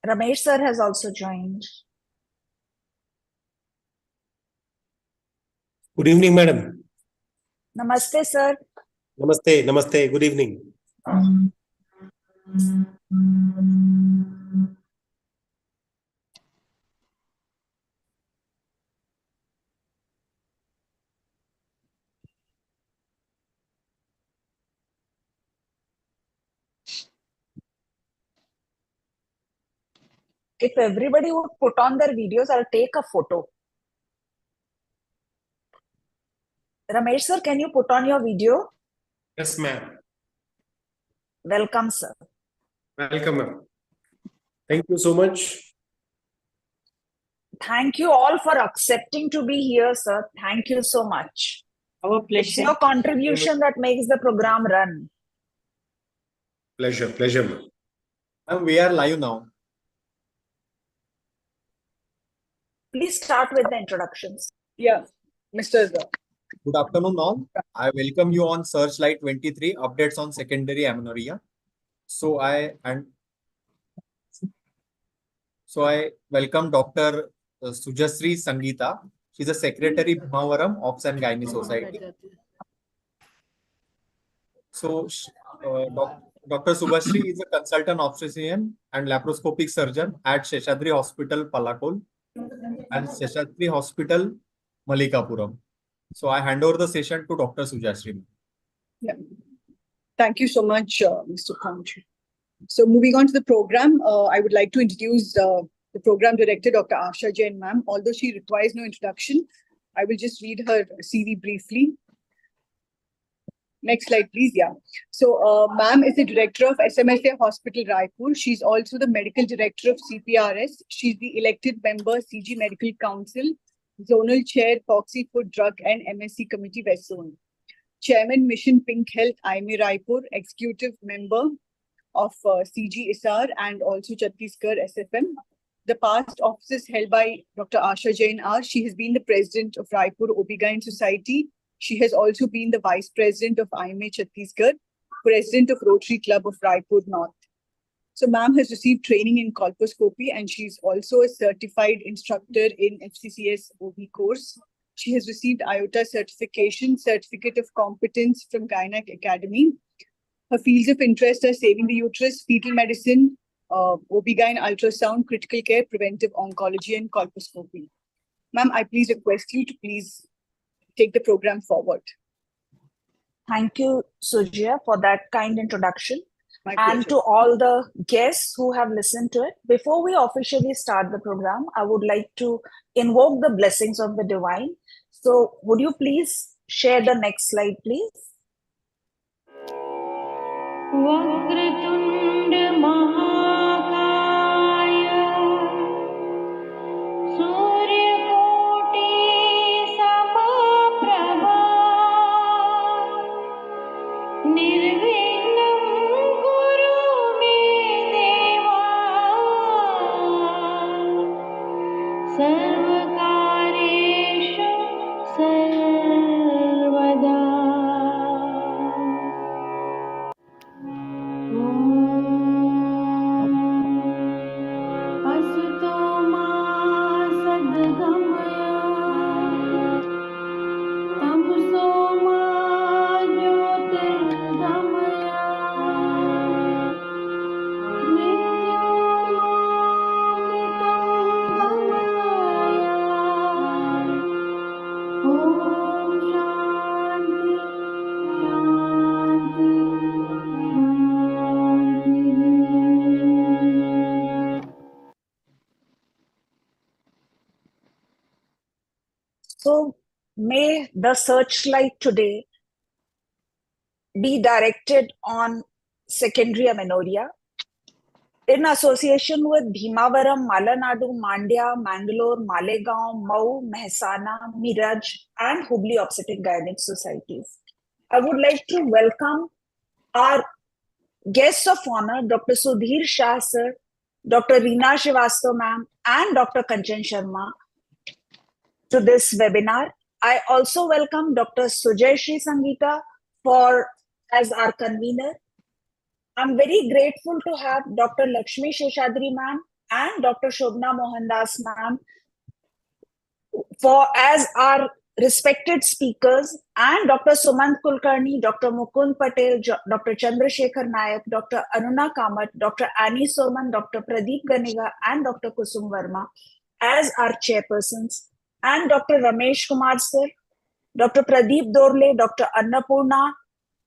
Ramesh sir has also joined. Good evening, madam. Namaste, sir. Namaste, namaste. Good evening. If everybody would put on their videos, I'll take a photo. Ramesh sir, can you put on your video? Yes, ma'am. Welcome, sir. Welcome, ma'am. Thank you so much. Thank you all for accepting to be here, sir. Thank you so much. Our It's pleasure. your contribution that makes the program run. Pleasure, pleasure, ma'am. And we are live now. Please start with the introductions. Yeah, Mr. Good afternoon all. I welcome you on SearchLite 23 updates on secondary amenorrhea. So I welcome Dr. Sujasri Sangeeta. She's a secretary Bhimavaram Obs and Gynae Society. So Dr. Subhasri is a consultant obstetrician and laparoscopic surgeon at Seshadri Hospital, Palakol and Seshadri Hospital, Malikapuram. So I hand over the session to Dr. Sujasri. Yeah. Thank you so much, Mr. Khanji. So moving on to the program, I would like to introduce the program director, Dr. Asha Jain, ma'am. Although she requires no introduction, I will just read her CV briefly. Next slide, please. Yeah. So, ma'am is the director of SMSA Hospital, Raipur. She's also the medical director of CPRS. She's the elected member, CG Medical Council, Zonal Chair, Foxy Food Drug and MSc Committee, West Zone. Chairman, Mission Pink Health, IME Raipur, executive member of CG ISAR and also Chhattisgarh SFM. The past offices held by Dr. Asha Jain are, she has been the president of Raipur OB-GYN Society. She has also been the vice president of IMA Chhattisgarh, president of Rotary Club of Raipur North. So ma'am has received training in colposcopy and she's also a certified instructor in FCCS OB course. She has received IOTA certification, certificate of competence from Gynec Academy. Her fields of interest are saving the uterus, fetal medicine, OB-GYN ultrasound, critical care, preventive oncology, and colposcopy. Ma'am, I please request you to please take the program forward. Thank you, Sujya, for that kind introduction. My And pleasure. to all the guests who have listened to it. Before we officially start the program, I would like to invoke the blessings of the divine. So would you please share the next slide, please? Vakratunda महाकाय सूर्यकोटि समप्रभा निर्विघ्नं कुरु मे देवा सर्वकार्येषु सर्वदा असतो मा सद्गमय तमसो मा ज्योतिर्गमय मृत्योर्मामृतं So may the searchlight today be directed on secondary amenorrhea in association with Bhimavaram, Malanadu, Mandya, Mangalore, Malegaon, Mau, Mehsana, Miraj, and Hubli Obstetric Gynec Societies. I would like to welcome our guests of honor, Dr. Sudhir Shah sir, Dr. Reena Srivastav ma'am, and Dr. Kanchan Sharma to this webinar. I also welcome Dr. Sujasri Sangeeta as our convener. I'm very grateful to have Dr. Lakshmi Sheshadri ma'am and Dr. Shobna Mohandas ma'am for as our respected speakers, and Dr. Sumant Kulkarni, Dr. Mukund Patel, Dr. Chandrasekhar Nayak, Dr. Anuna Kamat, Dr. Annie Soman, Dr. Pradeep Ganiga, and Dr. Kusum Verma as our chairpersons, and Dr. Ramesh Kumar sir, Dr. Pradeep Dorle, Dr. Annapurna,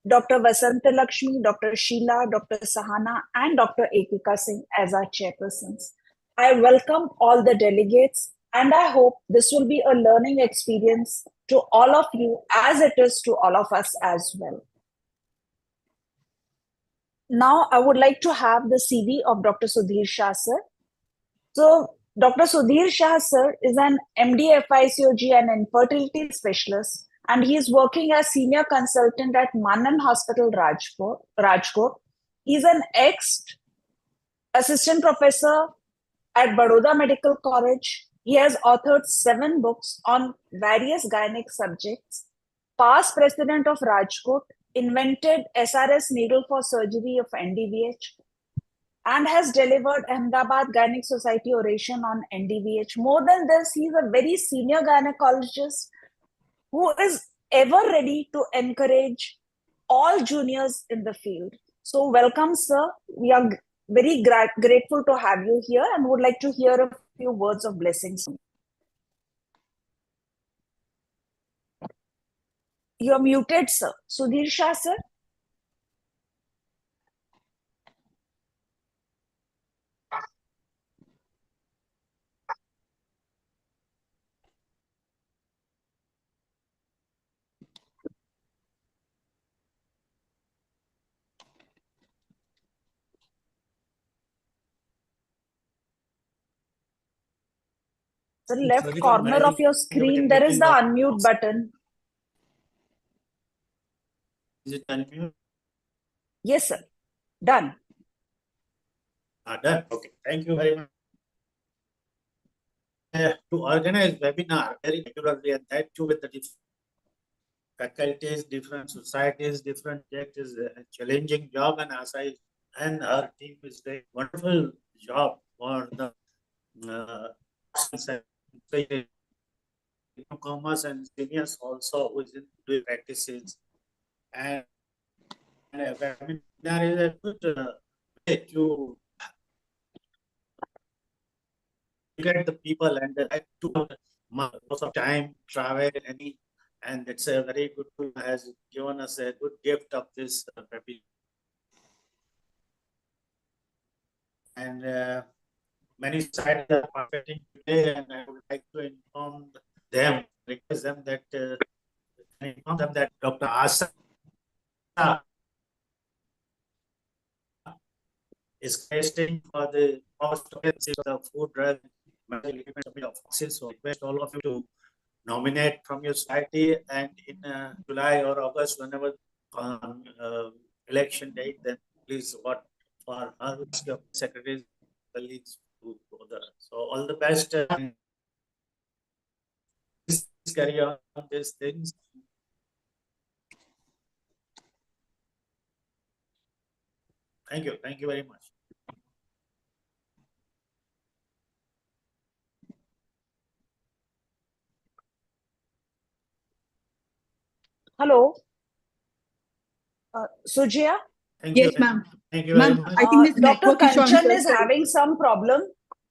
Dr. Vasanta Lakshmi, Dr. Sheila, Dr. Sahana, and Dr. Ekika Singh as our chairpersons. I welcome all the delegates, and I hope this will be a learning experience to all of you as it is to all of us as well. Now, I would like to have the CV of Dr. Sudhir Shah sir. So, Dr. Sudhir Shah sir is an MD FICOG and infertility specialist, and he is working as senior consultant at Manan Hospital, Rajkot. He is an ex-assistant professor at Baroda Medical College. He has authored 7 books on various gynec subjects, past president of Rajkot, invented SRS needle for surgery of NDVH, and has delivered Ahmedabad Gynec Society oration on NDVH. More than this, he is a very senior gynecologist who is ever ready to encourage all juniors in the field. So welcome, sir. We are very grateful to have you here and would like to hear a few words of blessings. You are muted, sir. Sudhir Shah, sir. The left Sorry for corner of managing your screen, there is the unmute button. Is it unmute? Yes, sir. Done. Done. Okay. Thank you very much. To organize webinar very regularly, and that too with the different faculties, different societies, different projects is a challenging job, and as I and our team is doing wonderful job for the newcomers and seniors also who is doing practices, and webinar is a good way to get the people and to most of time travel and it's a very good tool, has given us a good gift of this webinar. And many sites are participating today, and I would like to request them that Dr. Asa is testing for the cost of the food, drug, medical equipment of oxys. So request all of you to nominate from your society, and in July or August, whenever election date, then please vote for her, your secretaries, colleagues to go there. So all the best. Please carry on these things. Thank you. Thank you very much. Hello. Sujaya? Thank Yes, you. ma'am. Thank you very Ma'am, much. I think this Dr. network issue. I'm Kanchan so is sorry. having some problem.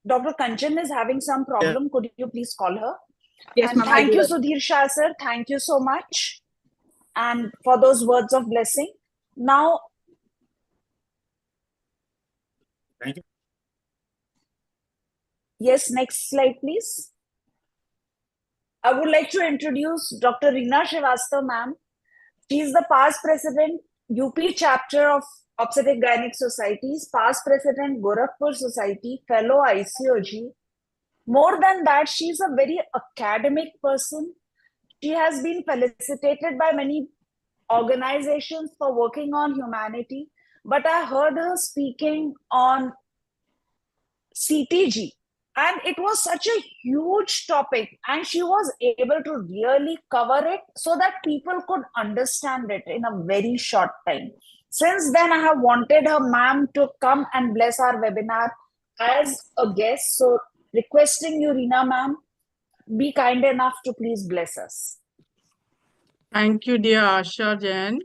Dr. Kanchan is having some problem. Could you please call her? Yes, And ma'am. I'll thank do you, that. Sudhir Shah, sir. Thank you so much. And for those words of blessing. Now, Thank you. yes, next slide, please. I would like to introduce Dr. Reena Srivastava, ma'am. She is the past president, UP chapter of Obstetric Gynec Societies, past president, Gorakhpur Society, fellow ICOG. More than that, she is a very academic person. She has been felicitated by many organizations for working on humanity. But I heard her speaking on CTG, and it was such a huge topic, and she was able to really cover it so that people could understand it in a very short time. Since then, I have wanted her ma'am to come and bless our webinar as a guest. So requesting you, Reena ma'am, be kind enough to please bless us. Thank you, dear Asha Jain.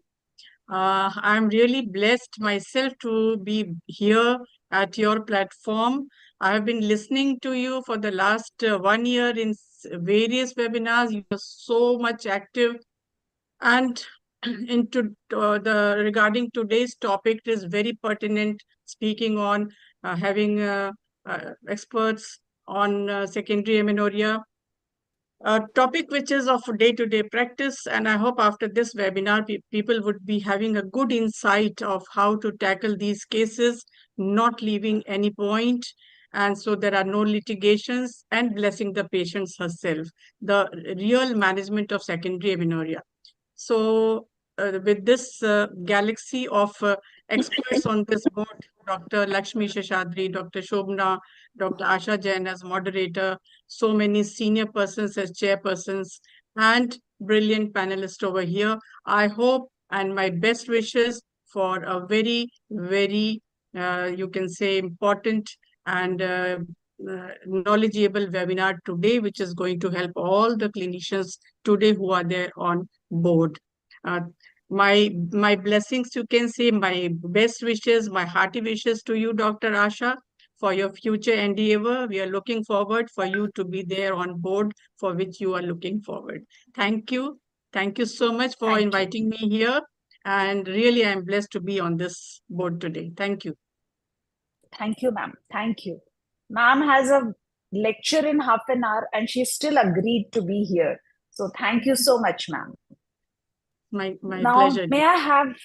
I'm really blessed myself to be here at your platform. I have been listening to you for the last 1 year in various webinars. You are so much active, and into the regarding today's topic, it is very pertinent. Speaking on having experts on secondary amenorrhea. A topic which is of day-to-day practice, and I hope after this webinar, people would be having a good insight of how to tackle these cases, not leaving any point, and so there are no litigations, and blessing the patients herself, the real management of secondary amenorrhea. So with this galaxy of experts on this board, Dr. Lakshmi Sheshadri, Dr. Shobna, Dr. Asha Jain as moderator, so many senior persons as chairpersons, and brilliant panelists over here. I hope and my best wishes for a very, very, you can say, important and knowledgeable webinar today, which is going to help all the clinicians today who are there on board. My blessings, you can say, my best wishes, my hearty wishes to you, Dr. Asha, for your future endeavor. We are looking forward for you to be there on board for which you are looking forward. Thank you. Thank you so much for Thank you. inviting me here. And really, I'm blessed to be on this board today. Thank you. Thank you, ma'am. Thank you. Ma'am has a lecture in half an hour and she still agreed to be here. So thank you so much, ma'am. My Now, pleasure. may I have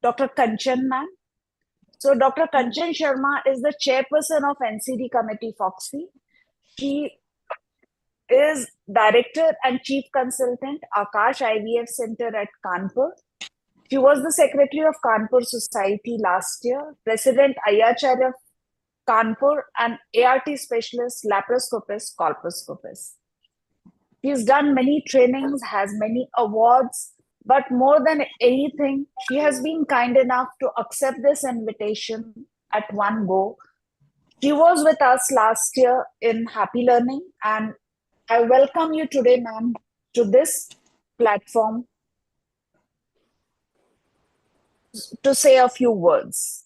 Dr. Kanchan, ma'am? So Dr. Kanchan Sharma is the chairperson of NCD Committee Foxy. She is Director and Chief Consultant, Akash IVF Center at Kanpur. She was the Secretary of Kanpur Society last year, President Ayacharya Kanpur, and ART Specialist, Laparoscopist, Colposcopist. She's done many trainings, has many awards, but more than anything, she has been kind enough to accept this invitation at one go. She was with us last year in Happy Learning, and I welcome you today, ma'am, to this platform to say a few words.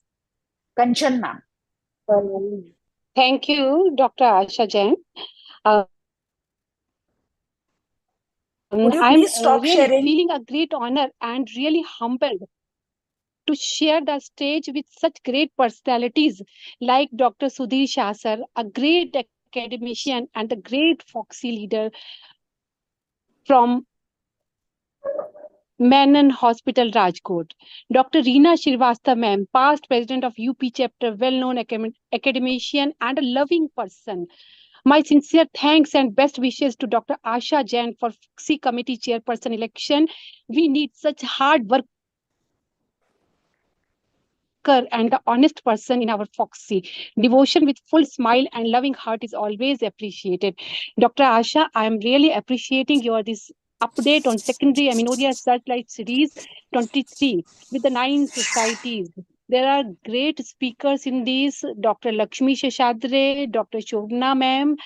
Kanchan, ma'am. Thank you, Dr. Asha Jain. Would you I'm please stop really sharing? feeling a great honor and really humbled to share the stage with such great personalities like Dr. Sudhir Shah sir, a great academician and the great Foxy leader from Menon Hospital, Rajkot. Dr. Reena Shrivastava ma'am, past president of UP chapter, well-known academician and a loving person. My sincere thanks and best wishes to Dr. Asha Jain for Foxy Committee Chairperson election. We need such hard worker and the honest person in our Foxy. Devotion with full smile and loving heart is always appreciated. Dr. Asha, I am really appreciating your this update on secondary amenorrhea SearchLite series 23 with the 9 societies. There are great speakers in these, Dr. Lakshmi Sheshadri, Dr. Shobna ma'am,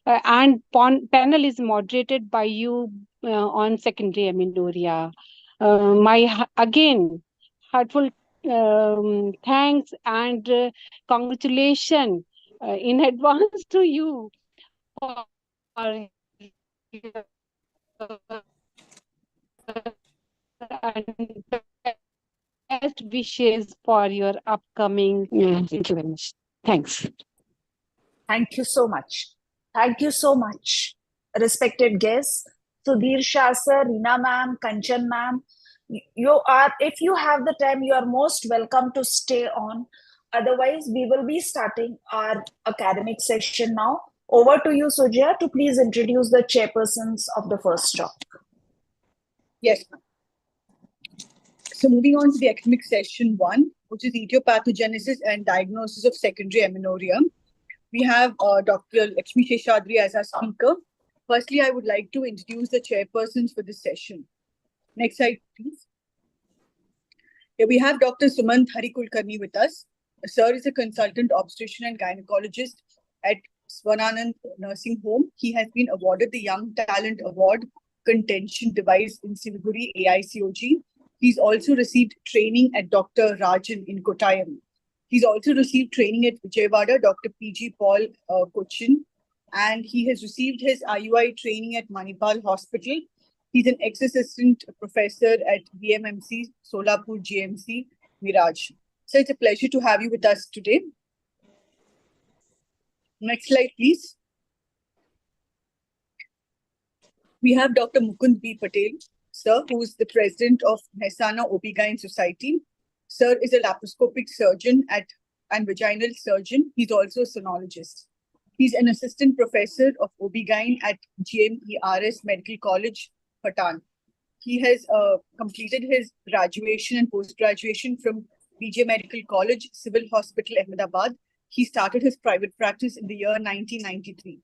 and panel is moderated by you on secondary amenorrhea. Again, heartful thanks and congratulations in advance to you for your and best wishes for your upcoming. Thank you very much. Thanks. Thank you so much. Thank you so much, respected guests. Sudhir Shah sir, Reena ma'am, Kanchan ma'am, you are, if you have the time, you are most welcome to stay on. Otherwise, we will be starting our academic session now. Over to you, Sujaya, to please introduce the chairpersons of the first talk. Yes, ma'am. So moving on to the academic session 1, which is etiopathogenesis and diagnosis of secondary amenorrhea. We have Dr. Lakshmi Sheshadri as our speaker. Firstly, I would like to introduce the chairpersons for this session. Next slide, please. Here we have Dr. Sumant Harikulkarni with us. Sir is a consultant obstetrician and gynecologist at Swananand Nursing Home. He has been awarded the Young Talent Award Contention Device in Siliguri AICOG. He's also received training at Dr. Rajan in Kottayam. He's also received training at Vijayawada, Dr. P.G. Paul Cochin, and he has received his IUI training at Manipal Hospital. He's an ex-assistant professor at BMMC, Solapur GMC, Miraj. So it's a pleasure to have you with us today. Next slide, please. We have Dr. Mukund B. Patel, sir, who is the president of Mehsana OB-GYN Society. Sir is a laparoscopic surgeon and vaginal surgeon. He's also a sonologist. He's an assistant professor of OB-GYN at GMERS Medical College, Patan. He has completed his graduation and post-graduation from BJ Medical College, Civil Hospital, Ahmedabad. He started his private practice in the year 1993.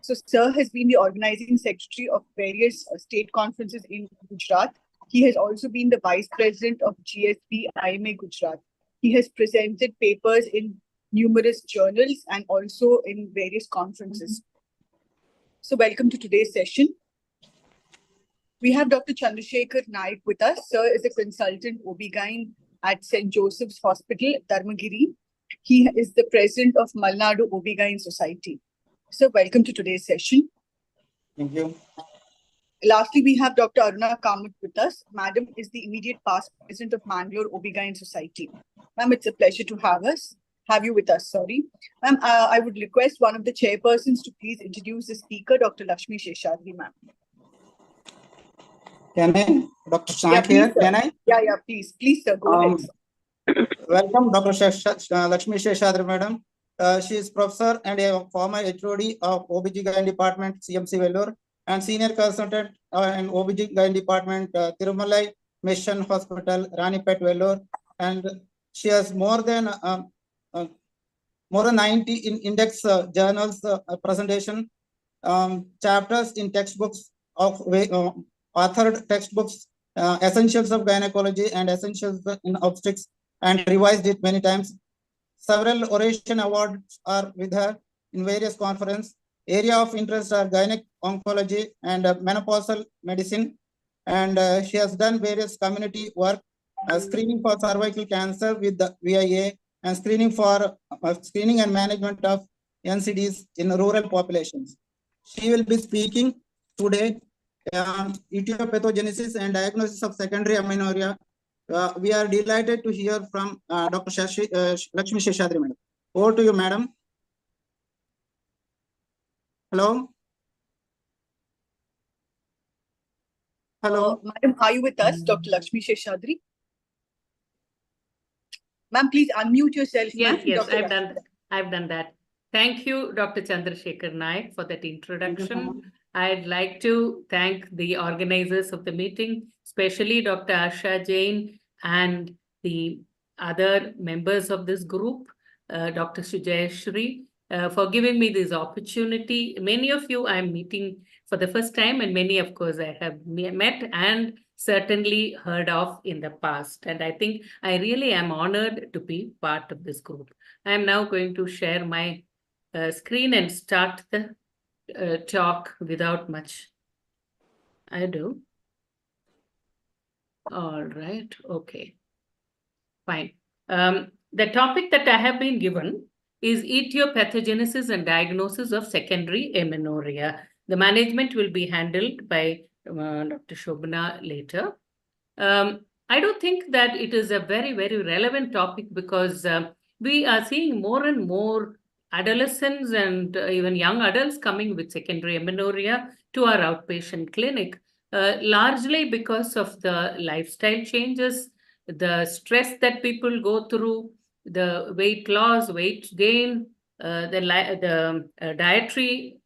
So, sir has been the organizing secretary of various state conferences in Gujarat. He has also been the vice president of GSB IMA Gujarat. He has presented papers in numerous journals and also in various conferences. So, welcome to today's session. We have Dr. Chandrasekhar Naik with us. Sir is a consultant OB-GYN at St. Joseph's Hospital, Dharmagiri. He is the president of Malnadu OB-GYN Society. So, welcome to today's session. Thank you. Lastly, we have Dr. Aruna Kamath with us. Madam is the immediate past president of Mangalore OB-GYN Society. Ma'am, it's a pleasure to have you with us. Sorry. Ma'am, I would request one of the chairpersons to please introduce the speaker, Dr. Lakshmi Sheshadri, ma'am. Can I, Dr. Shankh here? Sir. Can I? Yeah, please, sir, go ahead. Sir. Welcome, Dr. Lakshmi Sheshadri, madam. She is professor and a former HOD of OBGYN department, CMC Vellore, and senior consultant in OBGYN department, Tirumalai Mission Hospital, Ranipet, Vellore. And she has more than 90 in index journals presentation, chapters in textbooks of authored textbooks, Essentials of Gynecology and Essentials in Obstetrics, and revised it many times. Several oration awards are with her in various conferences. Area of interest are gynec oncology and menopausal medicine. And she has done various community work, screening for cervical cancer with the VIA, and screening and management of NCDs in rural populations. She will be speaking today on etiopathogenesis and diagnosis of secondary amenorrhea. We are delighted to hear from Dr. Lakshmi Sheshadri, madam. Over to you, madam. Hello. Hello. Madam, are you with us, Dr. Lakshmi Sheshadri? Ma'am, please unmute yourself. Yes, Dr. I've done that. Thank you, Dr. Chandrasekhar Naik, for that introduction. I'd like to thank the organizers of the meeting, especially Dr. Asha Jain and the other members of this group, Dr. Sujayashri, for giving me this opportunity. Many of you I'm meeting for the first time, and many, of course, I have met and certainly heard of in the past. And I think I really am honored to be part of this group. I'm now going to share my screen and start the talk without much ado. All right, okay, fine. The topic that I have been given is etiopathogenesis and diagnosis of secondary amenorrhea. The management will be handled by Dr. Shobana later. I do think that it is a very, very relevant topic because we are seeing more and more adolescents and even young adults coming with secondary amenorrhea to our outpatient clinic, largely because of the lifestyle changes, the stress that people go through, the weight loss, weight gain, the dietary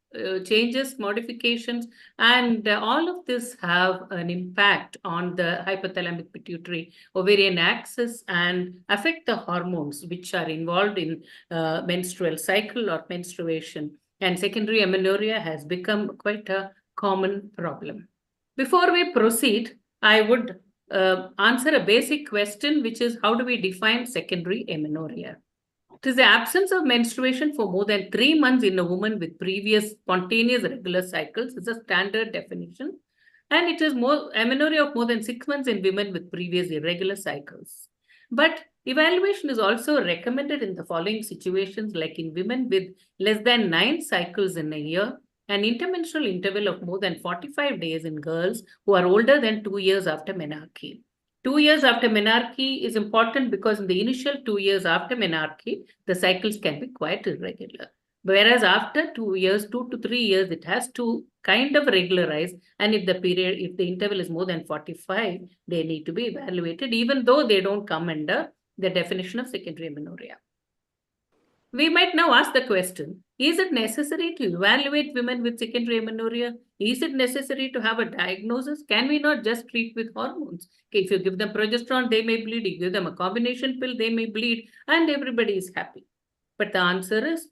changes, modifications, and all of this have an impact on the hypothalamic pituitary ovarian axis and affect the hormones which are involved in menstrual cycle or menstruation. And secondary amenorrhea has become quite a common problem. Before we proceed, I would answer a basic question, which is how do we define secondary amenorrhea? It is the absence of menstruation for more than 3 months in a woman with previous spontaneous regular cycles is a standard definition. And it is more amenorrhea of more than 6 months in women with previous irregular cycles. But evaluation is also recommended in the following situations, like in women with less than 9 cycles in a year, an intermenstrual interval of more than 45 days in girls who are older than 2 years after menarche. 2 years after menarche is important because in the initial 2 years after menarche, the cycles can be quite irregular. Whereas after 2 years, 2 to 3 years, it has to kind of regularize. And if the interval is more than 45, they need to be evaluated, even though they don't come under the definition of secondary amenorrhea. We might now ask the question, is it necessary to evaluate women with secondary amenorrhea? Is it necessary to have a diagnosis? Can we not just treat with hormones? Okay, if you give them progesterone, they may bleed. If you give them a combination pill, they may bleed, and everybody is happy. But the answer is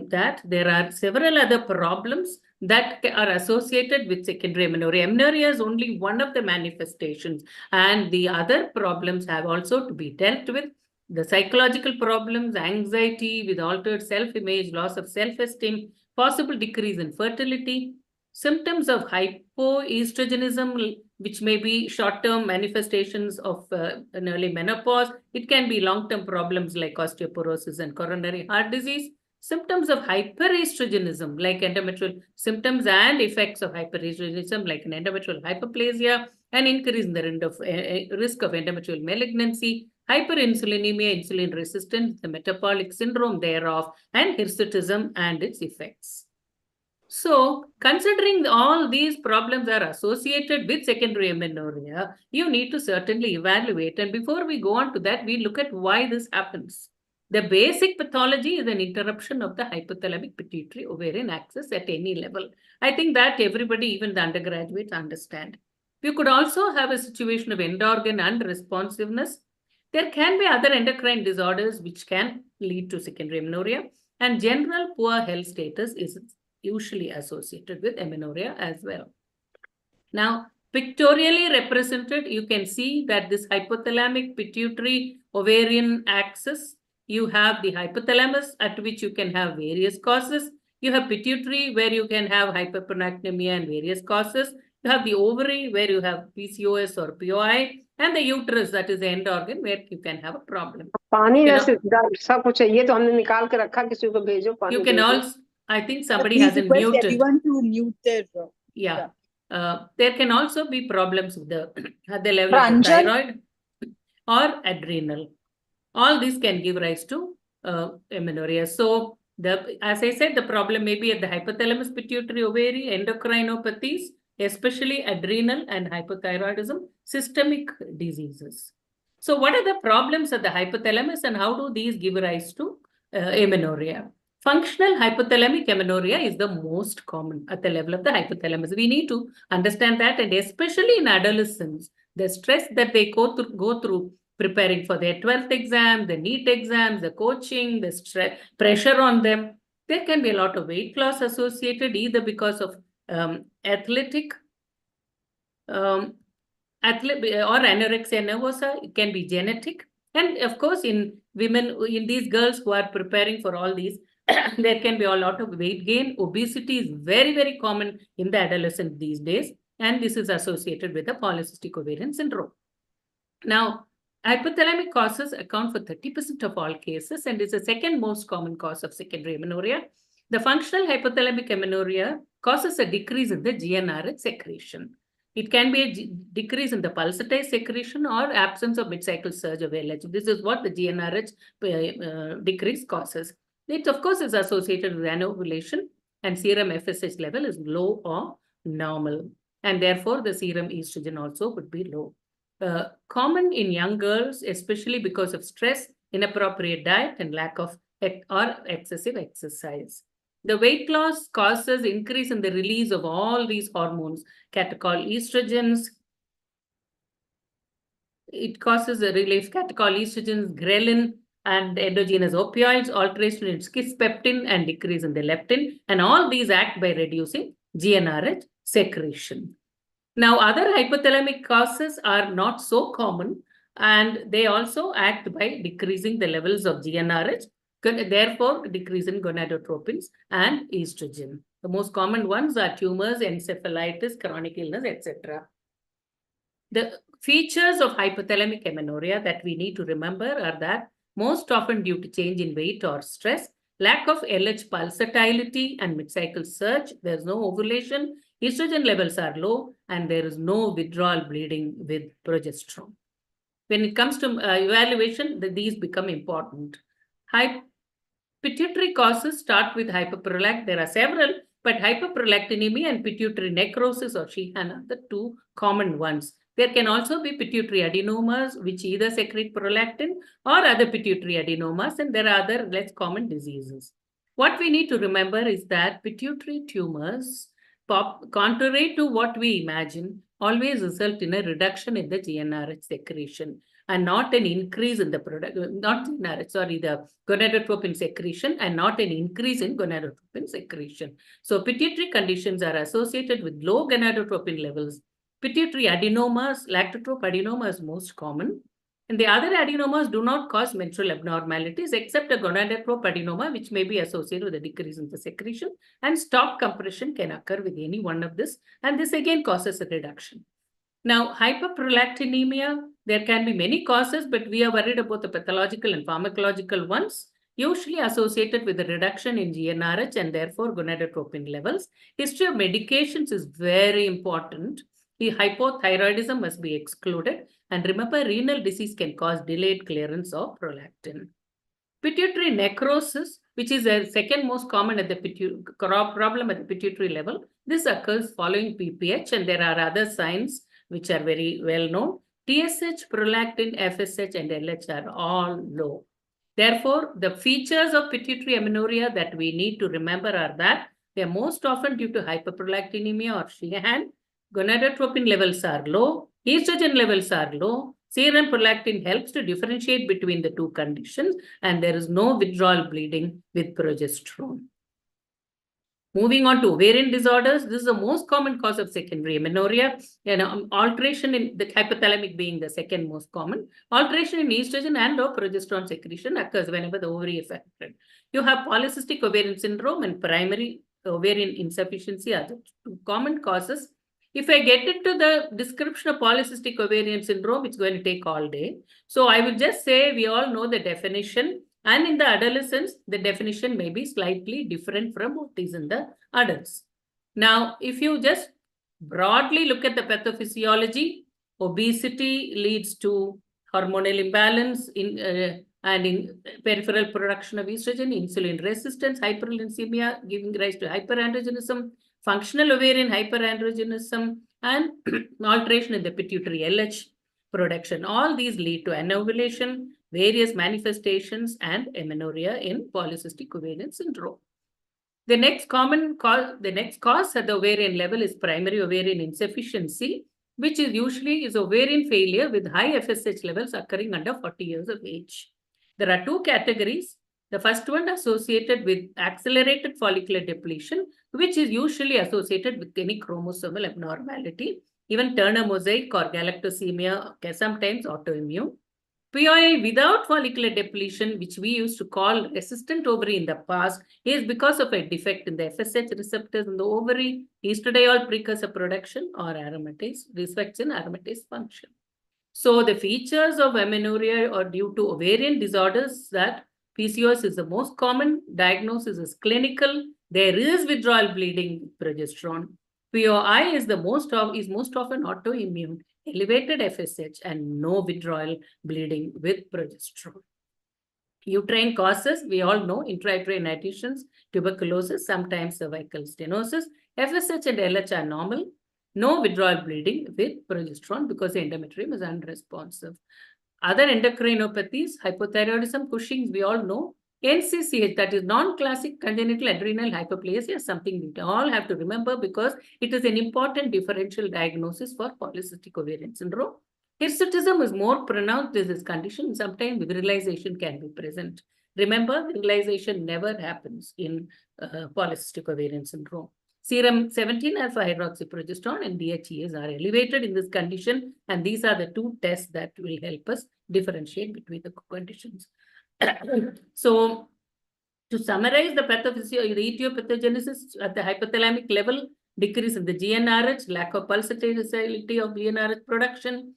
that there are several other problems that are associated with secondary amenorrhea. Amenorrhea is only one of the manifestations, and the other problems have also to be dealt with. The psychological problems, anxiety with altered self-image, loss of self-esteem, possible decrease in fertility, symptoms of hypoestrogenism, which may be short-term manifestations of an early menopause. It can be long-term problems like osteoporosis and coronary heart disease. Symptoms of hyperestrogenism, like endometrial symptoms and effects of hyperestrogenism, like an endometrial hyperplasia, an increase in the risk of endometrial malignancy, hyperinsulinemia, insulin resistance, the metabolic syndrome thereof, and hirsutism and its effects. So, considering all these problems are associated with secondary amenorrhea, you need to certainly evaluate. And before we go on to that, we look at why this happens. The basic pathology is an interruption of the hypothalamic pituitary ovarian axis at any level. I think that everybody, even the undergraduates, understand. You could also have a situation of endorgan unresponsiveness. There can be other endocrine disorders which can lead to secondary amenorrhea, and general poor health status is usually associated with amenorrhea as well. Now, pictorially represented, you can see that this hypothalamic pituitary ovarian axis, you have the hypothalamus at which you can have various causes. You have pituitary where you can have hyperprolactinemia and various causes. You have the ovary where you have PCOS or POI, and the uterus, that is the end organ, where you can have a problem. पानी जैसे सब कुछ चाहिए तो हमने निकाल के रखा, किसी को भेजो पानी. You can also, I think somebody Please hasn't request muted. everyone to mute their. Yeah. There can also be problems with the level of the Pranjal? thyroid or adrenal. All these can give rise to amenorrhea. So, as I said, the problem may be at the hypothalamus, pituitary, ovary, endocrinopathies, especially adrenal and hypothyroidism, systemic diseases. So, what are the problems at the hypothalamus and how do these give rise to amenorrhea? Functional hypothalamic amenorrhea is the most common at the level of the hypothalamus. We need to understand that, and especially in adolescents, the stress that they go through preparing for their 12th exam, the NEET exams, the coaching, the stress, pressure on them. There can be a lot of weight loss associated either because of athletic or anorexia nervosa. It can be genetic. And of course, in women, in these girls who are preparing for all these, there can be a lot of weight gain. Obesity is very, very common in the adolescent these days. And this is associated with the polycystic ovarian syndrome. Now, hypothalamic causes account for 30% of all cases and is the second most common cause of secondary amenorrhea. The functional hypothalamic amenorrhea causes a decrease in the GnRH secretion. It can be a decrease in the pulsatile secretion or absence of mid-cycle surge of LH. This is what the GnRH decrease causes. It, of course, is associated with anovulation, and serum FSH level is low or normal. And therefore, the serum estrogen also would be low. Common in young girls, especially because of stress, inappropriate diet, and lack of or excessive exercise. The weight loss causes increase in the release of all these hormones, catechol estrogens. It causes a relief, catechol estrogens, ghrelin, and endogenous opioids, alteration in kisspeptin, and decrease in the leptin. And all these act by reducing GnRH secretion. Now, other hypothalamic causes are not so common, and they also act by decreasing the levels of GnRH. therefore decrease in gonadotropins and estrogen. The most common ones are tumors, encephalitis, chronic illness, etc. The features of hypothalamic amenorrhea that we need to remember are that most often due to change in weight or stress, lack of LH pulsatility and mid-cycle surge, there's no ovulation, estrogen levels are low, and there is no withdrawal bleeding with progesterone. When it comes to evaluation, these become important. Pituitary causes start with hyperprolact. There are several, but hyperprolactinemia and pituitary necrosis or Sheehan are the two common ones. There can also be pituitary adenomas, which either secrete prolactin or other pituitary adenomas, and there are other less common diseases. What we need to remember is that pituitary tumors, contrary to what we imagine, always result in a reduction in the GnRH secretion and not an increase in the product, not GnRH, sorry, the gonadotropin secretion and not an increase in gonadotropin secretion. So pituitary conditions are associated with low gonadotropin levels. Pituitary adenomas, lactotrope adenoma is most common. And the other adenomas do not cause menstrual abnormalities except a gonadotrope adenoma, which may be associated with a decrease in the secretion, and stop compression can occur with any one of this. And this again causes a reduction. Now, hyperprolactinemia, there can be many causes, but we are worried about the pathological and pharmacological ones, usually associated with a reduction in GnRH and therefore gonadotropin levels. History of medications is very important. The hypothyroidism must be excluded. And remember, renal disease can cause delayed clearance of prolactin. Pituitary necrosis, which is the second most common at the problem at the pituitary level, this occurs following PPH, and there are other signs which are very well known. TSH, prolactin, FSH, and LH are all low. Therefore, the features of pituitary amenorrhea that we need to remember are that they are most often due to hyperprolactinemia or Sheehan. Gonadotropin levels are low, estrogen levels are low, serum prolactin helps to differentiate between the two conditions, and there is no withdrawal bleeding with progesterone. Moving on to ovarian disorders, this is the most common cause of secondary amenorrhea. Alteration in the hypothalamic being the second most common. Alteration in estrogen and or progesterone secretion occurs whenever the ovary is affected. You have polycystic ovarian syndrome and primary ovarian insufficiency are the two common causes. If I get into the description of polycystic ovarian syndrome, it's going to take all day. So I will just say we all know the definition. And in the adolescents, the definition may be slightly different from what is in the adults. Now, if you just broadly look at the pathophysiology, obesity leads to hormonal imbalance and in peripheral production of estrogen, insulin resistance, hyperlipidemia, giving rise to hyperandrogenism, functional ovarian hyperandrogenism, and alteration in the pituitary LH production. All these lead to anovulation, various manifestations, and amenorrhea in polycystic ovarian syndrome. The next cause at the ovarian level is primary ovarian insufficiency, which is usually ovarian failure with high FSH levels occurring under 40 years of age. There are two categories. The first one associated with accelerated follicular depletion, which is usually associated with any chromosomal abnormality, even Turner mosaic or galactosemia, sometimes autoimmune. POI without follicular depletion, which we used to call resistant ovary in the past, is because of a defect in the FSH receptors in the ovary, estradiol precursor production, or aromatase, defects in aromatase function. So the features of amenorrhea are due to ovarian disorders that PCOS is the most common, diagnosis is clinical, there is withdrawal bleeding with progesterone. POI is most often autoimmune, elevated FSH, and no withdrawal bleeding with progesterone. Uterine causes, we all know, intrauterine adhesions, tuberculosis, sometimes cervical stenosis. FSH and LH are normal. No withdrawal bleeding with progesterone because the endometrium is unresponsive. Other endocrinopathies, hypothyroidism, Cushing's, we all know. NCCH, that is non-classic congenital adrenal hyperplasia, is something we all have to remember because it is an important differential diagnosis for polycystic ovarian syndrome. Hirsutism is more pronounced in this condition. Sometimes virilization can be present. Remember, virilization never happens in polycystic ovarian syndrome. Serum 17-alpha hydroxyprogesterone and DHEAs are elevated in this condition, and these are the two tests that will help us differentiate between the conditions. So To summarize, the etiopathogenesis at the hypothalamic level, decrease in the GnRH, lack of pulsatility of GnRH production,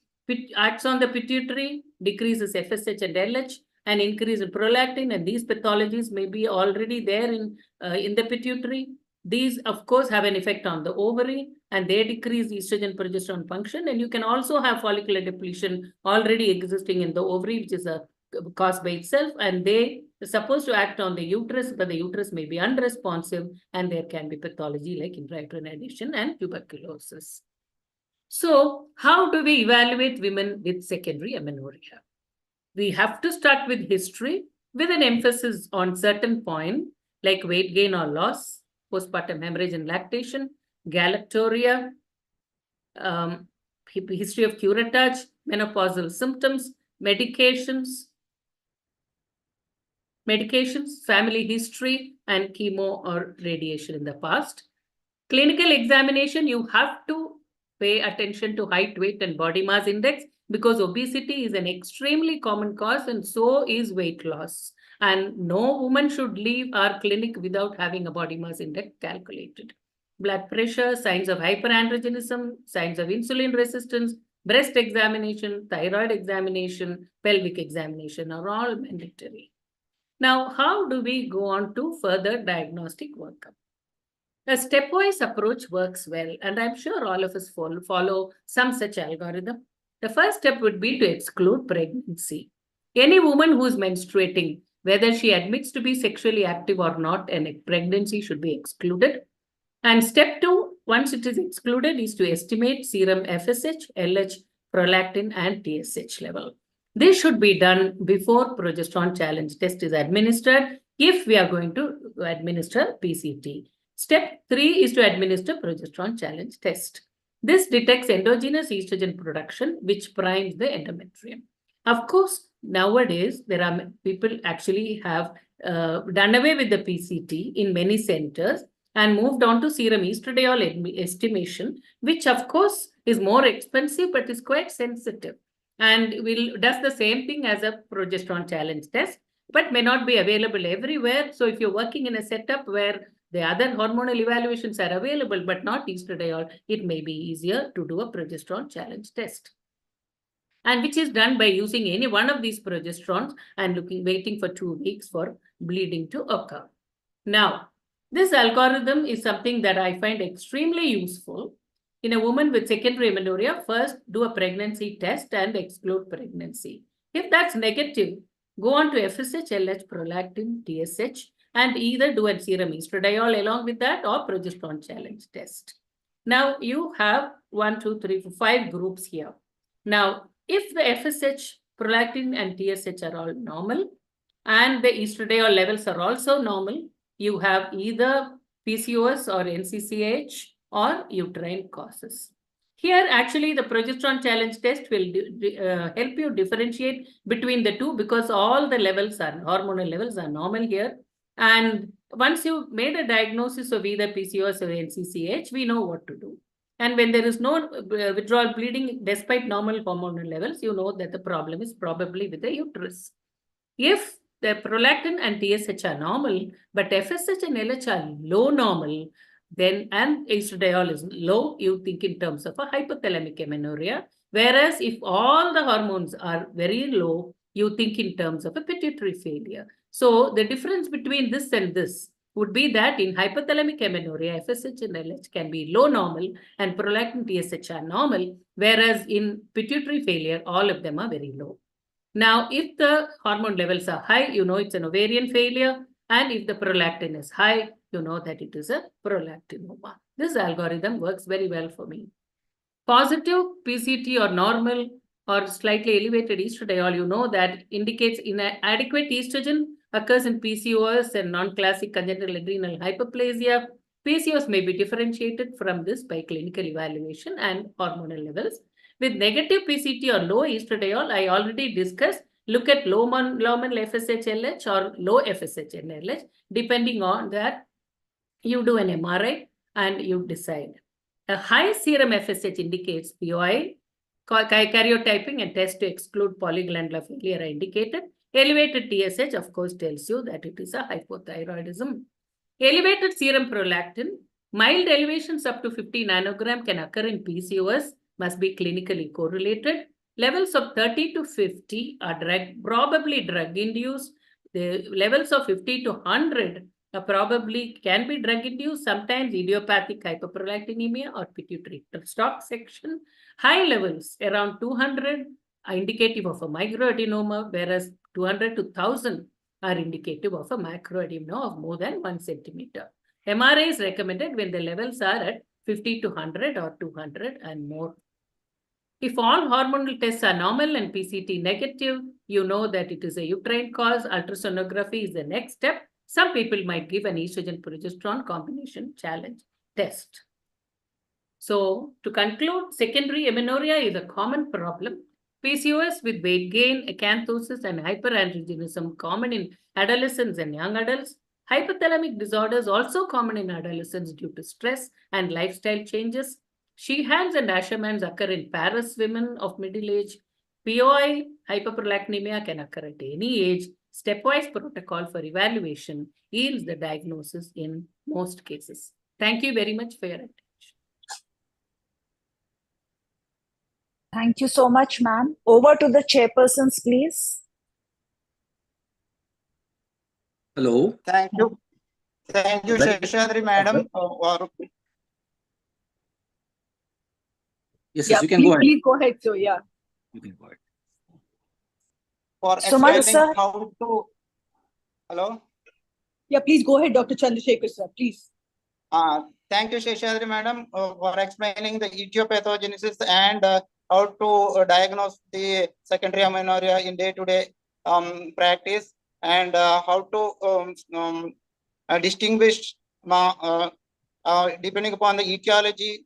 acts on the pituitary, decreases FSH and LH, and increase in prolactin, and these pathologies may be already there in the pituitary. These, of course, have an effect on the ovary, and they decrease estrogen progesterone function. And you can also have follicular depletion already existing in the ovary, which is a cause by itself, and they are supposed to act on the uterus, but the uterus may be unresponsive, and there can be pathology like intrauterine and tuberculosis. So, how do we evaluate women with secondary amenorrhea? We have to start with history with an emphasis on certain points like weight gain or loss, postpartum hemorrhage and lactation, galactorrhea, history of curettage, menopausal symptoms, medications, family history, and chemo or radiation in the past. Clinical examination, you have to pay attention to height, weight, and body mass index, because obesity is an extremely common cause, and so is weight loss. And no woman should leave our clinic without having a body mass index calculated. Blood pressure, signs of hyperandrogenism, signs of insulin resistance, breast examination, thyroid examination, pelvic examination are all mandatory. Now, how do we go on to further diagnostic workup? A stepwise approach works well, and I'm sure all of us follow some such algorithm. The first step would be to exclude pregnancy. Any woman who is menstruating, whether she admits to be sexually active or not, and a pregnancy should be excluded. And step 2, once it is excluded, is to estimate serum FSH, LH, prolactin, and TSH level. This should be done before progesterone challenge test is administered if we are going to administer PCT. Step 3 is to administer progesterone challenge test. This detects endogenous estrogen production, which primes the endometrium. Of course, nowadays, there are people actually have done away with the PCT in many centers and moved on to serum estradiol estimation, which of course is more expensive, but is quite sensitive. And does the same thing as a progesterone challenge test, but may not be available everywhere. So if you're working in a setup where the other hormonal evaluations are available, but not estradiol, it may be easier to do a progesterone challenge test. And which is done by using any one of these progesterones and waiting for 2 weeks for bleeding to occur. Now, this algorithm is something that I find extremely useful. In a woman with secondary amenorrhea, first do a pregnancy test and exclude pregnancy. If that's negative, go on to FSH, LH, prolactin, TSH, and either do a serum estradiol along with that or progesterone challenge test. Now you have 1, 2, 3, 4, 5 groups here. Now, if the FSH, prolactin, and TSH are all normal, and the estradiol levels are also normal, you have either PCOS or NCCH or uterine causes. Here, actually, the progesterone challenge test will help you differentiate between the two, because all the levels are, hormonal levels are normal here. And once you made a diagnosis of either PCOS or NCCH, we know what to do. And when there is no withdrawal bleeding, despite normal hormonal levels, you know that the problem is probably with the uterus. If the prolactin and TSH are normal, but FSH and LH are low normal, then, and estradiol is low, you think in terms of a hypothalamic amenorrhea. Whereas if all the hormones are very low, you think in terms of a pituitary failure. So the difference between this and this would be that in hypothalamic amenorrhea, FSH and LH can be low normal and prolactin TSH are normal, whereas in pituitary failure, all of them are very low. Now, if the hormone levels are high, you know it's an ovarian failure. And if the prolactin is high, you know that it is a prolactinoma. This algorithm works very well for me. Positive PCT or normal or slightly elevated estradiol, you know that indicates inadequate estrogen occurs in PCOS and non-classic congenital adrenal hyperplasia. PCOS may be differentiated from this by clinical evaluation and hormonal levels. With negative PCT or low estradiol, I already discussed, look at low normal FSH LH or low FSH and LH. Depending on that, you do an MRI and you decide. A high serum FSH indicates POI, karyotyping and test to exclude polyglandular failure are indicated. Elevated TSH, of course, tells you that it is a hypothyroidism. Elevated serum prolactin, mild elevations up to 50 nanogram can occur in PCOS, must be clinically correlated. Levels of 30 to 50 are probably drug-induced. The levels of 50 to 100 probably can be drug-induced, sometimes idiopathic hyperprolactinemia or pituitary stalk section. High levels around 200 are indicative of a microadenoma, whereas 200 to 1000 are indicative of a macroedema of more than 1 centimeter. MRI is recommended when the levels are at 50 to 100 or 200 and more. If all hormonal tests are normal and PCT negative, you know that it is a uterine cause. Ultrasonography is the next step. Some people might give an estrogen-progesterone combination challenge test. So, to conclude, secondary amenorrhea is a common problem. PCOS with weight gain, acanthosis, and hyperandrogenism common in adolescents and young adults. Hypothalamic disorders also common in adolescents due to stress and lifestyle changes. Sheehan's and Asherman's occur in Paris women of middle age. POI, hyperprolactinemia, can occur at any age. Stepwise protocol for evaluation yields the diagnosis in most cases. Thank you very much for your attention. Thank you so much, ma'am. Over to the chairpersons, please. Hello. Thank you. Thank you, Very- Sheshadri madam. Yes, Yeah, yes, you can go ahead. please go ahead. So, yeah. You can go ahead. For Suman, explaining sir. how to. Hello. Yeah, please go ahead, Dr. Chandrasekhar, sir, please. Thank you, Sheshadri madam, for explaining the etiopathogenesis and how to diagnose the secondary amenorrhea in day-to-day practice, and how to distinguish depending upon the etiology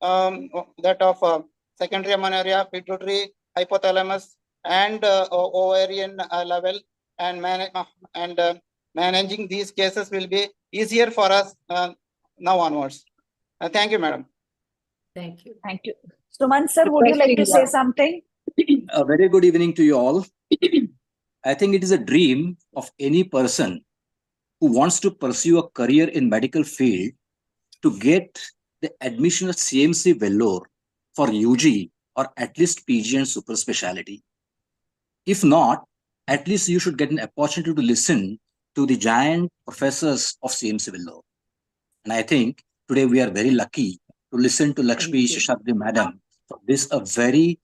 that of secondary amenorrhea, pituitary, hypothalamus, and ovarian level, and managing these cases will be easier for us now onwards. Thank you, madam. Thank you. Thank you. Suman, sir, would you like to say something? A very good evening to you all. I think it is a dream of any person who wants to pursue a career in medical field to get the admission at CMC Vellore for UG or at least PG and super specialty. If not, at least you should get an opportunity to listen to the giant professors of CMC Vellore. And I think today we are very lucky to listen to Lakshmi Sheshadri madam for this a very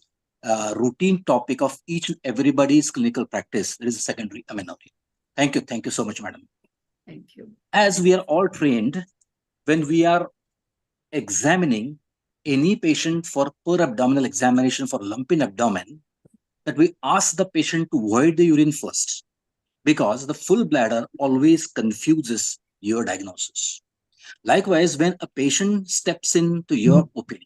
routine topic of each and everybody's clinical practice. There is a secondary amenorrhea. Thank you. Thank you so much, madam. Thank you. As we are all trained, when we are examining any patient for per abdominal examination for lump in abdomen, that we ask the patient to void the urine first, because the full bladder always confuses your diagnosis. Likewise, when a patient steps into your OPD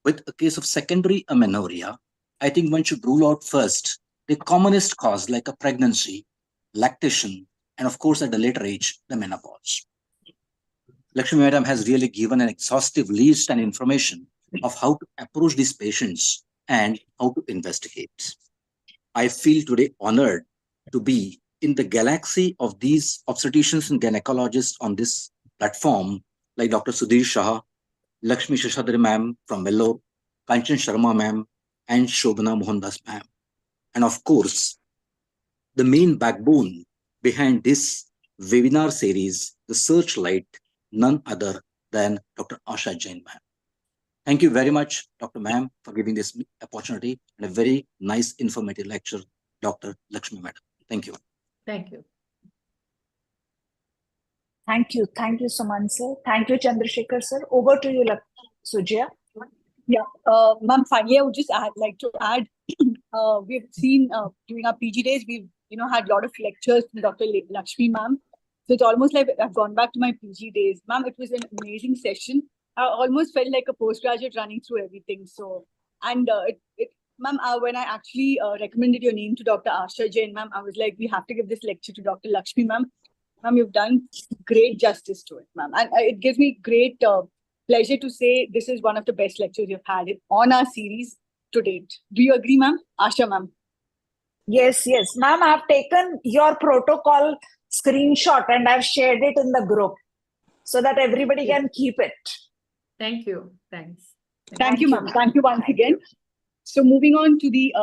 with a case of secondary amenorrhea, I think one should rule out first the commonest cause like a pregnancy, lactation, and of course at a later age, the menopause. Lakshmi madam has really given an exhaustive list and information of how to approach these patients and how to investigate. I feel today honored to be in the galaxy of these obstetricians and gynecologists on this platform, like Dr. Sudhir Shah, Lakshmi Sheshadri ma'am from Vellore, Kanchan Sharma ma'am, and Shobhana Mohandas ma'am. And of course, the main backbone behind this webinar series, the SearchLite, none other than Dr. Asha Jain ma'am. Thank you very much, Dr. Ma'am, for giving this opportunity and a very nice informative lecture, Dr. Lakshmi madam. Thank you. Thank you. Thank you. Thank you, Suman, sir. Thank you, Chandrasekhar, sir. Over to you, Sujaya. Yeah, ma'am, finally, I would just like to add, we've seen during our PG days, we've had a lot of lectures from Dr. Lakshmi ma'am. So it's almost like I've gone back to my PG days. Ma'am, it was an amazing session. I almost felt like a postgraduate running through everything. So, and ma'am, when I actually recommended your name to Dr. Asha Jain, ma'am, I was like, we have to give this lecture to Dr. Lakshmi ma'am. Ma'am, you've done great justice to it, ma'am. And it gives me great pleasure to say this is one of the best lectures you've had on our series to date. Do you agree, ma'am? Asha, ma'am. Yes, yes. Ma'am, I've taken your protocol screenshot and I've shared it in the group so that everybody can keep it. Thank you. Thanks. Thank you, ma'am. Thank you once again. So moving on to the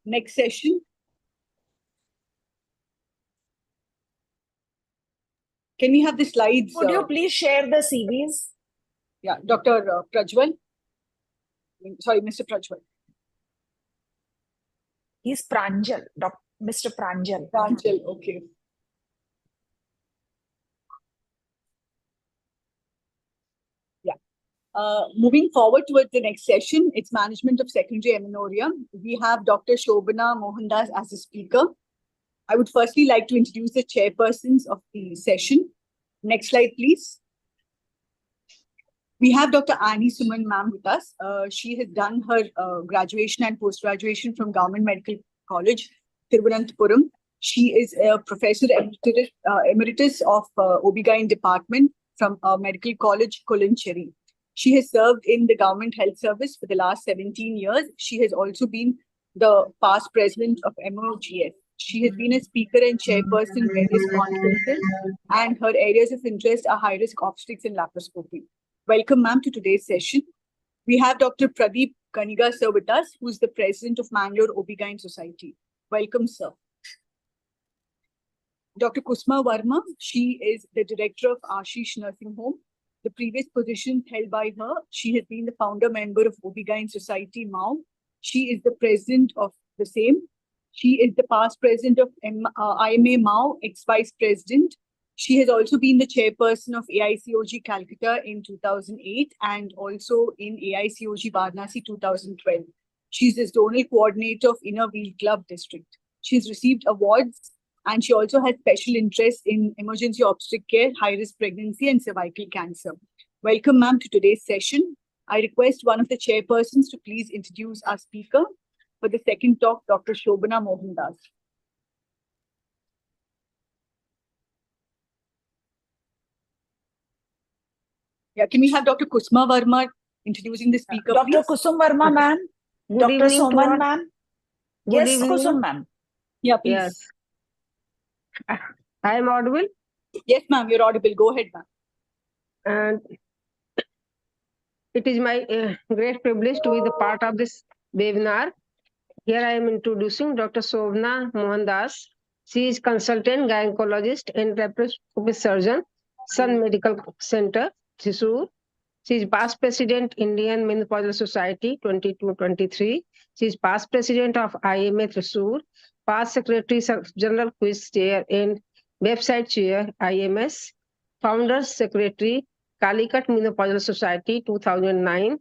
next session. Can we have the slides? Would you please share the CVs? Yeah, Dr. Prajwal. Sorry, Mr. Prajwal. He's Pranjal, Mr. Pranjal. Pranjal, okay. Yeah. Moving forward towards the next session, it's management of secondary amenorrhea. We have Dr. Shobana Mohandas as a speaker. I would firstly like to introduce the chairpersons of the session. Next slide, please. We have Dr. Annie Suman ma'am with us. She has done her graduation and post-graduation from Government Medical College, Thiruvananthapuram. She is a professor emeritus of OB-GYN department from Medical College, Kolancherry. She has served in the Government Health Service for the last 17 years. She has also been the past president of MOGS. She has been a speaker and chairperson in various conferences, and her areas of interest are high-risk obstetrics and laparoscopy. Welcome, ma'am, to today's session. We have Dr. Pradeep Kaniga, sir, with us, who is the president of Mangalore OB-GYN Society. Welcome, sir. Dr. Kusma Verma, she is the director of Ashish Nursing Home. The previous position held by her, she has been the founder member of OB-GYN Society, MAU. She is the president of the same. She is the past president of IMA MAU, ex-vice president. She has also been the chairperson of AICOG Calcutta in 2008 and also in AICOG Varanasi 2012. She is the zonal coordinator of Inner Wheel Club District. She has received awards and she also has special interest in emergency obstetric care, high-risk pregnancy and cervical cancer. Welcome, ma'am, to today's session. I request one of the chairpersons to please introduce our speaker. For the second talk, Dr. Shobana Mohandas. Yeah, can we have Dr. Kusma Verma introducing the speaker, Dr. please? Kusum Verma, ma'am. Good Dr. evening to Soman, all. ma'am. Good Yes, evening. Kusum, ma'am. Yeah, please. Yes. I am audible. Yes, ma'am, you're audible. Go ahead, ma'am. And it is my great privilege to be the part of this webinar. Here I am introducing Dr. Shobana Mohandas. She is consultant gynecologist and laparoscopic surgeon, Sun Medical Center, Thrissur. She is past president, Indian Menopausal Society 22-23. She is past president of IMA Thrissur, past secretary general quiz chair and website chair IMS, founder secretary Calicut Menopausal Society 2009,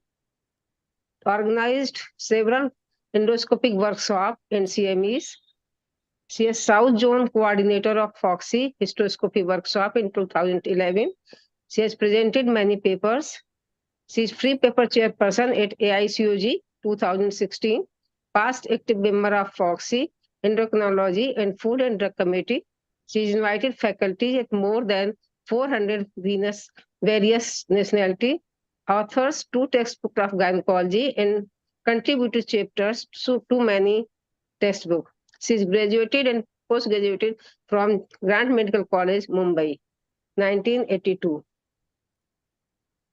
organized several endoscopic workshops and CMEs. She is South Zone coordinator of FOXY histoscopy workshop in 2011. She has presented many papers. She is free paper chairperson at AICOG 2016, past active member of FOXY, Endocrinology and Food and Drug Committee. She is invited faculty at more than 400 various nationality, authors 2 textbooks of gynecology and contributed chapters to many textbooks. She is graduated and post-graduated from Grant Medical College, Mumbai, 1982.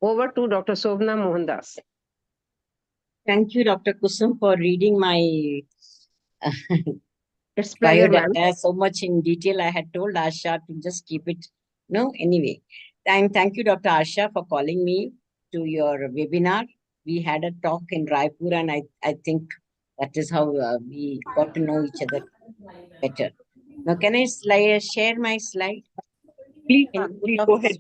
Over to Dr. Shobana Mohandas. Thank you, Dr. Kusum, for reading my It's pleasure, ma'am. biodata so much in detail. I had told Asha to just keep it. No, anyway. Thank you, Dr. Asha, for calling me to your webinar. We had a talk in Raipur, and I think that is how we got to know each other better. Now, can I share my slide? Please, please go ahead.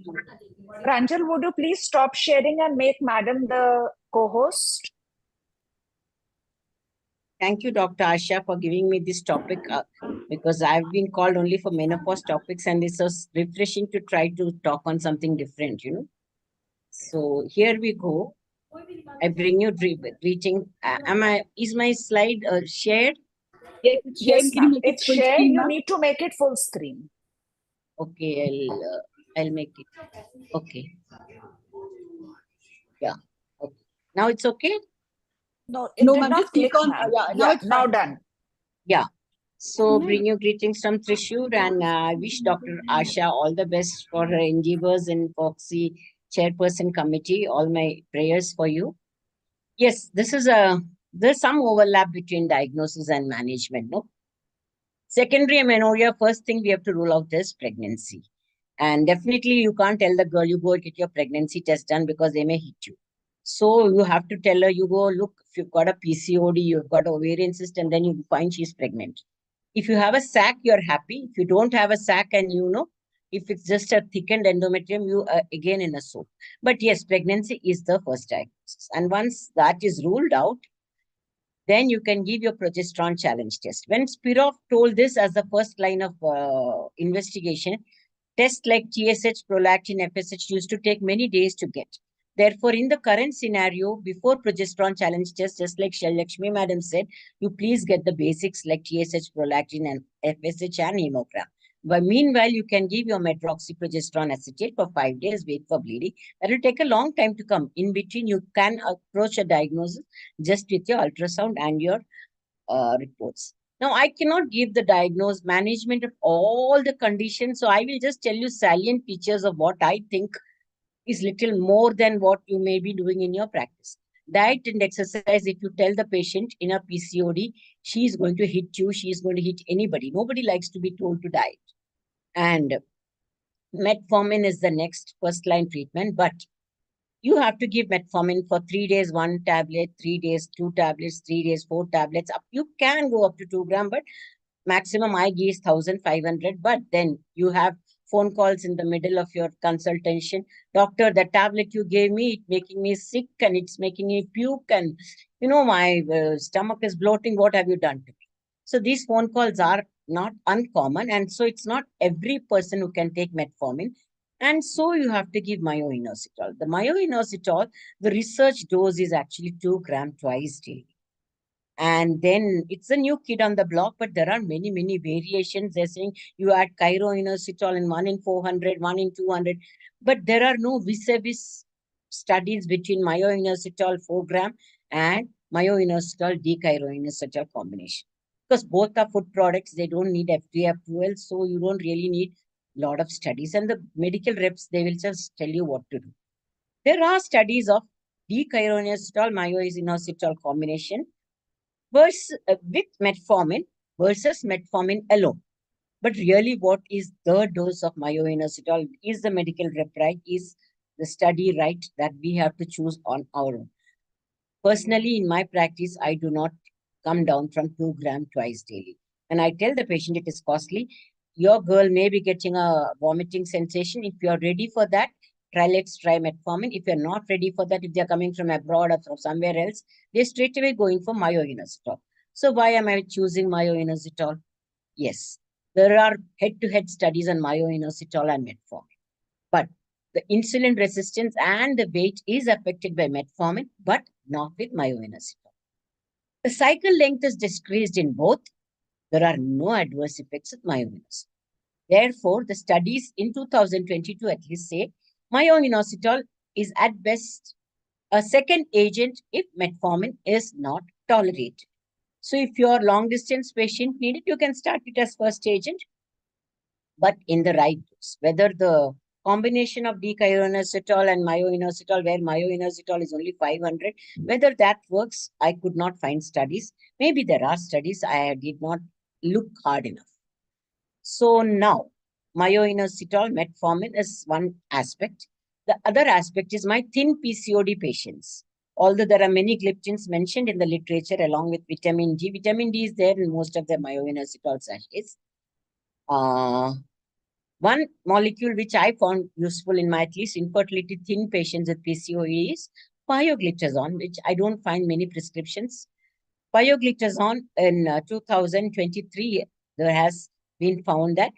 Pranjal, would you please stop sharing and make Madam the co-host? Thank you, Dr. Asha, for giving me this topic because I've been called only for menopause topics and it's so refreshing to try to talk on something different, you know. So here we go. I bring you greeting. Is my slide shared? Yes, it's shared. Yes, Can you ma'am. make it It's full shared. screen, You ma'am? need to make it full screen. Okay, I'll make it. Okay. Yeah. Okay. Now it's okay? No, it No, did ma'am, not just click click, on, ma'am. yeah, now it's now fine. done. Yeah. So bring your greetings from Trishur, and I wish Dr. Asha all the best for her endeavors in Foxy Chairperson Committee. All my prayers for you. Yes, there's some overlap between diagnosis and management. No, secondary amenorrhea. First thing we have to rule out is pregnancy, and definitely you can't tell the girl you go get your pregnancy test done because they may hit you. So you have to tell her, you go look, if you've got a PCOD, you've got ovarian cyst, and then you find she's pregnant. If you have a sac, you're happy. If you don't have a sac, and if it's just a thickened endometrium, you are again in a soap. But yes, pregnancy is the first diagnosis. And once that is ruled out, then you can give your progesterone challenge test. When Spirov told this as the first line of investigation, tests like TSH, prolactin, FSH used to take many days to get. Therefore, in the current scenario, before progesterone challenge test, just like Lakshmi Madam said, you please get the basics like TSH, prolactin, and FSH and hemogram. But meanwhile, you can give your medroxyprogesterone acetate for 5 days, wait for bleeding. That will take a long time to come. In between, you can approach a diagnosis just with your ultrasound and your reports. Now, I cannot give the diagnosed management of all the conditions, so I will just tell you salient features of what I think is little more than what you may be doing in your practice. Diet and exercise, if you tell the patient in a PCOD, she is going to hit you, she is going to hit anybody. Nobody likes to be told to diet. And metformin is the next first line treatment, but you have to give metformin for 3 days, 1 tablet, 3 days, 2 tablets, 3 days, 4 tablets. You can go up to 2 grams, but maximum I give is 1,500. But then you have phone calls in the middle of your consultation. Doctor, the tablet you gave me, it's making me sick and it's making me puke and, my stomach is bloating. What have you done to me? So these phone calls are not uncommon. And so it's not every person who can take metformin. And so you have to give myoinositol. The myoinositol, the research dose is actually 2 grams twice daily. And then it's a new kid on the block, but there are many, many variations. They're saying you add chiroinositol in 1 in 400, 1 in 200. But there are no vis-a-vis studies between myoinositol 4 gram and myoinositol d-chiroinositol combination. Because both are food products, they don't need FDA approval, so you don't really need a lot of studies. And the medical reps, they will just tell you what to do. There are studies of d-chiroinositol, myoinositol combination versus, with metformin versus metformin alone. But really, what is the dose of myoinositol? Is the medical rep right? Is the study right that we have to choose on our own? Personally, in my practice, I do not come down from 2 grams twice daily. And I tell the patient it is costly. Your girl may be getting a vomiting sensation. If you are ready for that, let's try metformin. If you're not ready for that, if they're coming from abroad or from somewhere else, they're straight away going for myoinositol. So why am I choosing myoinositol? Yes, there are head-to-head studies on myoinositol and metformin. But the insulin resistance and the weight is affected by metformin, but not with myoinositol. The cycle length is decreased in both. There are no adverse effects with myoinositol. Therefore, the studies in 2022 at least say myoinositol is at best a second agent if metformin is not tolerated. So if your long distance patient need it, you can start it as first agent, but in the right dose. Whether the combination of d-chiroinositol and myoinositol, where myoinositol is only 500, whether that works, I could not find studies. Maybe there are studies, I did not look hard enough. So now, myoinositol, metformin is one aspect. The other aspect is my thin PCOD patients. Although there are many gliptins mentioned in the literature along with vitamin D. Vitamin D is there in most of the myoinositol sachets. One molecule which I found useful in my at least infertility thin patients with PCOD is pioglitazone, which I don't find many prescriptions. Pioglitazone in 2023, there has been found that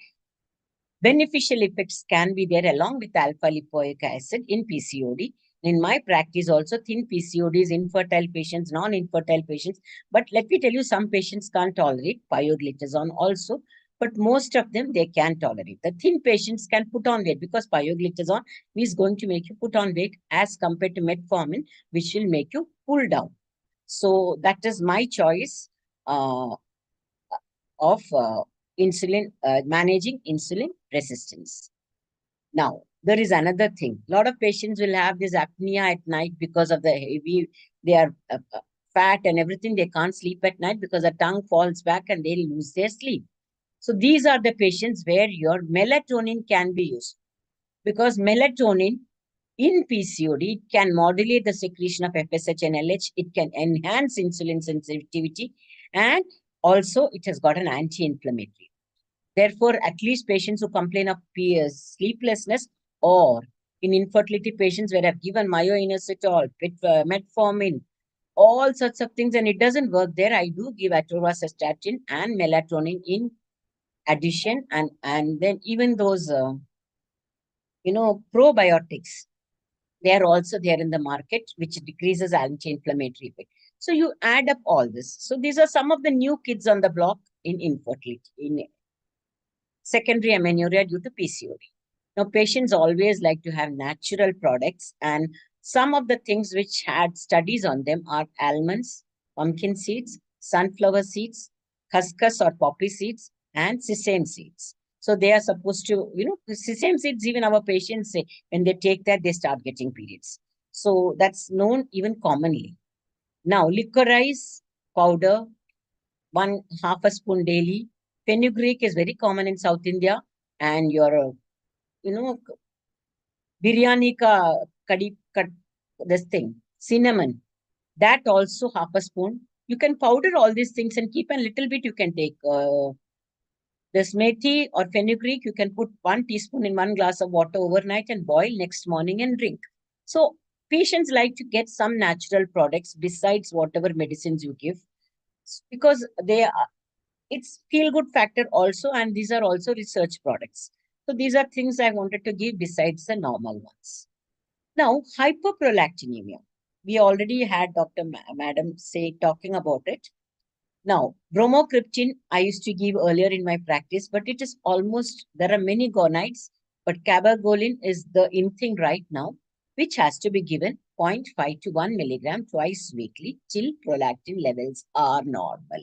beneficial effects can be there along with alpha lipoic acid in PCOD. In my practice also, thin PCODs, infertile patients, non-infertile patients. But let me tell you, some patients can't tolerate pioglitazone also. But most of them, they can tolerate. The thin patients can put on weight because pioglitazone is going to make you put on weight as compared to metformin, which will make you pull down. So that is my choice. of insulin, managing insulin resistance. Now, there is another thing. A lot of patients will have this apnea at night because of the heavy, they are fat and everything. They can't sleep at night because the tongue falls back and they lose their sleep. So these are the patients where your melatonin can be used, because melatonin in PCOD can modulate the secretion of FSH and LH. It can enhance insulin sensitivity, and also it has got an anti-inflammatory. Therefore, at least patients who complain of sleeplessness, or in infertility patients where I've given myoinositol, metformin, all sorts of things, and it doesn't work there, I do give atorvastatin and melatonin in addition, and then even those probiotics, they are also there in the market, which decreases anti-inflammatory effect. So you add up all this. So these are some of the new kids on the block in infertility, in secondary amenorrhea due to PCOD. Now, patients always like to have natural products, and some of the things which had studies on them are almonds, pumpkin seeds, sunflower seeds, khaskhas or poppy seeds, and sesame seeds. So they are supposed to, sesame seeds, even our patients say, when they take that, they start getting periods. So that's known even commonly. Now, licorice powder, 1/2 a spoon daily. Fenugreek is very common in South India, and your, biryani ka this thing, cinnamon, that also 1/2 a spoon. You can powder all these things and keep a little bit. You can take this methi or fenugreek. You can put 1 teaspoon in 1 glass of water overnight and boil next morning and drink. So patients like to get some natural products besides whatever medicines you give, because it's feel good factor also, and these are also research products. So these are things I wanted to give besides the normal ones. Now, hyperprolactinemia. We already had Dr. Madam talking about it. Now, bromocriptine I used to give earlier in my practice, but it is almost, there are many gonides, but cabergoline is the in thing right now, which has to be given 0.5 to 1 milligram twice weekly till prolactin levels are normal.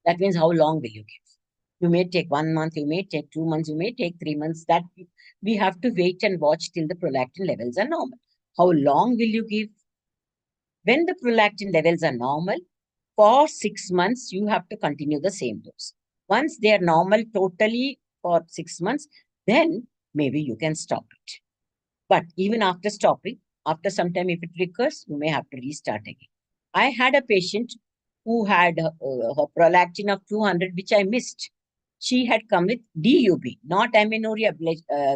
That means how long will you give? You may take 1 month, you may take 2 months, you may take 3 months. That we have to wait and watch till the prolactin levels are normal. How long will you give? When the prolactin levels are normal, for 6 months, you have to continue the same dose. Once they are normal totally for 6 months, then maybe you can stop it. But even after stopping, after some time, if it recurs, you may have to restart again. I had a patient who had her prolactin of 200, which I missed. She had come with DUB, not amenorrhea,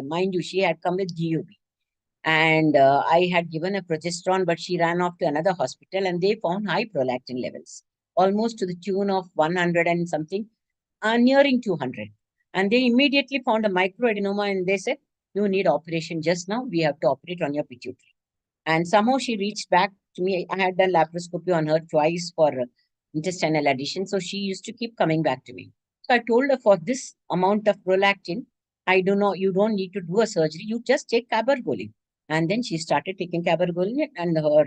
mind you, she had come with DUB. And I had given a progesterone, but she ran off to another hospital and they found high prolactin levels, almost to the tune of 100 and something, nearing 200. And they immediately found a microadenoma and they said, you need operation just now. We have to operate on your pituitary. And somehow she reached back to me. I had done laparoscopy on her twice for intestinal addition. So she used to keep coming back to me. So I told her, for this amount of prolactin, you don't need to do a surgery. You just take cabergoline. And then she started taking cabergoline and her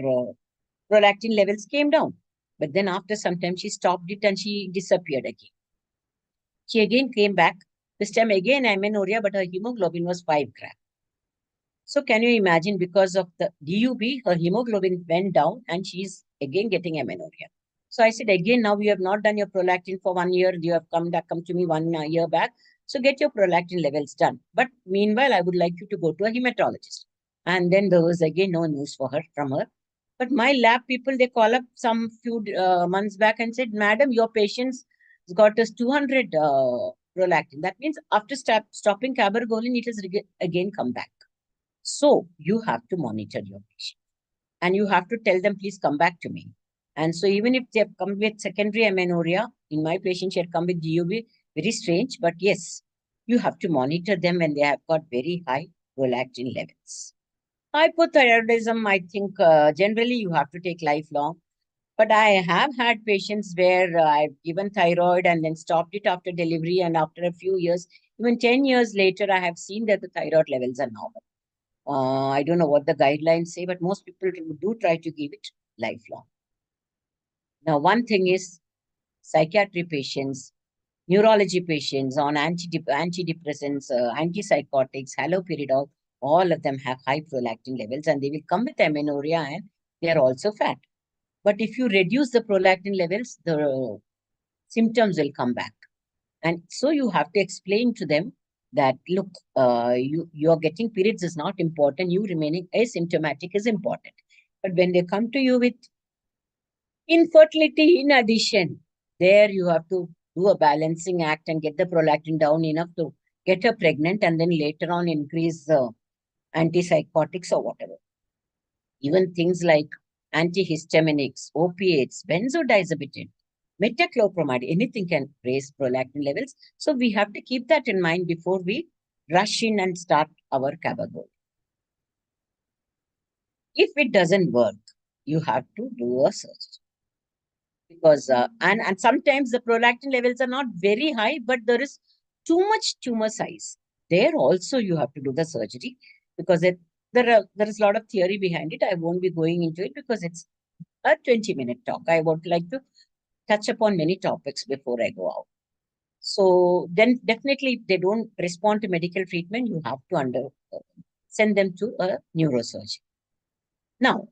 prolactin levels came down. But then after some time, she stopped it and she disappeared again. She again came back. This time again amenorrhea, but her hemoglobin was 5 grams. So can you imagine, because of the DUB, her hemoglobin went down and she's again getting amenorrhea. So I said, again, now you have not done your prolactin for 1 year. You have come to me 1 year back. So get your prolactin levels done. But meanwhile, I would like you to go to a hematologist. And then there was again no news from her. But my lab people, they call up some few months back and said, Madam, your patient's got us 200 prolactin. That means after stopping cabergoline, it has again come back. So you have to monitor your patient and you have to tell them, please come back to me. And so even if they have come with secondary amenorrhea, in my patient, she had come with DUB, very strange, but yes, you have to monitor them when they have got very high prolactin levels. Hypothyroidism, I think generally you have to take lifelong. But I have had patients where I've given thyroid and then stopped it after delivery. And after a few years, even 10 years later, I have seen that the thyroid levels are normal. I don't know what the guidelines say, but most people do try to give it lifelong. Now, one thing is psychiatry patients, neurology patients on antidepressants, antipsychotics, haloperidol, all of them have high prolactin levels and they will come with amenorrhea and they are also fat. But if you reduce the prolactin levels, the symptoms will come back. And so you have to explain to them that, look, you are getting periods is not important. You remaining asymptomatic is important. But when they come to you with infertility in addition, there you have to do a balancing act and get the prolactin down enough to get her pregnant and then later on increase the antipsychotics or whatever. Even things like antihistaminics, opiates, benzodiazepine, metoclopramide, anything can raise prolactin levels. So we have to keep that in mind before we rush in and start our Cabagol. If it doesn't work, you have to do a search. Because and sometimes the prolactin levels are not very high, but there is too much tumor size. There also you have to do the surgery because there is a lot of theory behind it. I won't be going into it because it's a 20-minute talk. I would like to touch upon many topics before I go out. So then definitely if they don't respond to medical treatment, you have to send them to a neurosurgeon. Now,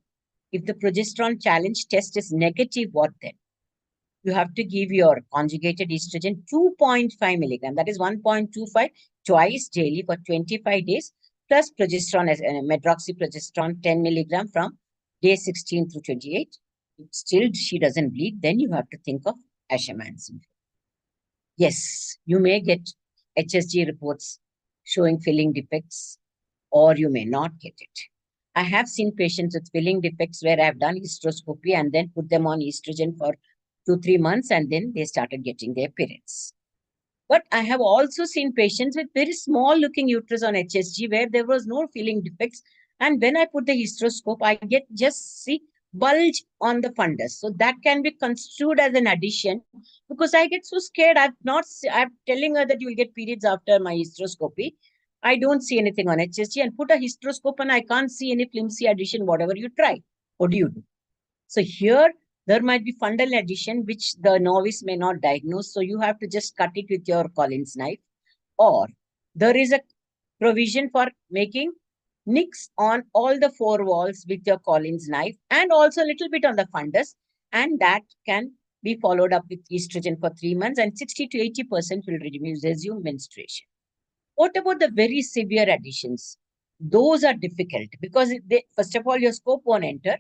if the progesterone challenge test is negative, what then? You have to give your conjugated estrogen 2.5 milligram, that is 1.25 twice daily for 25 days, plus progesterone as medroxyprogesterone 10 milligram from day 16 through 28. If still she doesn't bleed, then you have to think of Asherman syndrome. Yes, you may get HSG reports showing filling defects, or you may not get it. I have seen patients with filling defects where I've done hysteroscopy and then put them on estrogen for 2-3 months and then they started getting their periods. But I have also seen patients with very small looking uterus on HSG where there was no filling defects. And when I put the hysteroscope, I get just see bulge on the fundus. So that can be construed as an addition because I get so scared. I'm telling her that you will get periods after my hysteroscopy. I don't see anything on HSG and put a hysteroscope and I can't see any flimsy addition, whatever you try. What do you do? So here, there might be fundal addition, which the novice may not diagnose. So you have to just cut it with your Collins knife. Or there is a provision for making nicks on all the 4 walls with your Collins knife and also a little bit on the fundus. And that can be followed up with estrogen for 3 months and 60 to 80% will resume menstruation. What about the very severe additions? Those are difficult because first of all, your scope won't enter.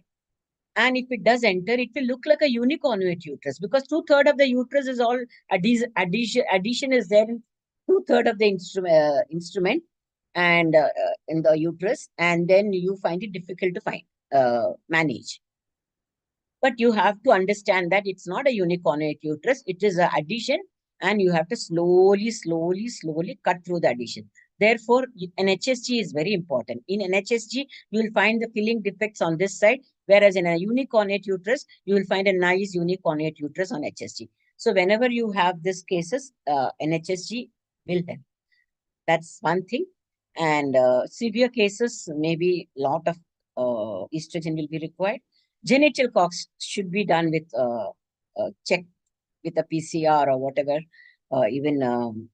And if it does enter, it will look like a uniconnuate uterus because 2/3 of the uterus is all addition is there in 2/3 of the instrument and in the uterus, and then you find it difficult to manage. But you have to understand that it's not a uniconnuate uterus; it is an addition, and you have to slowly cut through the addition. Therefore, an HSG is very important. In an HSG, you will find the filling defects on this side, whereas in a uniconnuate uterus, you will find a nice uniconnuate uterus on HSG. So whenever you have these cases, an HSG will help. That's one thing. And severe cases, maybe a lot of estrogen will be required. Genital cox should be done with check with a PCR or whatever, even,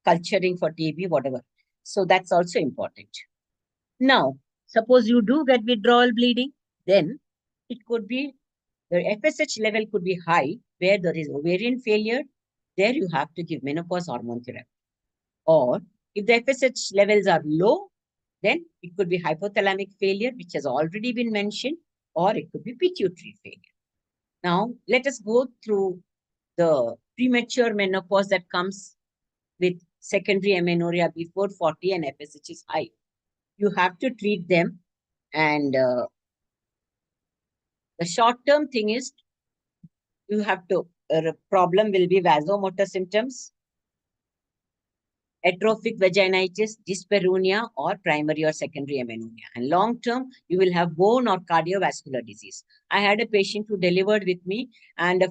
culturing for TB, whatever. So that's also important. Now, suppose you do get withdrawal bleeding, then it could be, the FSH level could be high, where there is ovarian failure, there you have to give menopause hormone therapy. Or if the FSH levels are low, then it could be hypothalamic failure, which has already been mentioned, or it could be pituitary failure. Now, let us go through the premature menopause that comes with secondary amenorrhea before 40 and FSH is high. You have to treat them, and the short-term thing is you have to, problem will be vasomotor symptoms, atrophic vaginitis, dyspareunia, or primary or secondary amenorrhea. And long-term, you will have bone or cardiovascular disease. I had a patient who delivered with me, and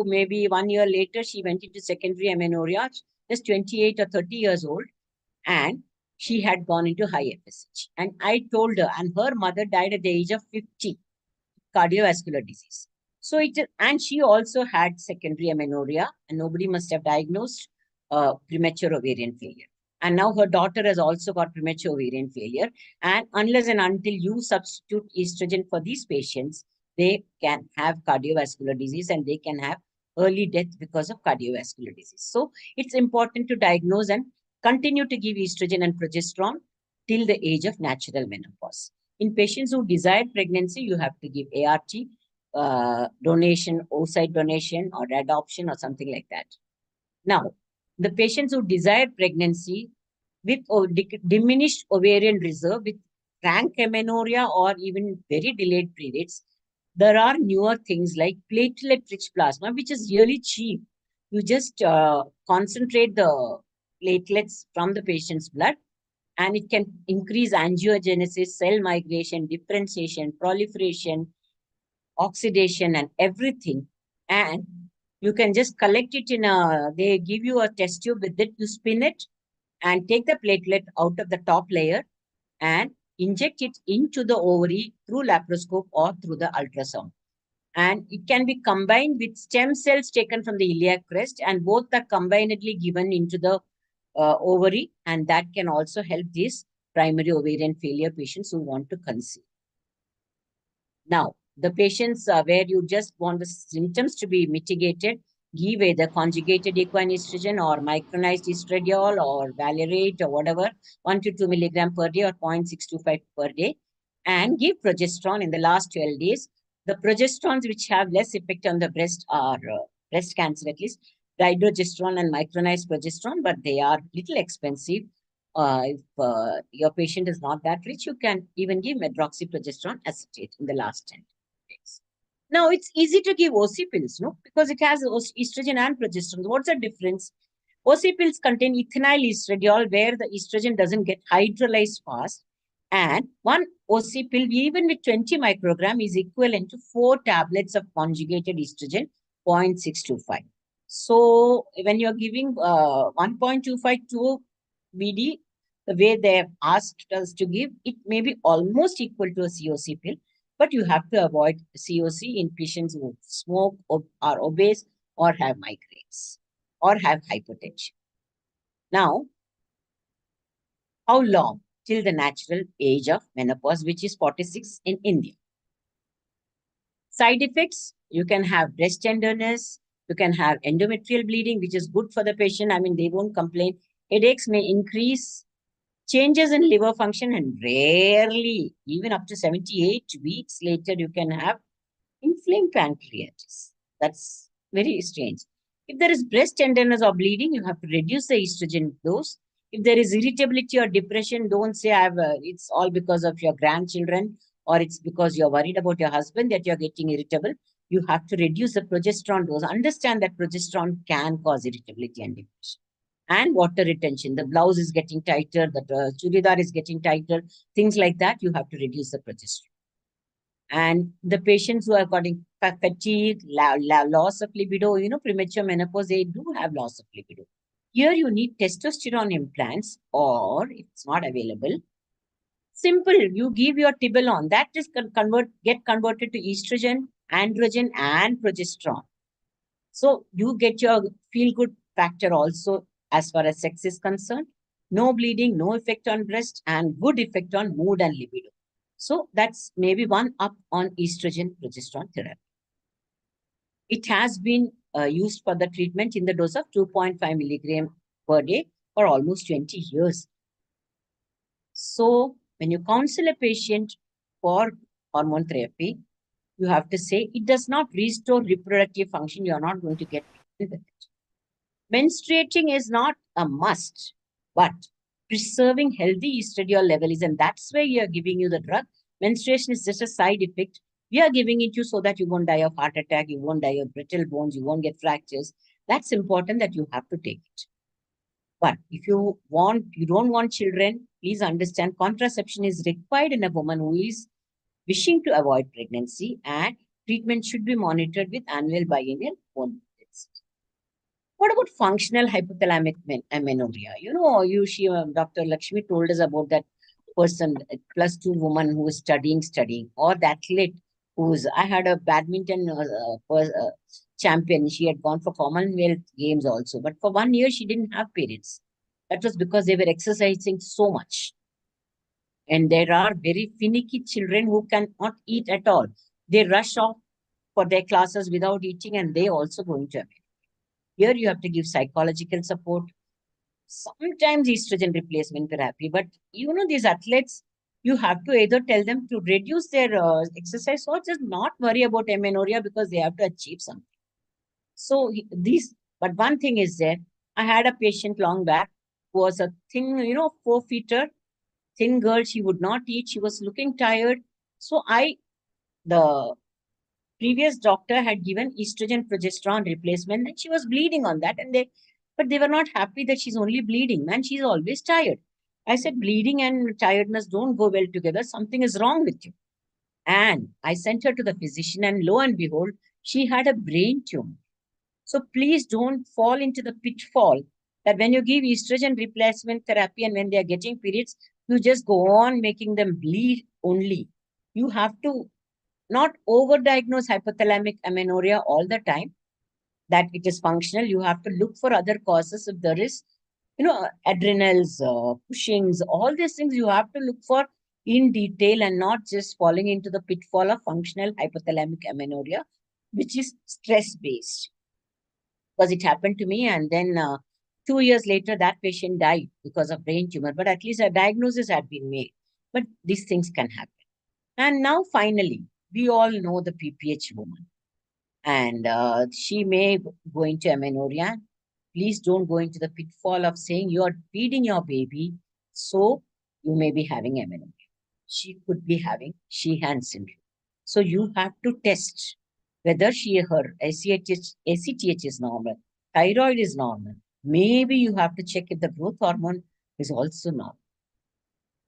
maybe 1 year later, she went into secondary amenorrhea, just 28 or 30 years old, and she had gone into high FSH. And I told her, and her mother died at the age of 50, cardiovascular disease. So and she also had secondary amenorrhea, and nobody must have diagnosed premature ovarian failure. And now her daughter has also got premature ovarian failure. And unless and until you substitute estrogen for these patients, they can have cardiovascular disease and they can have early death because of cardiovascular disease. So it's important to diagnose and continue to give estrogen and progesterone till the age of natural menopause. In patients who desire pregnancy, you have to give ART, donation, oocyte donation, or adoption, or something like that. Now, the patients who desire pregnancy with diminished ovarian reserve, with frank amenorrhea, or even very delayed periods, there are newer things like platelet-rich plasma, which is really cheap. You just concentrate the platelets from the patient's blood, and it can increase angiogenesis, cell migration, differentiation, proliferation, oxidation, and everything. And you can just collect it in they give you a test tube with it, you spin it and take the platelet out of the top layer and inject it into the ovary through laparoscope or through the ultrasound. And it can be combined with stem cells taken from the iliac crest, and both are combinedly given into the ovary, and that can also help these primary ovarian failure patients who want to conceive. Now, the patients where you just want the symptoms to be mitigated, give either conjugated equine estrogen or micronized estradiol or valerate or whatever, 1 to 2 milligram per day or 0.625 per day, and give progesterone in the last 12 days. The progesterones which have less effect on the breast are breast cancer, at least, dydrogesterone and micronized progesterone, but they are little expensive. If your patient is not that rich, you can even give medroxyprogesterone acetate in the last 10 days. Now, it's easy to give OC pills, no? Because it has estrogen and progesterone. What's the difference? OC pills contain ethinyl estradiol, where the estrogen doesn't get hydrolyzed fast. And one OC pill, even with 20 microgram, is equivalent to 4 tablets of conjugated estrogen, 0.625. So when you're giving 1.252 BD, the way they have asked us to give, it may be almost equal to a COC pill, but you have to avoid COC in patients who smoke or are obese or have migraines or have hypertension. Now, how long till the natural age of menopause, which is 46 in India? Side effects, you can have breast tenderness, you can have endometrial bleeding, which is good for the patient. I mean, they won't complain. Headaches may increase, changes in liver function, and rarely, even up to 78 weeks later, you can have inflamed pancreatitis. That's very strange. If there is breast tenderness or bleeding, you have to reduce the estrogen dose. If there is irritability or depression, don't say it's all because of your grandchildren or it's because you're worried about your husband that you're getting irritable. You have to reduce the progesterone dose. Understand that progesterone can cause irritability and depression. And water retention. The blouse is getting tighter, the churidar is getting tighter, things like that, you have to reduce the progesterone. And the patients who are getting fatigue, loss of libido, premature menopause, they do have loss of libido. Here you need testosterone implants, or if it's not available, simple, you give your tibolone. That is get converted to estrogen, androgen, and progesterone. So you get your feel-good factor also as far as sex is concerned. No bleeding, no effect on breast, and good effect on mood and libido. So that's maybe one up on estrogen progesterone therapy. It has been used for the treatment in the dose of 2.5 milligram per day for almost 20 years. So when you counsel a patient for hormone therapy, you have to say it does not restore reproductive function. You are not going to get with it. Menstruating is not a must, but preserving healthy estradiol level is, and that's why we are giving you the drug. Menstruation is just a side effect. We are giving it you so that you won't die of heart attack, you won't die of brittle bones, you won't get fractures. That's important that you have to take it. But if you don't want children, please understand contraception is required in a woman who is wishing to avoid pregnancy, and treatment should be monitored with annual biennial hormone tests. What about functional hypothalamic amenorrhea? Dr. Lakshmi told us about that person, +2 woman who is studying, or the athlete I had a badminton champion. She had gone for Commonwealth Games also, but for 1 year she didn't have periods. That was because they were exercising so much. And there are very finicky children who cannot eat at all. They rush off for their classes without eating, and they also go into amenorrhea. Here you have to give psychological support, sometimes estrogen replacement therapy. But these athletes, you have to either tell them to reduce their exercise or just not worry about amenorrhea because they have to achieve something. So but one thing is there. I had a patient long back who was a thin, 4-feeter, thin girl. She would not eat. She was looking tired. So the previous doctor had given estrogen progesterone replacement and she was bleeding on that. But they were not happy that she's only bleeding and she's always tired. I said, bleeding and tiredness don't go well together. Something is wrong with you. And I sent her to the physician, and lo and behold, she had a brain tumor. So please don't fall into the pitfall that when you give estrogen replacement therapy and when they are getting periods, you just go on making them bleed only. You have to not overdiagnose hypothalamic amenorrhea all the time, that it is functional. You have to look for other causes. If there is, adrenals, Cushing's, all these things you have to look for in detail and not just falling into the pitfall of functional hypothalamic amenorrhea, which is stress-based. Because it happened to me, and then 2 years later, that patient died because of brain tumor. But at least a diagnosis had been made. But these things can happen. And now, finally, we all know the PPH woman. And she may go into amenorrhea. Please don't go into the pitfall of saying you are feeding your baby, so you may be having amenorrhea. She could be having Sheehan syndrome. So you have to test whether her ACTH is normal, thyroid is normal. Maybe you have to check if the growth hormone is also normal.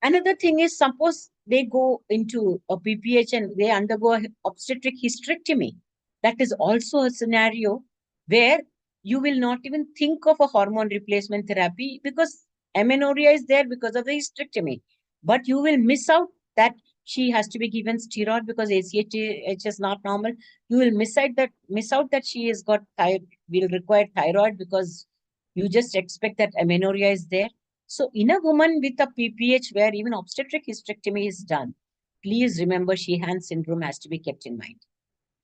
Another thing is, suppose they go into a PPH and they undergo an obstetric hysterectomy. That is also a scenario where you will not even think of a hormone replacement therapy because amenorrhea is there because of the hysterectomy. But you will miss out that she has to be given steroid because ACTH is not normal. You will miss out that she has got will require thyroid because you just expect that amenorrhea is there. So in a woman with a PPH where even obstetric hysterectomy is done, please remember Sheehan syndrome has to be kept in mind.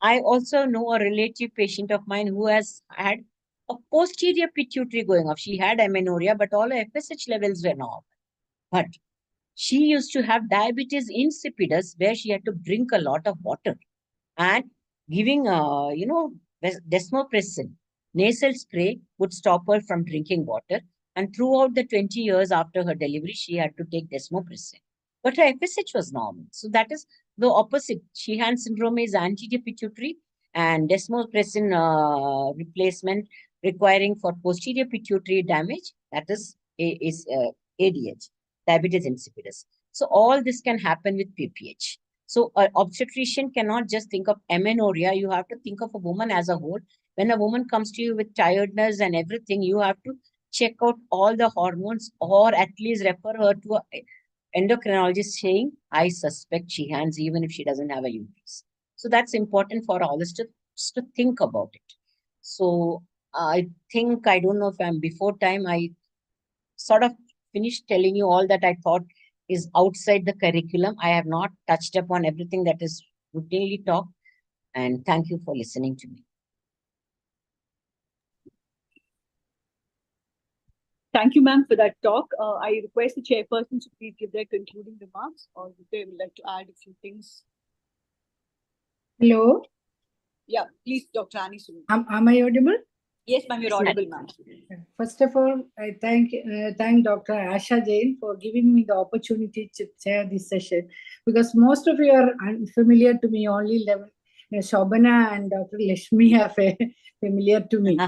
I also know a relative patient of mine who has had a posterior pituitary going off. She had amenorrhea, but all her FSH levels were normal. But she used to have diabetes insipidus where she had to drink a lot of water. And giving, desmopressin, nasal spray would stop her from drinking water. And throughout the 20 years after her delivery, she had to take desmopressin. But her FSH was normal. So that is the opposite. Sheehan syndrome is anterior pituitary and desmopressin replacement requiring for posterior pituitary damage, that is ADH, diabetes insipidus. So all this can happen with PPH. So an obstetrician cannot just think of amenorrhea. You have to think of a woman as a whole. When a woman comes to you with tiredness and everything, you have to check out all the hormones or at least refer her to an endocrinologist saying, I suspect Sheehan's even if she doesn't have a uterus. So that's important for all us to think about it. So I think, I don't know if I'm before time, I sort of finished telling you all that I thought is outside the curriculum. I have not touched upon everything that is routinely taught. And thank you for listening to me. Thank you, ma'am, for that talk. I request the chairperson to please give their concluding remarks, or if they would like to add a few things. Hello. Yeah, please, Dr. Annie Soon. Am I audible? Yes, ma'am, you're audible, ma'am. First of all, I thank Dr. Asha Jain for giving me the opportunity to chair this session, because most of you are unfamiliar to me. Only Shobana and Dr. Lashmi are familiar to me.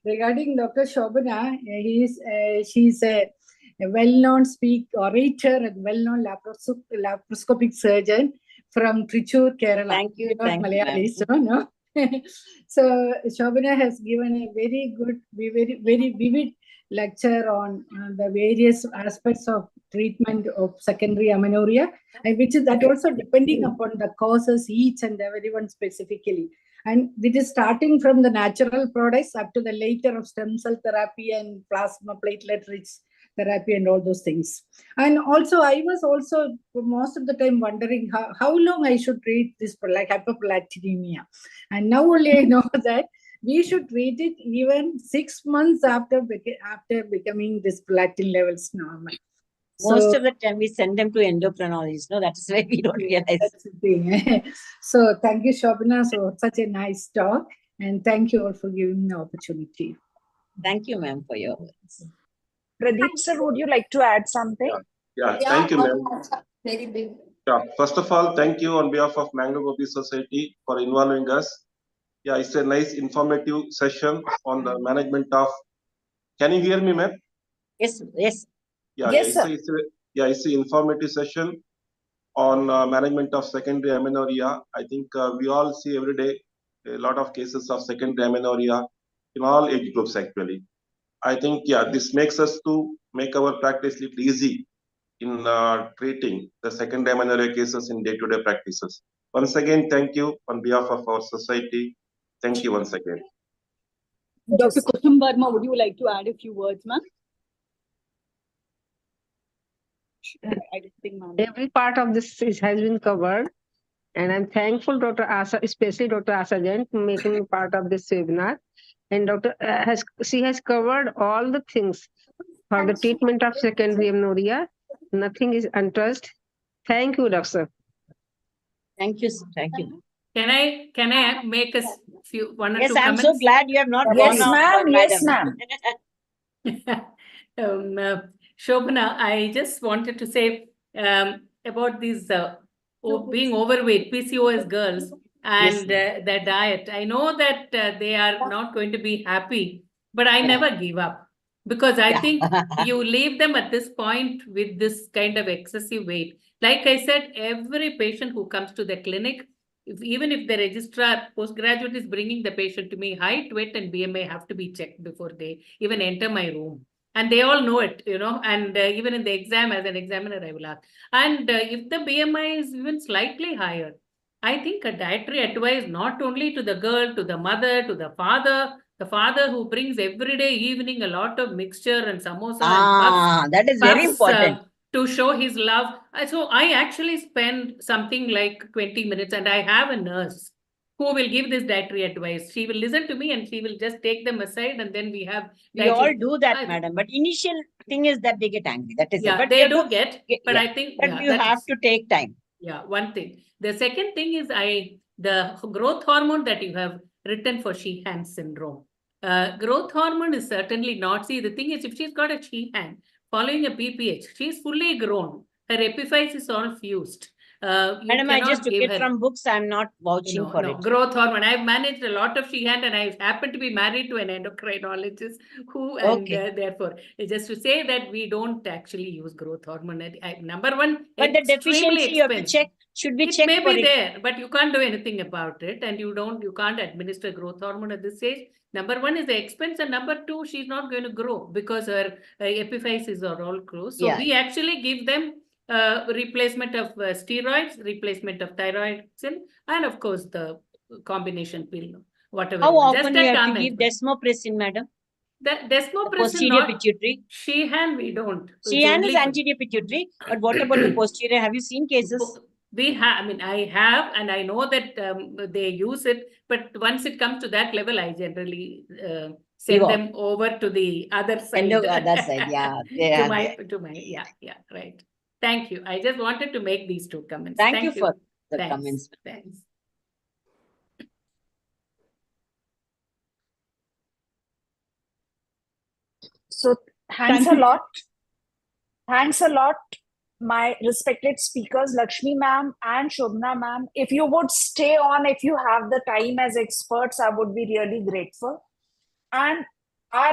Regarding Dr. Shobana, she's a well-known orator and well-known laparoscopic surgeon from Trichur, Kerala. Thank you. Thank Malayali, you, so no. So Shobana has given a very good, very vivid lecture on the various aspects of treatment of secondary amenorrhea, and which is that also depending upon the causes, each and everyone specifically. And it is starting from the natural products up to the later of stem cell therapy and plasma platelet rich therapy and all those things. And also, I was also most of the time wondering how long I should treat this like hyperprolactinemia. And now only I know that we should treat it even 6 months after becoming this prolactin levels normal. Most So, of the time we send them to endocrinologists. No, that is why we don't realize. That's the thing. So thank you, Shobana. So such a nice talk. And thank you all for giving me the opportunity. Thank you, ma'am, for your words. Pradeep sir, would you like to add something? Yeah, thank you, ma'am. Very big. Yeah, first of all, thank you on behalf of Mangalore Gopi Society for involving us. Yeah, it's a nice informative session on the management of. Can you hear me, ma'am? Yes, yes. Yeah, Yes, sir. it's an informative session on management of secondary amenorrhea. I think we all see every day a lot of cases of secondary amenorrhea in all age groups actually. I think, yeah, this makes us to make our practice little easy in treating the secondary amenorrhea cases in day-to-day practices. Once again, thank you on behalf of our society. Thank you once again. Dr. Kushum Verma, would you like to add a few words, ma'am? I don't think, ma'am. Every part of this has been covered, and I'm thankful, Dr. Asa, especially Dr. Asa Jain, for making me part of this webinar. And she has covered all the things for the treatment of secondary amenorrhea. Nothing is untouched. Thank you, Doctor. Thank you, sir. Thank you. Can I make a few one or Yes, two I'm comments? so glad you have not Yes, gone off, ma'am. Yes, madam. ma'am. Shobana, I just wanted to say about these being overweight, PCOS girls and their diet. I know that they are not going to be happy, but I never give up because I think you leave them at this point with this kind of excessive weight. Like I said, every patient who comes to the clinic, even if the registrar postgraduate is bringing the patient to me, height, weight, and BMI have to be checked before they even enter my room. And they all know it, and even in the exam, as an examiner, I will ask. And if the BMI is even slightly higher, I think a dietary advice, not only to the girl, to the mother, to the father who brings every day evening a lot of mixture and samosa and that is very puffs, important. to show his love. So I actually spend something like 20 minutes, and I have a nurse who will give this dietary advice. She will listen to me and she will just take them aside, and then we have. We all do that, madam. But initial thing is that they get angry. That is it. But they do get. But I think you have to take time. Yeah, one thing. The second thing is the growth hormone that you have written for Sheehan syndrome. Growth hormone is certainly not. See, the thing is, if she's got a Sheehan following a PPH, she's fully grown. Her epiphyse is all fused. Madam, I just took it from books. I'm not vouching for it. Growth hormone. I've managed a lot of Sheehan, and I happen to be married to an endocrinologist who, and therefore, just to say that we don't actually use growth hormone. Number one, but the deficiency you have to check. Should be checked. It may be there, but you can't do anything about it, and you can't administer growth hormone at this stage. Number one is the expense, and number two, she's not going to grow because her epiphyses are all closed. So we actually give them replacement of steroids, replacement of thyroxine, and of course the combination pill, whatever. How often you have to give desmopressin, madam? The desmopressin, posterior pituitary. Sheehan, we don't. Sheehan is anterior pituitary, but what about the posterior? Have you seen cases? We have. I mean, I have, and I know that they use it. But once it comes to that level, I generally send them over to the other side. Other side, to my, right. Thank you. I just wanted to make these two comments. Thank you for the comments. Thanks. So thanks a lot. Thanks a lot, my respected speakers, Lakshmi ma'am and Shobna ma'am. If you would stay on, if you have the time as experts, I would be really grateful. And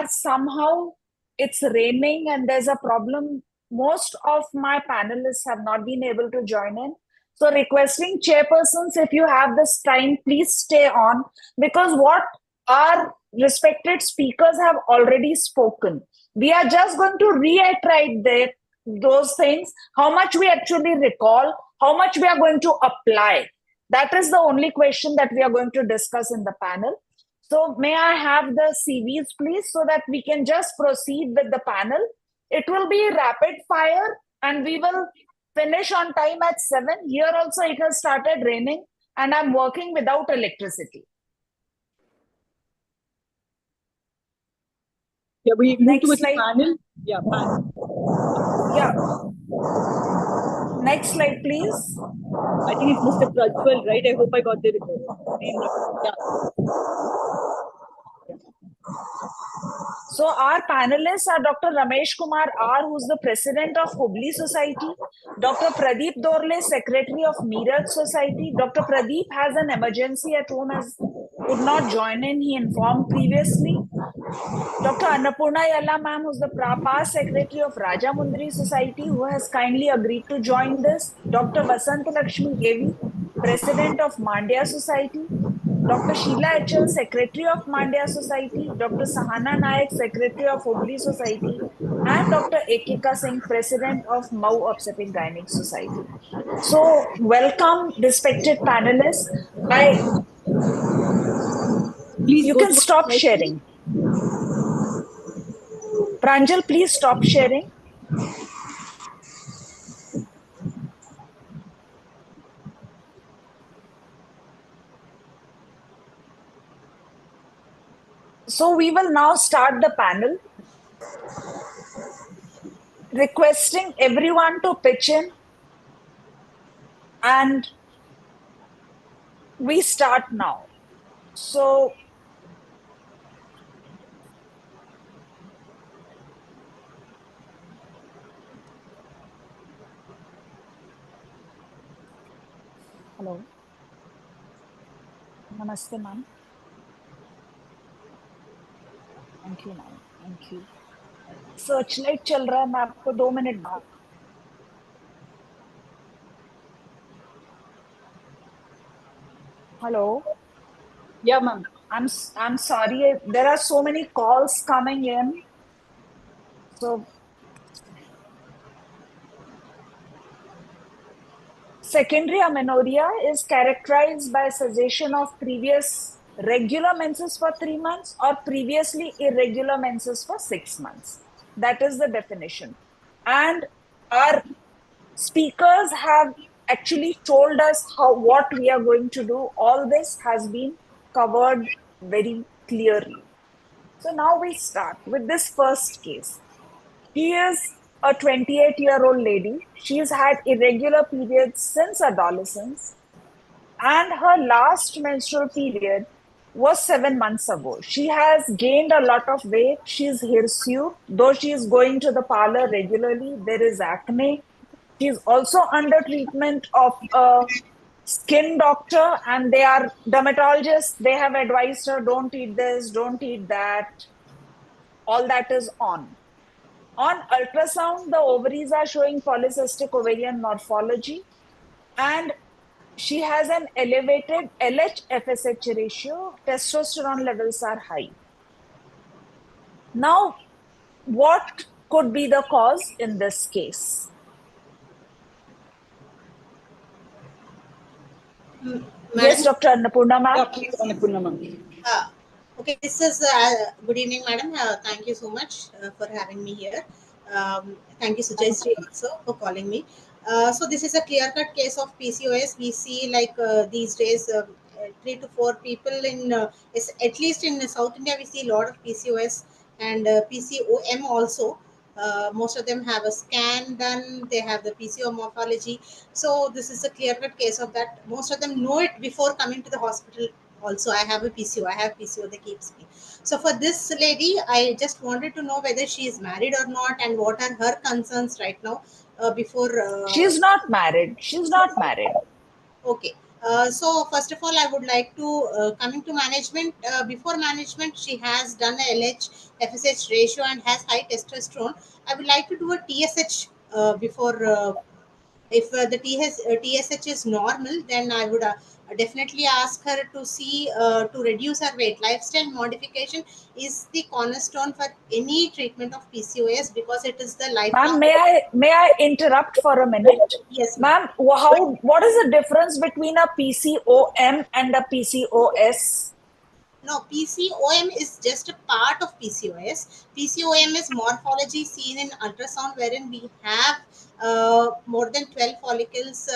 somehow it's raining and there's a problem. Most of my panelists have not been able to join in. So requesting chairpersons, if you have this time, please stay on, because what our respected speakers have already spoken. We are just going to reiterate those things, how much we actually recall, how much we are going to apply. That is the only question that we are going to discuss in the panel. So may I have the CVs, please, so that we can just proceed with the panel. It will be rapid fire and we will finish on time at 7. Here also it has started raining and I'm working without electricity. Yeah, we move Next towards the slide. panel. Yeah, panel. Yeah. Next slide, please. I think it's Mr. Prajwal, right? I hope I got the name. Yeah. So our panelists are Dr. Ramesh Kumar R, who's the president of Hubli Society, Dr. Pradeep Dorle, secretary of Meerut Society. Dr. Pradeep has an emergency at home as could not join in, he informed previously. Dr. Annapurna Yalla ma'am, who's the past secretary of Rajamundri Society, who has kindly agreed to join this. Dr. Vasant Lakshmi Devi, president of Mandya Society. Dr. Sheila HL, secretary of Mandya Society. Dr. Sahana Nayak, secretary of Hubli Society. And Dr. Ekika Singh, president of Mau Obstetric Gynec Society. So, welcome, respected panelists. You can stop sharing. Pranjal, please stop sharing. So we will now start the panel, requesting everyone to pitch in, and we start now. So hello. Namaste, ma'am. Thank you, ma'am. Thank you. SearchLite चल रहा है, मैं आपको 2 minute बाद. Hello. Yeah, ma'am. I'm sorry. There are so many calls coming in. So secondary amenorrhea is characterized by cessation of previous regular menses for 3 months or previously irregular menses for 6 months. That is the definition. And our speakers have actually told us what we are going to do. All this has been covered very clearly. So now we start with this first case. She is a 28-year-old lady. She's had irregular periods since adolescence, and her last menstrual period was 7 months ago. She has gained a lot of weight. She's hirsute, though she is going to the parlor regularly. There is acne. She's also under treatment of a skin doctor, and they are dermatologists. They have advised her, don't eat this, don't eat that. All that is on. On ultrasound, the ovaries are showing polycystic ovarian morphology, and she has an elevated LH-FSH ratio. Testosterone levels are high. Now, what could be the cause in this case? Yes, Dr. Annapurna ma'am. Annapurna ma'am. Okay, this is good evening, madam. Thank you so much for having me here. Thank you, Sujay also for calling me. So this is a clear-cut case of PCOS. We see like these days 3 to 4 people in at least in South India we see a lot of PCOS and PCOM also. Most of them have a scan done. They have the PCO morphology. So this is a clear-cut case of that. Most of them know it before coming to the hospital. Also, I have a PCO. I have PCO that keeps me. So for this lady, I just wanted to know whether she is married or not, and what are her concerns right now. Before she's not married. She's not married. Okay. So first of all, I would like to coming to management. Before management, she has done a LH FSH ratio and has high testosterone. I would like to do a TSH before. If the TSH is normal, then I would definitely ask her to see to reduce her weight. Lifestyle modification is the cornerstone for any treatment of PCOS because it is the Ma'am, lifelong. may I interrupt for a minute? Yes, ma'am. Ma'am, what is the difference between a PCOM and a PCOS? No, PCOM is just a part of PCOS. PCOM is morphology seen in ultrasound, wherein we have more than 12 follicles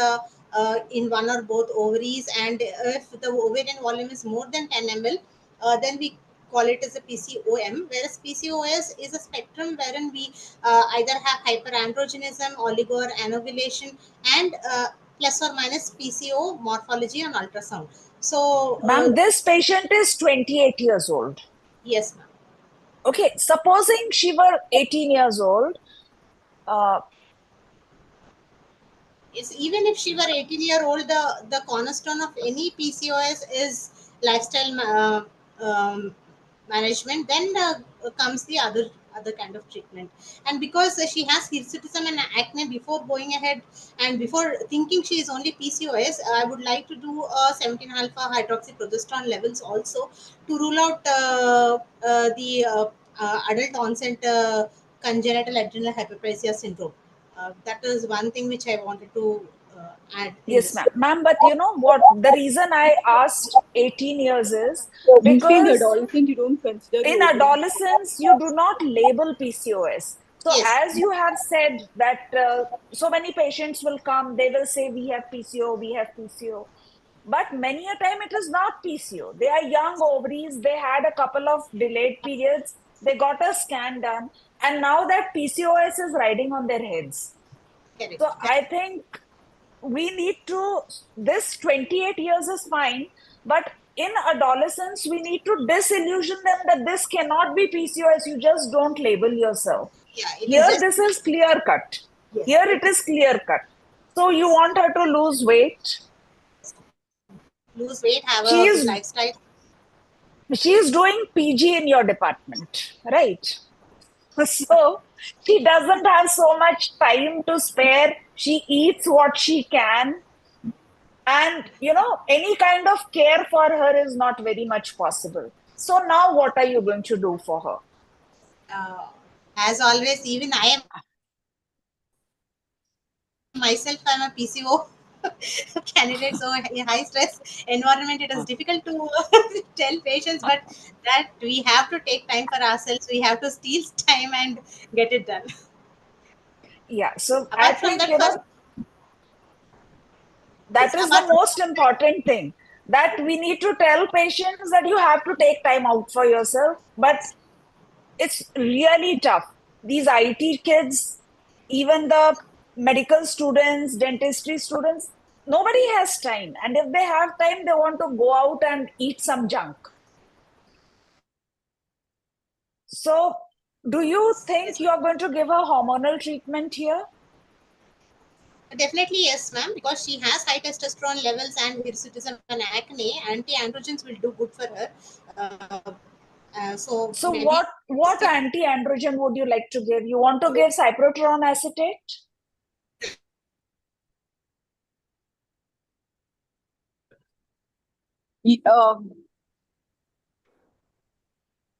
in one or both ovaries, and if the ovarian volume is more than 10 ml, then we call it as a PCOM. Whereas PCOS is a spectrum wherein we either have hyperandrogenism, oligo or anovulation, and plus or minus PCO morphology on ultrasound. So, Ma'am, this patient is 28 years old. yes, ma'am. Okay, supposing she were 18 years old, It's, even if she were 18-year-old, the cornerstone of any PCOS is lifestyle management. Then comes the other kind of treatment. And because she has hirsutism and acne, before going ahead and before thinking she is only PCOS, I would like to do 17 alpha hydroxyprogesterone levels also to rule out the adult onset congenital adrenal hyperplasia syndrome. That is one thing which I wanted to add in yes, this. ma'am. Ma'am, but you know what? The reason I asked 18 years is Usually in the because adolescent, you don't consider in the ovarian. adolescence, you do not label PCOS. So, Yes. as you have said, that so many patients will come, they will say, we have PCO, we have PCO. But many a time it is not PCO. They are young ovaries, they had a couple of delayed periods, they got a scan done, and now that PCOS is riding on their heads. Correct. So, I think we need to, this 28 years is fine, but in adolescence we need to disillusion them that this cannot be PCOS. You just don't label yourself. Yeah, it is Here just this is clear cut. yes. Here it is clear cut. So you want her to lose weight. Lose weight, have She a good is lifestyle. doing PG in your department, right? So she doesn't have so much time to spare. She eats what she can. And, you know, any kind of care for her is not very much possible. So now what are you going to do for her? As always, even I am myself, I'm a PCO candidate, so in high stress environment, it is difficult to tell patients, but that we have to take time for ourselves. We have to steal time and get it done. Yeah, so I Apart from think, that, you first, know, that yes, is the apart from most important thing, that we need to tell patients that you have to take time out for yourself. But it's really tough. These IT kids, even the medical students, dentistry students, nobody has time. And if they have time, they want to go out and eat some junk. So, do you think yes, you are going to give her hormonal treatment here? definitely yes, ma'am, because she has high testosterone levels and hirsutism and acne. Anti-androgens will do good for her. Uh, so So, maybe what anti-androgen would you like to give? You want to give cyproterone acetate?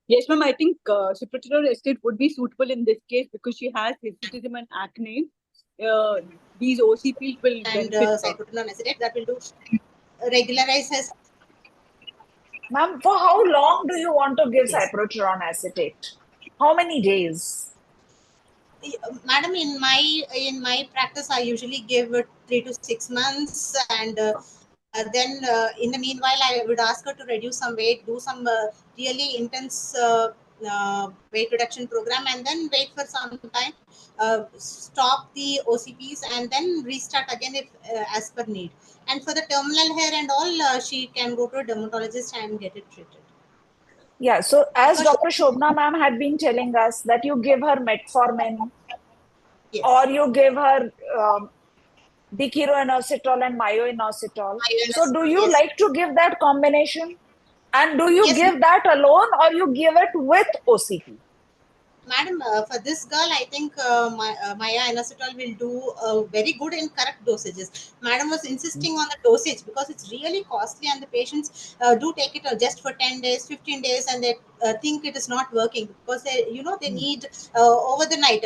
Yes, ma'am. I think ciprofloxacin estate would be suitable in this case because she has hirsutism and acne. These OCPs will and benefit her. cyclophenol acetate that will do regularize his. Ma'am, for how long do you want to give Yes. cyproterone acetate? How many days? Madam, in my practice, I usually give it 3 to 6 months, and then in the meanwhile, I would ask her to reduce some weight, do some really intense weight reduction program, and then wait for some time, stop the OCPs, and then restart again if as per need. And for the terminal hair and all, she can go to a dermatologist and get it treated. Yeah, so as Because Dr. Shobna ma'am had been telling us that you give her metformin yes, or you give her dechiroinositol and myoinositol. So do you yes, like to give that combination? And do you yes, give that alone or you give it with OCP? Madam, for this girl, I think Maya inositol will do very good in correct dosages. Madam was insisting on the dosage because it's really costly, and the patients do take it just for 10 days, 15 days, and they think it is not working because they need over the night.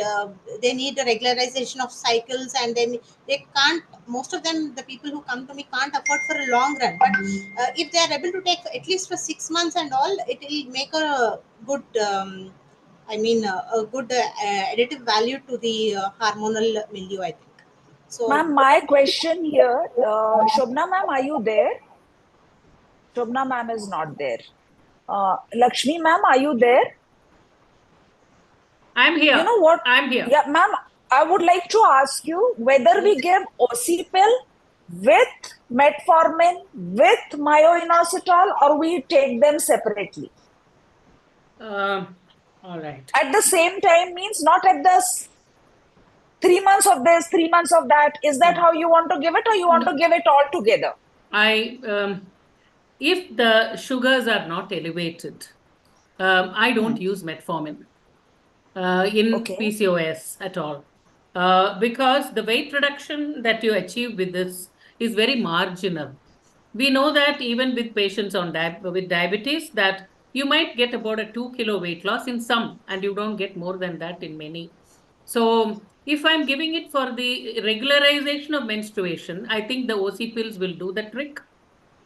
They need a regularization of cycles, and then they can't. Most of them, the people who come to me, can't afford for a long run. But if they are able to take at least for 6 months and all, it will make a good. A good additive value to the hormonal milieu, I think. So, Ma'am, my question here, Shobna ma'am, are you there? Shobna ma'am is not there. Lakshmi ma'am, are you there? I'm here. You know what? I'm here. Yeah, ma'am, I would like to ask you whether we give OC pill with metformin, with myoinositol, or we take them separately. All right. At the same time means not at the 3 months of this, 3 months of that. Is that how you want to give it, or you want to give it all together? If the sugars are not elevated, I don't use metformin in PCOS at all. Because the weight reduction that you achieve with this is very marginal. We know that even with patients on with diabetes, that you might get about a 2 kilo weight loss in some, and you don't get more than that in many. So if I'm giving it for the regularization of menstruation, I think the OC pills will do the trick.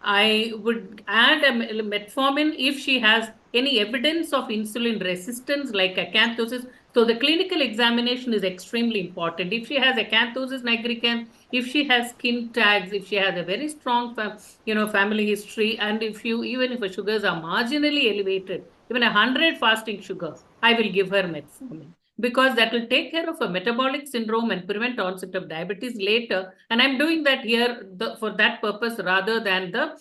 I would add a metformin if she has any evidence of insulin resistance like acanthosis. So the clinical examination is extremely important. If she has acanthosis nigricans, if she has skin tags, if she has a very strong family history, and even if her sugars are marginally elevated, even 100 fasting sugar, I will give her metformin, because that will take care of a metabolic syndrome and prevent onset of diabetes later. And I'm doing that here for that purpose rather than the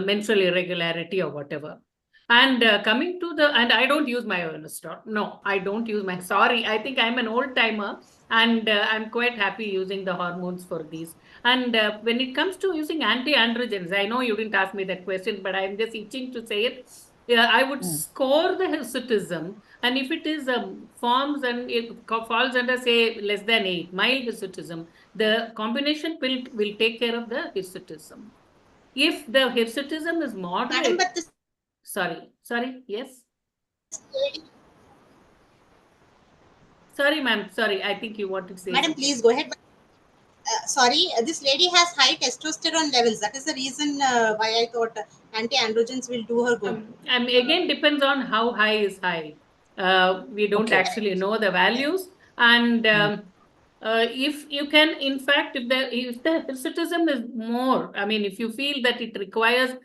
menstrual irregularity or whatever. And coming to and I don't use my Onostor. No, I don't use sorry, I think I'm an old timer, and I'm quite happy using the hormones for these. And when it comes to using anti-androgens, I know you didn't ask me that question, but I'm just itching to say it. Yeah, I would score the hirsutism, and if it is forms and it falls under, say, less than 8, mild hirsutism, the combination pill will take care of the hirsutism. If the hirsutism is moderate, Madam, but this sorry, yes. Sorry, ma'am. Sorry, I think you want to say. Madam, please go ahead. Sorry, this lady has high testosterone levels. That is the reason why I thought anti-androgens will do her good. And again, depends on how high is high. We don't actually know the values. And if you can, in fact, if the hirsutism is more, I mean, if you feel that it requires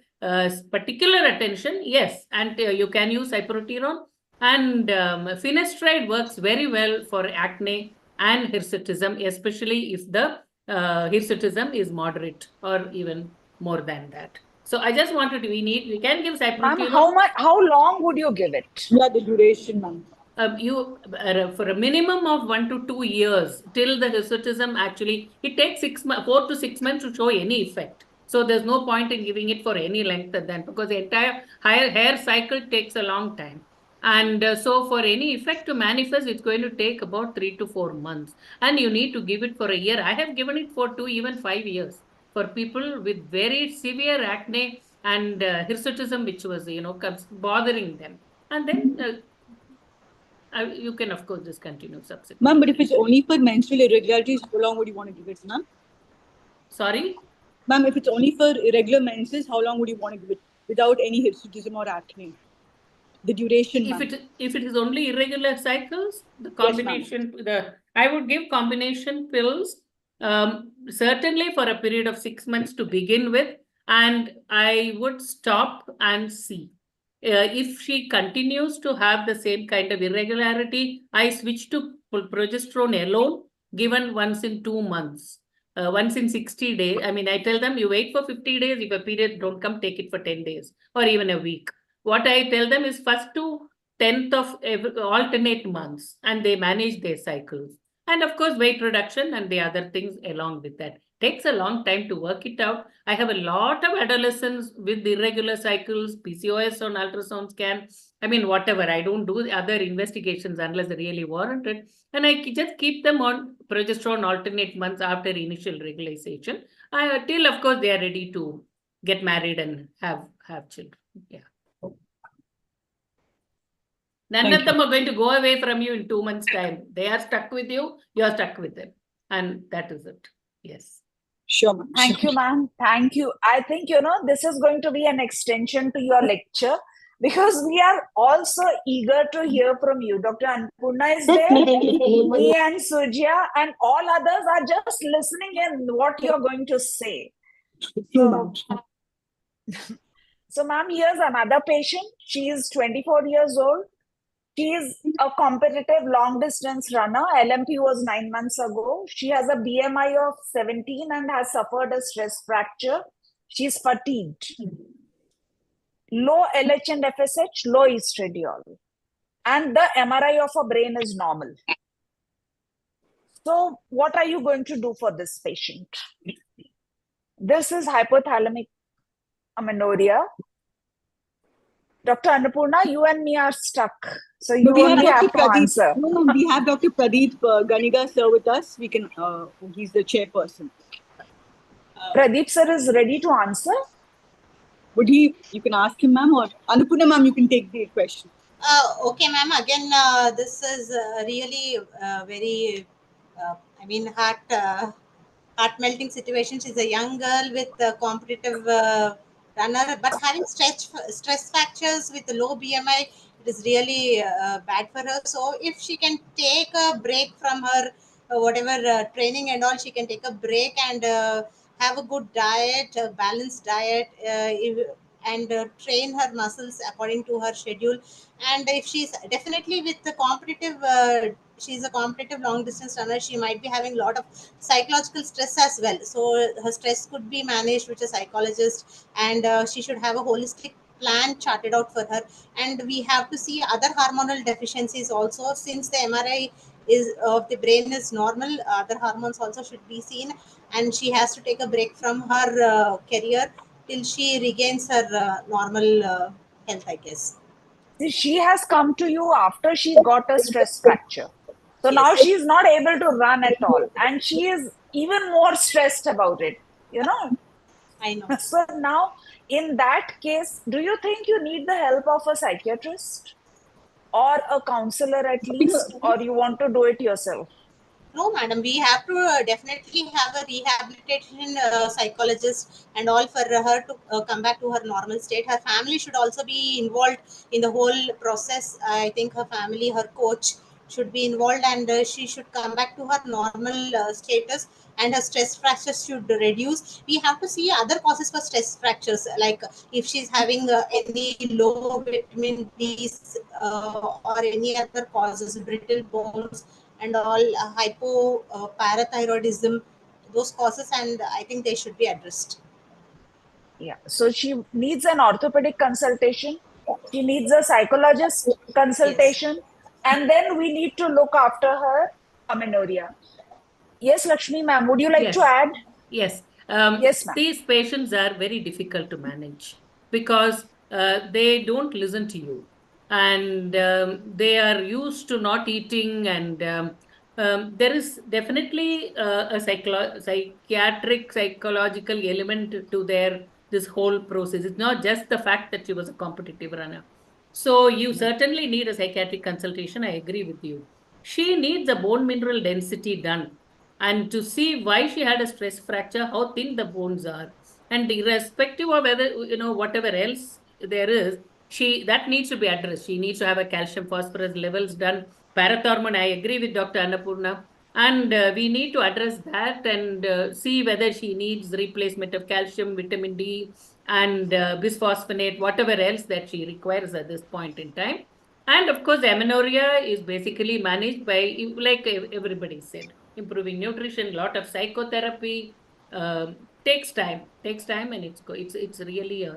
particular attention, yes, and you can use cyproterone. And finasteride works very well for acne and hirsutism, especially if the hirsutism is moderate or even more than that. So I just wanted we can give cyproterone. Ma'am, how long would you give it? Yeah, the duration, ma'am. For a minimum of 1 to 2 years till the hirsutism actually, it takes 4 to 6 months to show any effect. So there's no point in giving it for any length then, because the entire hair cycle takes a long time. And so for any effect to manifest, it's going to take about 3 to 4 months. And you need to give it for a year. I have given it for 2, even 5 years for people with very severe acne and hirsutism, which was, bothering them. And then you can, of course, discontinue subsequently. Ma'am, but if it's only for menstrual irregularities, how long would you want to give it, ma'am? Sorry? Ma'am, if it's only for irregular menses, how long would you want to give it without any hirsutism or acne? The duration, If ma'am. it is only irregular cycles, the combination, I would give combination pills, certainly for a period of 6 months to begin with, and I would stop and see. If she continues to have the same kind of irregularity, I switch to progesterone alone, given once in 2 months. Once in 60 days. I mean, I tell them, you wait for 50 days. If a period don't come, take it for 10 days or even a week. What I tell them is first to 10th of alternate months, and they manage their cycles. And of course, weight reduction and the other things along with that. Takes a long time to work it out. I have a lot of adolescents with irregular cycles, PCOS on ultrasound scan. I mean, whatever. I don't do the other investigations unless they're really warranted. And I just keep them on progesterone alternate months after initial regularization. Till, of course, they are ready to get married and have children. Yeah. None of them are going to go away from you in 2 months' time. They are stuck with you. You are stuck with them. And that is it. Yes. Sure, ma'am. Thank you, ma'am. Thank you. I think, this is going to be an extension to your lecture because we are also eager to hear from you. Dr. Annapurna is there. Me and Sujya and all others are just listening in what you're going to say. So, ma'am, here's another patient. She is 24 years old. She is a competitive long distance runner. LMP was 9 months ago. She has a BMI of 17 and has suffered a stress fracture. She's fatigued. Low LH and FSH, low estradiol. And the MRI of her brain is normal. So what are you going to do for this patient? This is hypothalamic amenorrhea. Dr. Annapurna, you and me are stuck. So you only have to answer. No, we have Dr. Pradeep Ganiga sir with us. We can. He's the chairperson. Pradeep sir is ready to answer. Would he? You can ask him, ma'am, or Annapurna, ma'am, you can take the question. Okay, ma'am. Again, this is really very, heart melting situation. She's a young girl with a competitive runner, but having stress fractures with low BMI, it is really bad for her. So if she can take a break from her whatever training and all, she can take a break and have a good diet, a balanced diet, and train her muscles according to her schedule. And if she's definitely with the competitive she's a competitive long distance runner, she might be having a lot of psychological stress as well. So her stress could be managed with a psychologist, and she should have a holistic plan charted out for her. And we have to see other hormonal deficiencies also, since the MRI is of the brain is normal. Other hormones also should be seen, and she has to take a break from her career till she regains her normal health, I guess. She has come to you after she got a stress fracture. So now Yes. she is not able to run at all. And she is even more stressed about it, I know. So now, in that case, do you think you need the help of a psychiatrist or a counselor at least, or you want to do it yourself? No, madam, we have to definitely have a rehabilitation psychologist and all for her to come back to her normal state. Her family should also be involved in the whole process. I think her family, her coach should be involved, and she should come back to her normal status, and her stress fractures should reduce. We have to see other causes for stress fractures, like if she's having any low vitamin D or any other causes, brittle bones and all, hypoparathyroidism, those causes, and I think they should be addressed. Yeah. So she needs an orthopedic consultation. She needs a psychologist consultation. And then we need to look after her amenorrhea. Yes, Lakshmi ma'am, would you like to add? Yes. Yes, ma'am. These patients are very difficult to manage because they don't listen to you, and they are used to not eating, and there is definitely a psychiatric, psychological element to this whole process. It's not just the fact that she was a competitive runner. So you certainly need a psychiatric consultation. I agree with you. She needs a bone mineral density done, and to see why she had a stress fracture, how thin the bones are, and irrespective of whether whatever else there is, that needs to be addressed. She needs to have a calcium phosphorus levels done. Parathormone, I agree with Dr. Annapurna, and we need to address that and see whether she needs replacement of calcium, vitamin D, and bisphosphonate, whatever else that she requires at this point in time. And of course, amenorrhea is basically managed by, like everybody said, improving nutrition, lot of psychotherapy. Takes time, and it's really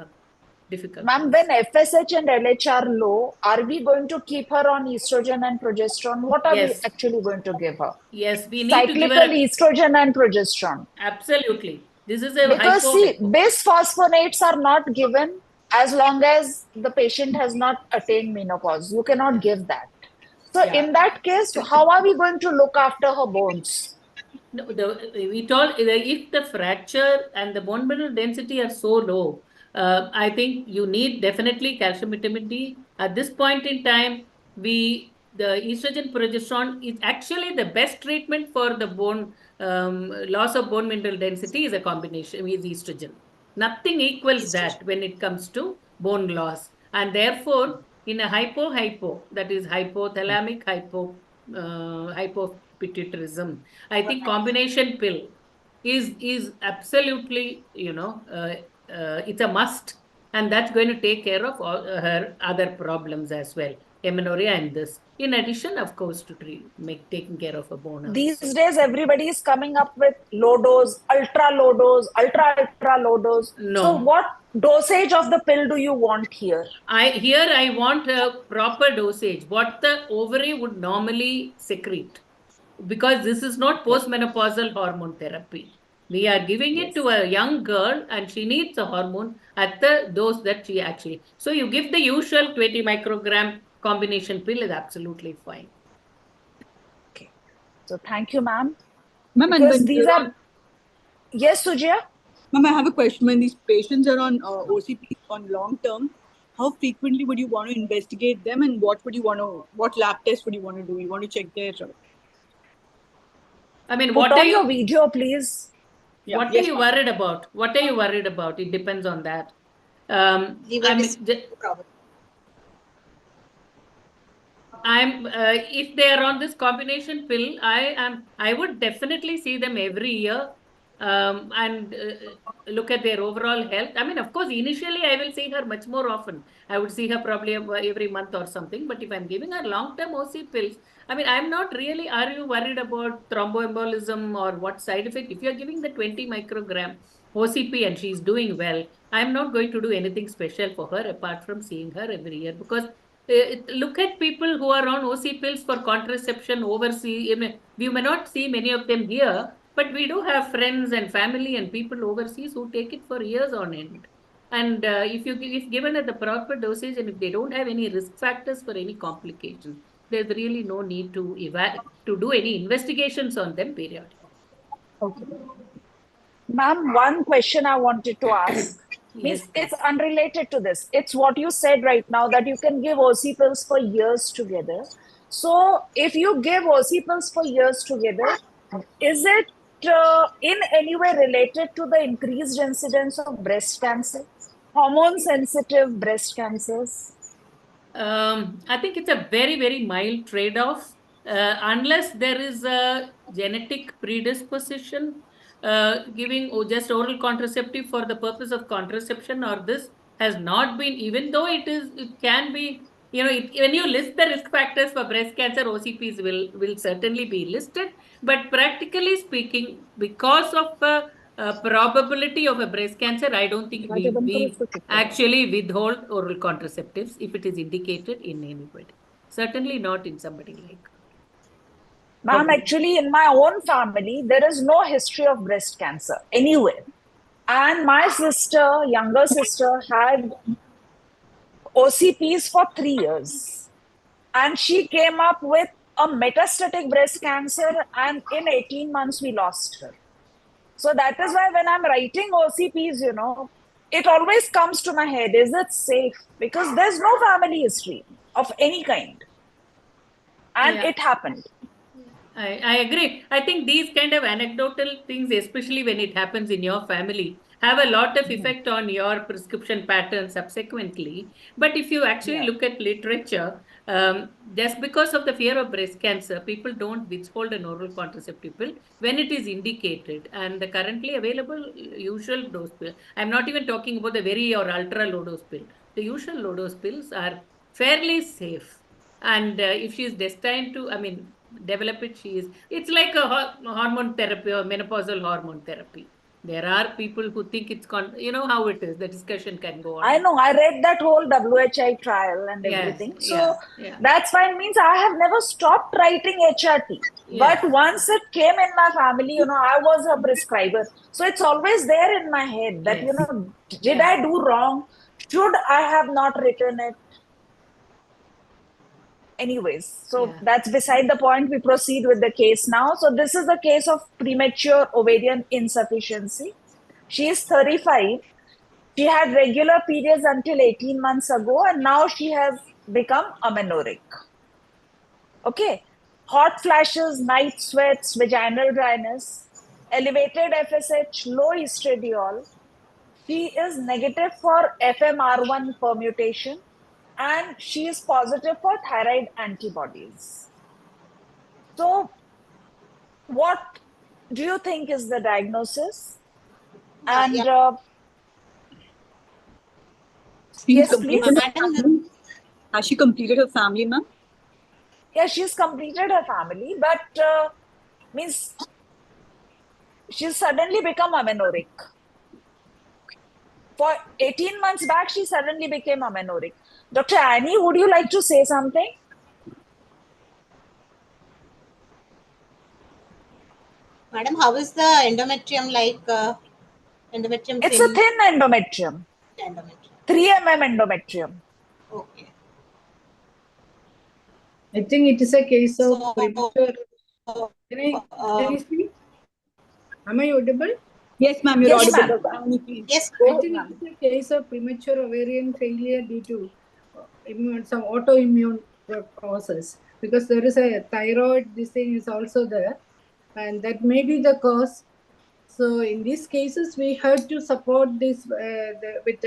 difficult. Ma'am, when FSH and LH are low, are we going to keep her on estrogen and progesterone? What are we Yes. actually going to give her? Yes, we need to give Cyclical her estrogen and progesterone. absolutely. This is a Because see, hypo. bisphosphonates are not given as long as the patient has not attained menopause. You cannot give that. So Yeah. in that case, how are we going to look after her bones? No, we told if the fracture and the bone mineral density are so low, I think you need definitely calcium vitamin D. At this point in time, the estrogen progesterone is actually the best treatment for the bone loss of bone mineral density is a combination with estrogen. Nothing equals that when it comes to bone loss, and therefore in a hypo that is hypothalamic hypopituitarism. I think combination pill is absolutely, it's a must, and that's going to take care of all her other problems as well, amenorrhea and this. In addition, of course, to taking care of a bone These also. days, everybody is coming up with low dose, ultra low dose, ultra low dose. So, No. what dosage of the pill do you want here? I want a proper dosage, what the ovary would normally secrete, because this is not postmenopausal hormone therapy. We are giving it to a young girl and she needs a hormone at the dose that she actually. So you give the usual 20 microgram combination pill is absolutely fine. Okay. So, thank you, ma'am. Ma'am, and Because when these are. Yes, Sujaya? Ma'am, I have a question. When these patients are on OCP on long term, how frequently would you want to investigate them, and what lab test would you want to do? You want to check their. I mean, Put on your video, please. What are you worried about? What are you worried about? It depends on that. Liver problem. If they are on this combination pill, I would definitely see them every year, and look at their overall health. I mean, of course, initially I will see her much more often. I would see her probably every month or something. But if I'm giving her long-term OC pills, I mean, I'm not really. Are you worried about thromboembolism or what side effect? If you're giving the 20 microgram OCP and she's doing well, I'm not going to do anything special for her apart from seeing her every year, because look at people who are on OC pills for contraception overseas. We may not see many of them here, but we do have friends and family and people overseas who take it for years on end. And if given at the proper dosage and if they don't have any risk factors for any complications, there's really no need to do any investigations on them periodically. Okay. Ma'am, one question I wanted to ask. Yes, It's unrelated to this. It's what you said right now that you can give OC pills for years together. So, if you give OC pills for years together, is it in any way related to the increased incidence of breast cancer, hormone sensitive breast cancers? I think it's a very, very mild trade-off. Unless there is a genetic predisposition, giving just oral contraceptive for the purpose of contraception, or this has not been, even though it can be, when you list the risk factors for breast cancer, OCPs will certainly be listed. But practically speaking, because of probability of a breast cancer, I don't think we actually withhold oral contraceptives if it is indicated in anybody. Certainly not in somebody like. Ma'am, actually, in my own family, there is no history of breast cancer anywhere. And my sister, younger sister, had OCPs for 3 years. And she came up with a metastatic breast cancer, and in 18 months, we lost her. So that is why when I'm writing OCPs, it always comes to my head, is it safe? Because there's no family history of any kind. And Yeah. it happened. I agree. I think these kind of anecdotal things, especially when it happens in your family, have a lot of effect on your prescription pattern subsequently. But if you actually look at literature, just because of the fear of breast cancer, people don't withhold an oral contraceptive pill when it is indicated. And the currently available usual dose pill, I'm not even talking about the very or ultra low dose pill. The usual low dose pills are fairly safe. And if she is destined to, develop it, it's like a hormone therapy or menopausal hormone therapy. There are people who think it's you know how it is. The discussion can go on. I know. I read that whole WHI trial and Yes, everything. So yeah, yeah. that's fine. Means I have never stopped writing HRT. Yeah. But once it came in my family, I was a prescriber. So it's always there in my head that, Yes. did Yeah. I do wrong? Should I have not written it? Anyways, so Yeah. that's beside the point. We proceed with the case now. So this is a case of premature ovarian insufficiency. She is 35. She had regular periods until 18 months ago, and now she has become amenorrheic. Okay. Hot flashes, night sweats, vaginal dryness, elevated FSH, low estradiol. She is negative for FMR1 permutation, and she is positive for thyroid antibodies. So, what do you think is the diagnosis? And yes, please. Has she completed her family, ma'am? Yeah, she's completed her family, but means she's suddenly become amenorrheic. For 18 months back, she suddenly became amenorrheic. Dr. Annie, would you like to say something? Madam, how is the endometrium like? Endometrium. It's a thin endometrium. 3 mm endometrium. Okay. I think it is a case of premature. Can I speak? Am I audible? Yes, ma'am, you're Yes, audible. ma'am. Dr. Please. Yes, I think it is a case of premature ovarian failure due to some autoimmune causes, because there is a thyroid, this thing is also there, and that may be the cause. So in these cases, we have to support this with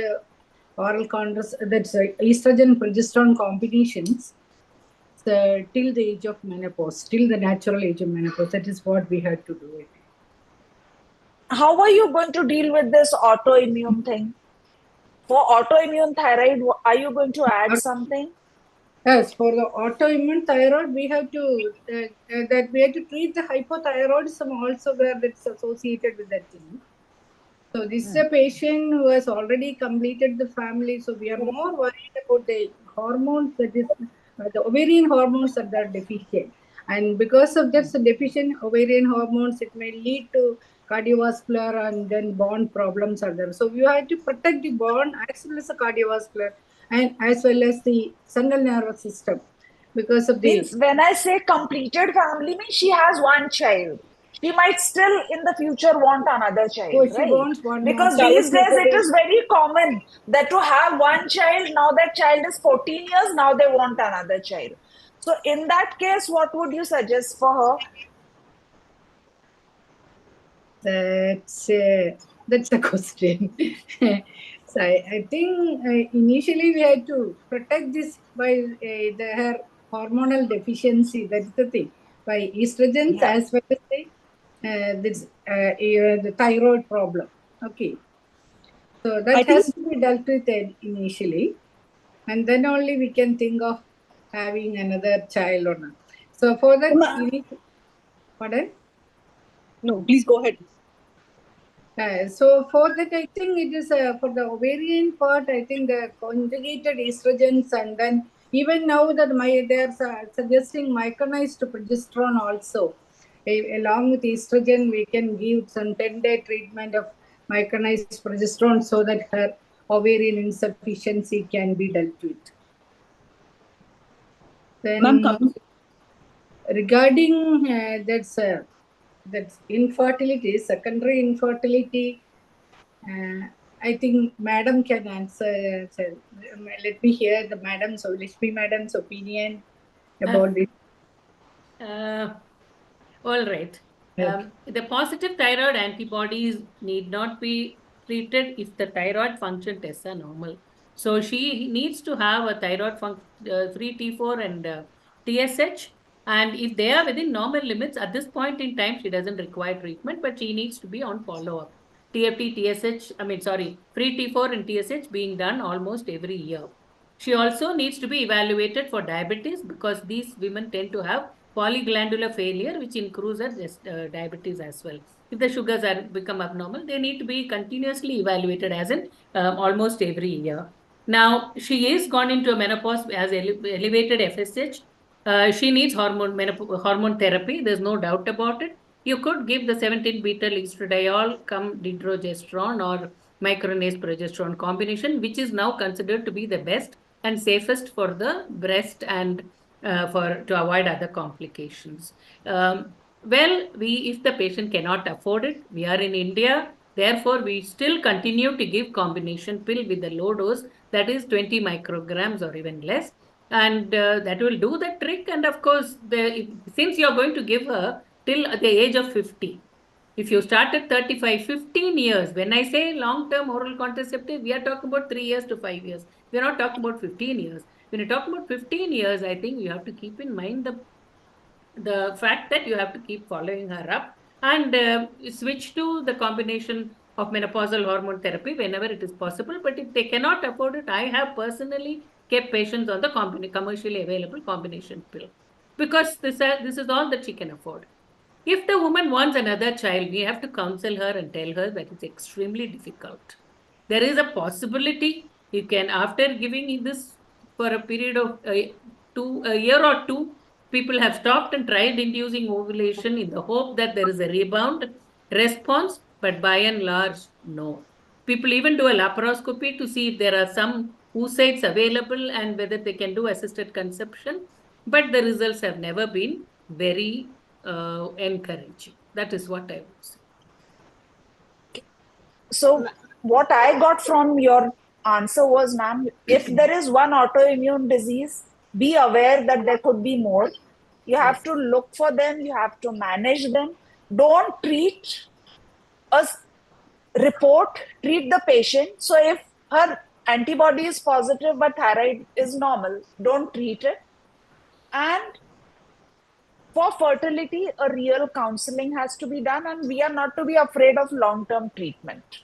oral contraception, that's estrogen progesterone combinations. So till the age of menopause, till the natural age of menopause, that is what we had to do. How are you going to deal with this autoimmune thing? For autoimmune thyroid, are you going to add something? Yes, for the autoimmune thyroid, we have to treat the hypothyroidism also where that's associated with that thing. So this is a patient who has already completed the family. So we are more worried about the hormones, that is the ovarian hormones that are deficient. And because of this deficient ovarian hormones, it may lead to cardiovascular and then bone problems are there. So we have to protect the bone as well as the cardiovascular and as well as the central nervous system. Because of the Means when I say completed family, means she has one child. She might still in the future want another child, she right? wants one more Because child. these days it is very common that to have one child, now that child is 14 years, now they want another child. So in that case, what would you suggest for her? That's a question. So I think initially we had to protect this by her hormonal deficiency. That's the thing. By estrogens as well as the thyroid problem. Okay. So that has to be dealt with initially, and then only we can think of having another child or not. So for that, pardon? No, please go ahead. So for that, I think it is for the ovarian part. I think the conjugated estrogens, and then even now that they are suggesting micronized progesterone also. Along with estrogen, we can give some 10-day treatment of micronized progesterone so that her ovarian insufficiency can be dealt with. Then regarding that's infertility, secondary infertility. I think Madam can answer. Let me hear the Madam's opinion about this. All right. The positive thyroid antibodies need not be treated if the thyroid function tests are normal. So she needs to have a thyroid free T4 and TSH. And if they are within normal limits, at this point in time, she doesn't require treatment, but she needs to be on follow-up. TFT, TSH, free T4 and TSH being done almost every year. She also needs to be evaluated for diabetes because these women tend to have polyglandular failure, which includes diabetes as well. If the sugars are become abnormal, they need to be continuously evaluated as in almost every year. Now, she is gone into a menopause, has elevated FSH. She needs hormone therapy. There's no doubt about it. You could give the 17-beta estradiol come dydrogesterone or micronase progesterone combination, which is now considered to be the best and safest for the breast and to avoid other complications. If the patient cannot afford it, we are in India. Therefore, we still continue to give combination pill with the low dose, that is 20 micrograms or even less. And that will do the trick. And of course, since you're going to give her till the age of 50, if you start at 35, 15 years, when I say long-term oral contraceptive, we are talking about 3 years to 5 years. We are not talking about 15 years. When you talk about 15 years, I think you have to keep in mind the fact that you have to keep following her up and switch to the combination of menopausal hormone therapy whenever it is possible. But if they cannot afford it, I have personally kept patients on the commercially available combination pill because this is all that she can afford. If the woman wants another child, we have to counsel her and tell her that it's extremely difficult. There is a possibility you can, after giving this for a period of a year or two, people have stopped and tried inducing ovulation in the hope that there is a rebound response, but by and large, no. People even do a laparoscopy to see if there are some oocytes available and whether they can do assisted conception, but the results have never been very encouraging. That is what I would say. So what I got from your answer was, ma'am, if there is one autoimmune disease, be aware that there could be more. You have to look for them. You have to manage them. Don't treat a report, treat the patient. So if her antibody is positive but thyroid is normal, don't treat it. And for fertility, a real counseling has to be done, and we are not to be afraid of long-term treatment.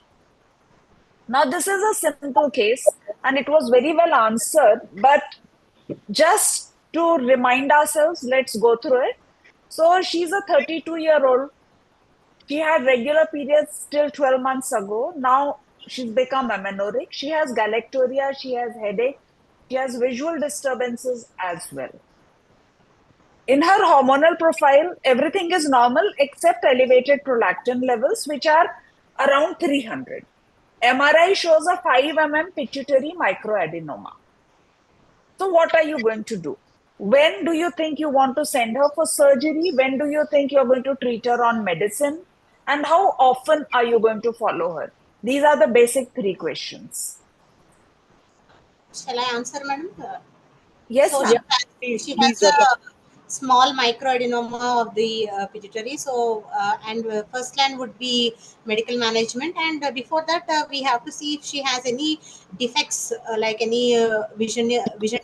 Now, this is a simple case, and it was very well answered, but just to remind ourselves, let's go through it. So she's a 32-year-old. She had regular periods till 12 months ago. Now she's become amenorrheic. She has galactorrhea, she has headache, she has visual disturbances as well. In her hormonal profile, everything is normal except elevated prolactin levels, which are around 300. MRI shows a 5 mm pituitary microadenoma. So what are you going to do? When do you think you want to send her for surgery? When do you think you're going to treat her on medicine? And how often are you going to follow her? These are the basic 3 questions. Shall I answer, madam? Yes, so ma'am. she has a small microadenoma of the pituitary. So, first line would be medical management. And before that, we have to see if she has any defects, like any vision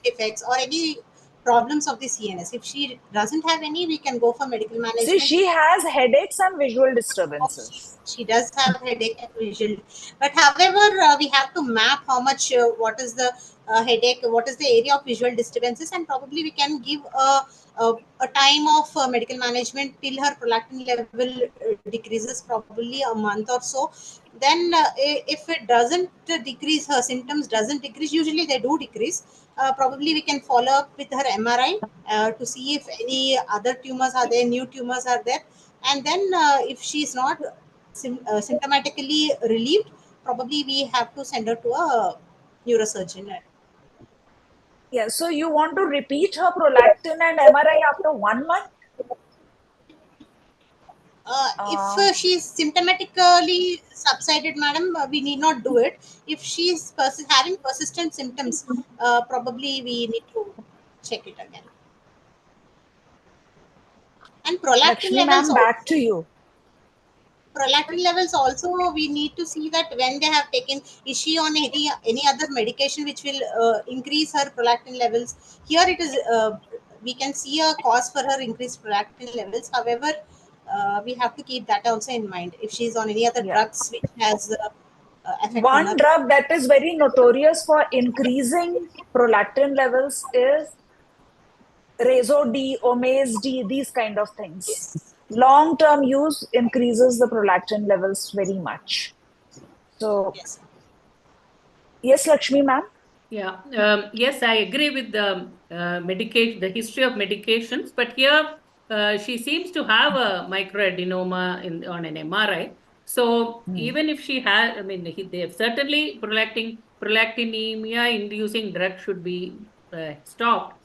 defects or any problems of the CNS. If she doesn't have any, we can go for medical management. See, she has headaches and visual disturbances. She does have headache and visual, but however, we have to map how much, what is the headache, what is the area of visual disturbances, and probably we can give a time of medical management till her prolactin level decreases, probably a month or so. Then if it doesn't decrease, her symptoms doesn't decrease, usually they do decrease, probably we can follow up with her MRI to see if any other tumors are there, new tumors are there. And then if she is not symptomatically relieved, probably we have to send her to a neurosurgeon. Yeah, so you want to repeat her prolactin and MRI after 1 month? If she is symptomatically subsided, madam, we need not do it. If she is having persistent symptoms, probably we need to check it again. And prolactin Lakshmi, levels ma'am, back to you. Prolactin levels also, we need to see that when they have taken, is she on any other medication which will increase her prolactin levels. Here it is, we can see a cause for her increased prolactin levels. However, we have to keep that also in mind if she is on any other drugs which has effect on her. One drug that is very notorious for increasing prolactin levels is Rezo D, Omaze D, these kind of things. Long-term use increases the prolactin levels very much. So, Yes. yes, Lakshmi ma'am? Yeah, yes, I agree with the medication, the history of medications, but here she seems to have a microadenoma on an MRI. So even if she has, I mean, they have certainly prolactinemia inducing drug should be stopped.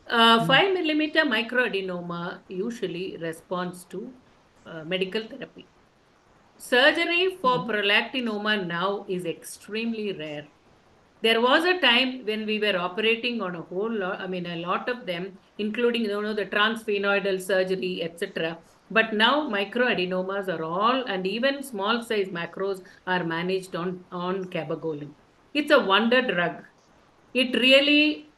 5 millimeter microadenoma usually responds to medical therapy. Surgery for prolactinoma now is extremely rare. There was a time when we were operating on a whole lot, I mean, a lot of them, including, the transsphenoidal surgery, etc. But now microadenomas are all, and even small size macros are managed on cabergoline. It's a wonder drug. It really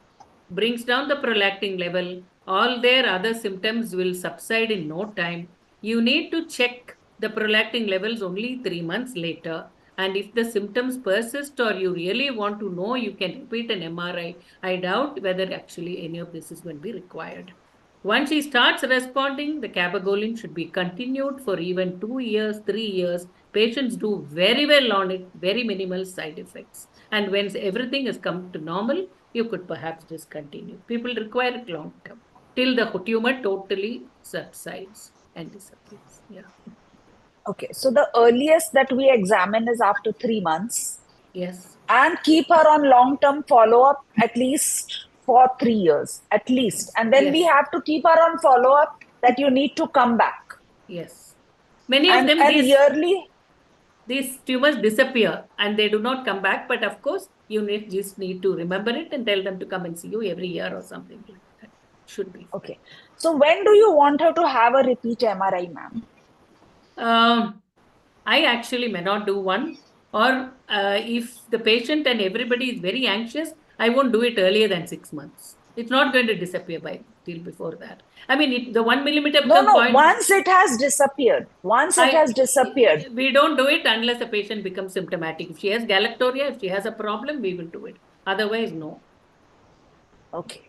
brings down the prolactin level. All their other symptoms will subside in no time. You need to check the prolactin levels only 3 months later. And if the symptoms persist or you really want to know, you can repeat an MRI. I doubt whether actually any of this is going to be required. Once she starts responding, the cabergoline should be continued for even 2 years, 3 years. Patients do very well on it, very minimal side effects. And once everything has come to normal, you could perhaps discontinue. People require it long term till the tumor totally subsides and disappears. Yeah. Okay, so the earliest that we examine is after 3 months. Yes. And keep her on long-term follow-up at least for 3 years, at least. And then we Yes. have to keep her on follow-up that you need to come back. Yes. Many of them, And yearly. These tumors disappear and they do not come back. But of course, you just need to remember it and tell them to come and see you every year or something like that. Should be. Okay. So when do you want her to have a repeat MRI, ma'am? I actually may not do one. Or if the patient and everybody is very anxious, I won't do it earlier than 6 months. It's not going to disappear till before that. I mean, the 1 millimeter No, point. once it has disappeared. We don't do it unless the patient becomes symptomatic. If she has galactoria, if she has a problem, we will do it. Otherwise, no. Okay.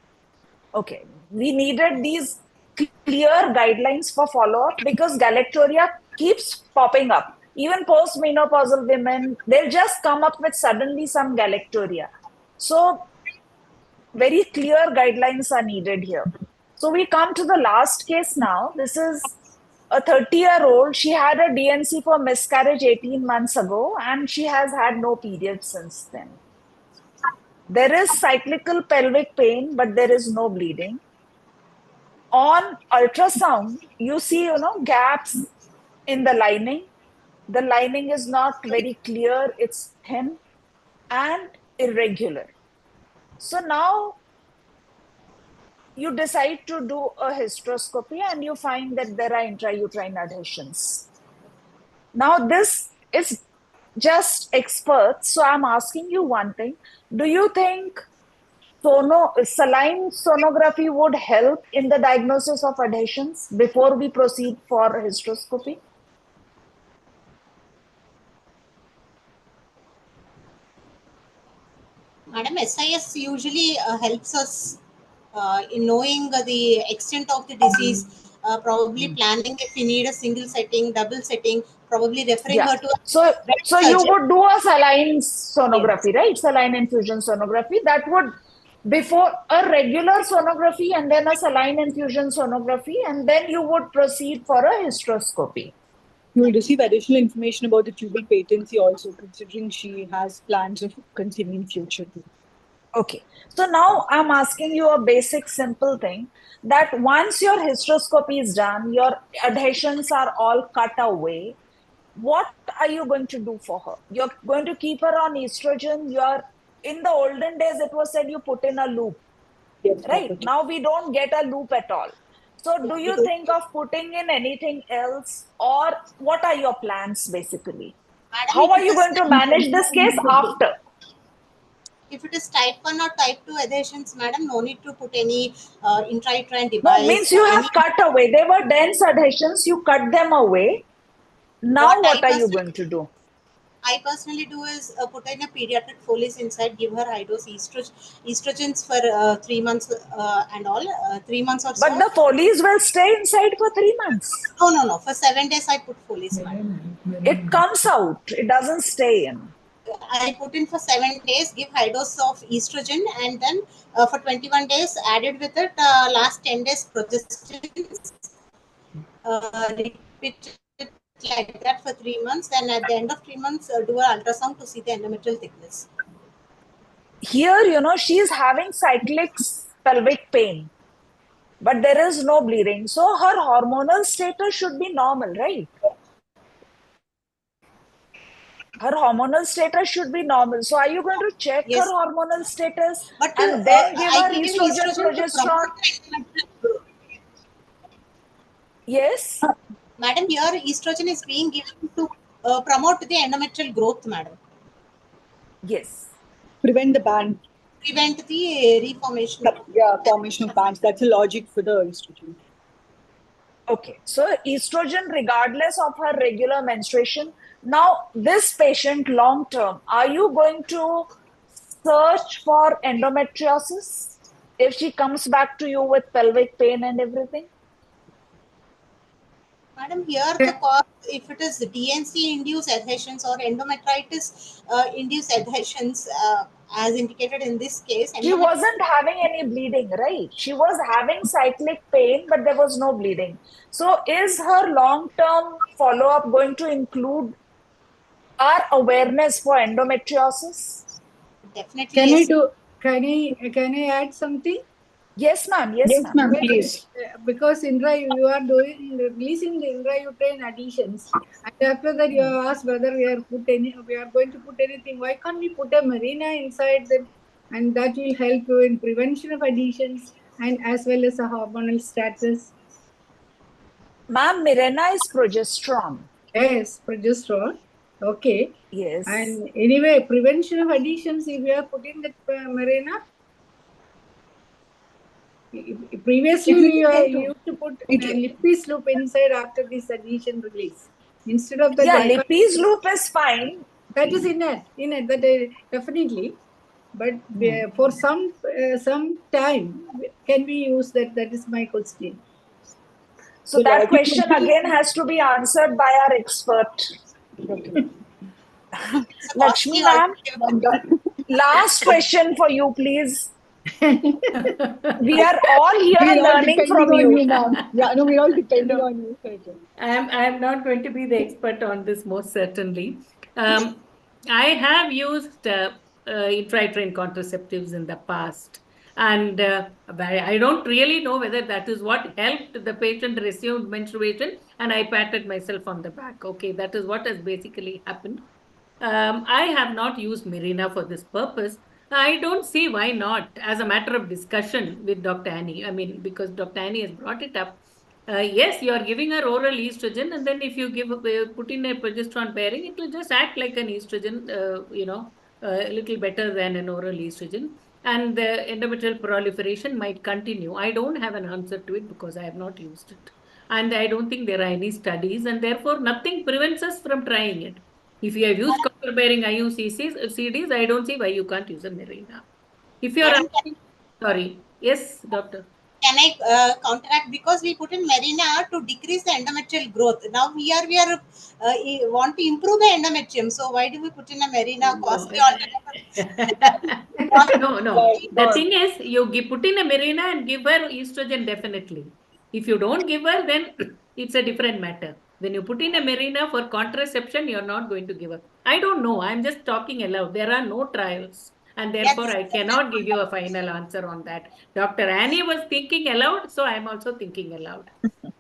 Okay. We needed these clear guidelines for follow-up because galactoria keeps popping up. Even post-menopausal women, they'll just come up with suddenly some galactoria. So very clear guidelines are needed here. So we come to the last case now. This is a 30-year-old. She had a DNC for miscarriage 18 months ago and she has had no period since then. There is cyclical pelvic pain, but there is no bleeding. On ultrasound, you see, gaps in the lining. The lining is not very clear. It's thin and irregular. So now you decide to do a hysteroscopy and you find that there are intrauterine adhesions. Now this is just experts. So I'm asking you one thing. Do you think saline sonography would help in the diagnosis of adhesions before we proceed for hysteroscopy? Madam, SIS usually helps us in knowing the extent of the disease, probably planning if we need a single setting, double setting, probably referring her to a So you surgeon. would do a saline sonography, right? Saline infusion sonography. That would, before a regular sonography and then a saline infusion sonography, and then you would proceed for a hysteroscopy. You will receive additional information about the tubal patency also, considering she has plans of conceiving in future too. Okay. So now I'm asking you a basic, simple thing that once your hysteroscopy is done, your adhesions are all cut away. What are you going to do for her? You're going to keep her on estrogen. In the olden days, it was said you put in a loop, yes, right? perfect. Now we don't get a loop at all. So do you think of putting in anything else, or what are your plans basically? Madam, How are you going to manage this case after? If it is type 1 or type 2 adhesions, madam, no need to put any intrauterine device. No, means you have cut away. They were dense adhesions. You cut them away. Now what are you going to do? I personally do is put in a pediatric folies inside, give her high dose estrogens for 3 months and all, 3 months or so. But the folies will stay inside for 3 months. No. For 7 days, I put folies, madam. It comes out. It doesn't stay in. I put in for 7 days, give high dose of estrogen, and then for 21 days, added with it last 10 days progestins. Repeat it like that for 3 months, and at the end of 3 months, do an ultrasound to see the endometrial thickness. Here, she's having cyclic pelvic pain, but there is no bleeding. So her hormonal status should be normal, right? Her hormonal status should be normal. So are you going to check her hormonal status and then give her estrogen, progesterone? Yes? Madam, here estrogen is being given to promote the endometrial growth, madam. Yes. Prevent the band. Prevent the reformation. Yeah, formation of bands. That's the logic for the estrogen. Okay, so estrogen regardless of her regular menstruation. Now, this patient long term, are you going to search for endometriosis if she comes back to you with pelvic pain and everything? Madam, here the cause, if it is DNC induced adhesions or endometritis induced adhesions, as indicated in this case. She wasn't having any bleeding, right? She was having cyclic pain, but there was no bleeding. So is her long-term follow-up going to include our awareness for endometriosis? Definitely. Can I add something? Yes, ma'am. Yes, ma'am. Please. Because you are releasing the intrauterine adhesions, and after that you have asked whether we are going to put anything. Why can't we put a marina inside that, and that will help you in prevention of adhesions and as well as a hormonal status? Ma'am, Mirena is progesterone. Yes, progesterone. Okay. Yes. And anyway, prevention of adhesions, if you are putting that marina. Previously, we used to put Lippis loop inside after this adhesion release. Instead of that, yeah, Lippis loop is fine. That is in it. That definitely. But for some time, can we use that? That is my question. So that question again has to be answered by our expert. Lakshmi ma'am, last question for you, please. We are all here learning from you. Yeah, no, we're all depending on you. I am not going to be the expert on this, most certainly. I have used intrauterine contraceptives in the past, and I don't really know whether that is what helped the patient resume menstruation, and I patted myself on the back. Okay, that is what has basically happened. I have not used Mirena for this purpose. I don't see why not, as a matter of discussion with Dr. Annie. I mean, because Dr. Annie has brought it up. Yes, you are giving her oral estrogen, and then if you put in a progesterone pairing, it will just act like an estrogen, a little better than an oral estrogen. And the endometrial proliferation might continue. I don't have an answer to it because I have not used it. And I don't think there are any studies, and therefore nothing prevents us from trying it. If you have used copper-bearing IUCDs, I don't see why you can't use a Mirena. If you are... Sorry. Yes, doctor. Can I counteract? Because we put in Mirena to decrease the endometrial growth. Now here we are want to improve the endometrium. So why do we put in a Mirena? Costly No. The thing is, you put in a Mirena and give her estrogen definitely. If you don't give her, then it's a different matter. When you put in a Mirena for contraception, you're not going to give her. I don't know. I'm just talking aloud. There are no trials. And therefore, I cannot give you a final answer on that. Dr. Annie was thinking aloud, so I'm also thinking aloud.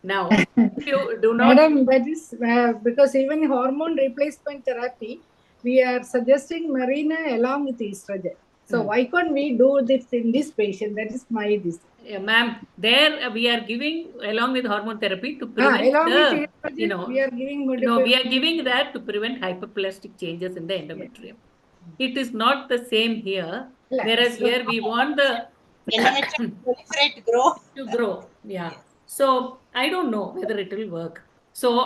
Now, you do not... Madam, that is because even hormone replacement therapy, we are suggesting Mirena along with estrogen. So why can't we do this in this patient? That is my decision. Ma'am, there we are giving along with hormone therapy to prevent we are giving that to prevent hyperplastic changes in the endometrium. It is not the same here. Whereas here we want the endometrium proliferate grow. To grow. Yeah. So I don't know whether it will work. So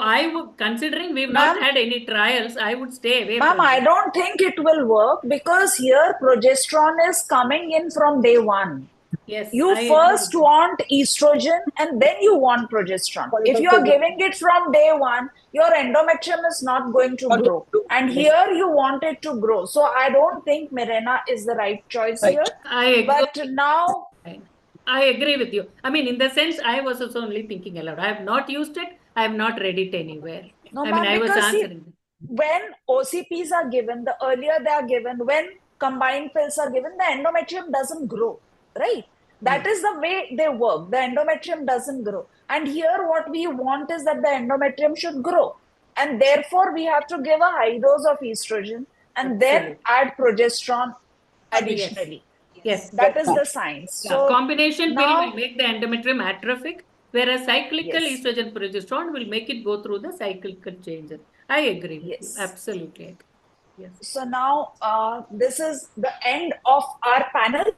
considering we've Ma'am? not had any trials, I would stay away Ma'am, from I it. don't think it will work because here progesterone is coming in from day one. Yes, You I agree first with you. want estrogen and then you want progesterone. If you are giving it from day one, your endometrium is not going to grow. And here you want it to grow. So I don't think Mirena is the right choice here. I agree. But now, I agree with you. I mean, in the sense, I was also only thinking aloud. I have not used it. I have not read it anywhere. no, I mean, ma'am, I was because see, answering. when OCPs are given, the earlier they are given, when combined pills are given, the endometrium doesn't grow, right? That is the way they work. The endometrium doesn't grow. And here what we want is that the endometrium should grow. And therefore we have to give a high dose of estrogen and then add progesterone additionally. Yes. That is the science. So combination pill now, will make the endometrium atrophic, whereas cyclical Yes. estrogen progesterone will make it go through the cyclical changes. I agree with you. Yes. Absolutely agree. Yes. So now this is the end of our panel.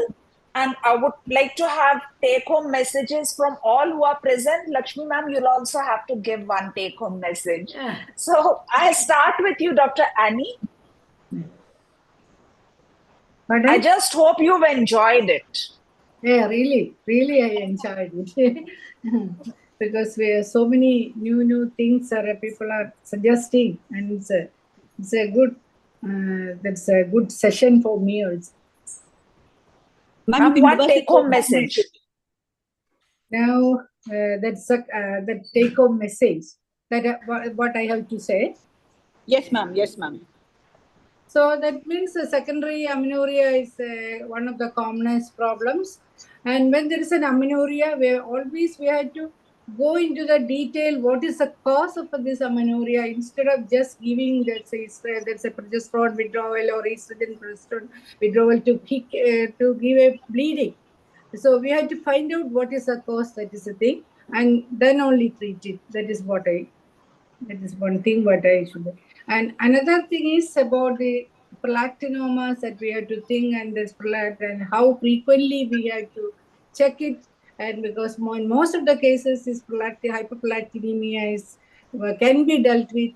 And I would like to have take-home messages from all who are present. Lakshmi ma'am, you'll also have to give one take-home message. So I start with you, Dr. Annie. Pardon? I just hope you've enjoyed it. Yeah, really, I enjoyed it. Because we have so many new things people are suggesting, and it's a good that's a good session for me also. Ma'am, one take-home message. Now that's the take-home message that what I have to say. Yes, ma'am. Yes, ma'am. So that means secondary amenorrhea is one of the commonest problems. And when there is an amenorrhea, we have to go into the detail. What is the cause of this amenorrhea instead of just giving that's a progesterone withdrawal or estrogen progesterone withdrawal to give a bleeding. So we have to find out what is the cause. That is the thing, and then only treat it. That is one thing what I should. And another thing is about the prolactinomas that we have to think, and this and how frequently we have to check it. And because in most of the cases, this hyperprolactinemia can be dealt with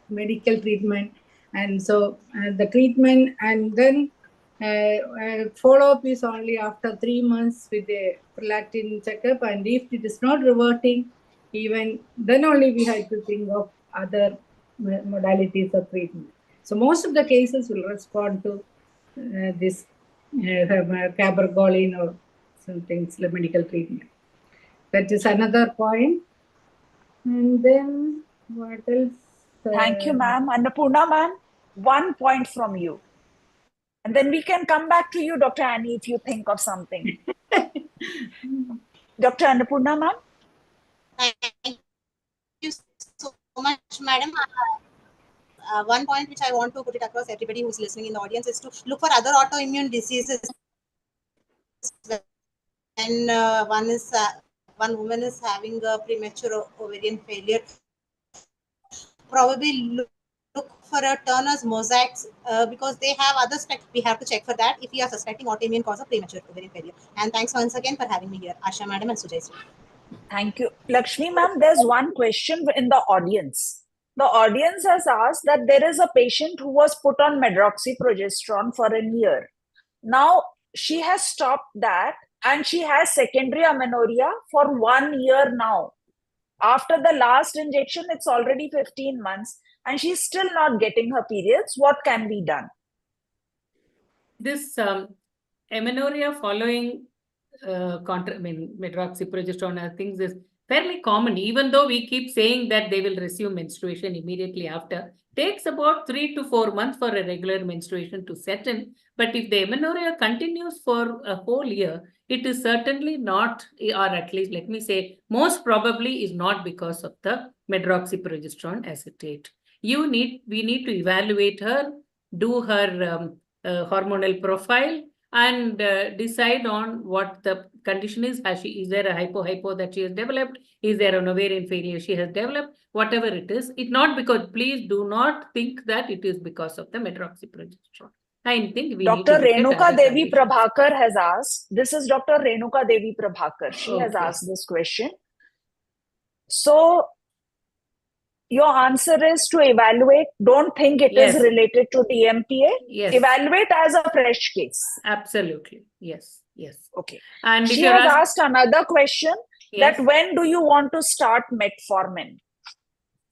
medical treatment, and so the treatment and then follow-up is only after 3 months with a prolactin checkup, and if it is not reverting, even then only we have to think of other modalities of treatment. So most of the cases will respond to this cabergoline or something, medical treatment. That is another point. And then what else? Thank you, ma'am. Annapurna, ma'am, 1 point from you. And then we can come back to you, Dr. Annie, if you think of something. Dr. Annapurna, ma'am. Thank you so much, madam. One point which I want to put it across everybody who's listening in the audience is to look for other autoimmune diseases. When one woman is having a premature ovarian failure, probably look for a Turner's mosaics because they have other specs. We have to check for that if we are suspecting autoimmune cause of premature ovarian failure. And thanks once again for having me here, Asha madam and Sujay. Thank you. Lakshmi ma'am, there's one question in the audience. The audience has asked that there is a patient who was put on medroxyprogesterone for a year. Now, she has stopped that and she has secondary amenorrhea for 1 year now. After the last injection, it's already 15 months and she's still not getting her periods. What can be done? This amenorrhea following medroxyprogesterone and things is fairly common, even though we keep saying that they will resume menstruation immediately after. Takes about 3 to 4 months for a regular menstruation to set in. But if the amenorrhea continues for a whole year, it is certainly not, or at least let me say, most probably is not because of the medroxyprogesterone acetate. We need to evaluate her, do her hormonal profile, and decide on what the condition is. Is there a hypo that she has developed? Is there an ovarian failure she has developed? Whatever it is, it's not because, please do not think that it is because of the medroxyprogesterone. I think we Dr. need to look at Renuka other Devi conditions. Prabhakar has asked, this is Dr. Renuka Devi Prabhakar. She has asked this question. So, your answer is to evaluate. Don't think it is Yes. related to DMPA. Yes. Evaluate as a fresh case. Absolutely. Yes. Yes. Okay. And if She you're has asked another question Yes. that when do you want to start metformin?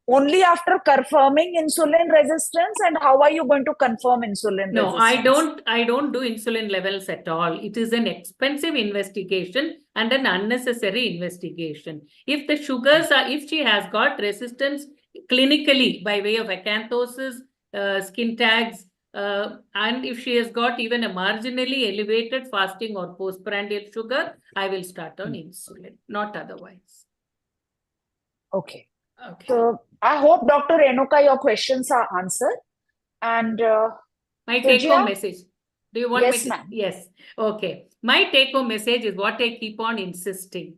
Only after confirming insulin resistance, and how are you going to confirm insulin No, resistance? I don't do insulin levels at all. It is an expensive investigation and an unnecessary investigation. If the sugars are, if she has got resistance clinically by way of acanthosis, skin tags, and if she has got even a marginally elevated fasting or postprandial sugar, I will start on insulin, not otherwise. Okay. Okay. So I hope, Dr. Renuka, your questions are answered. And my take-home Sujya? message. Do you want Yes, me to? ma'am. Yes. Okay. My take-home message is what I keep on insisting.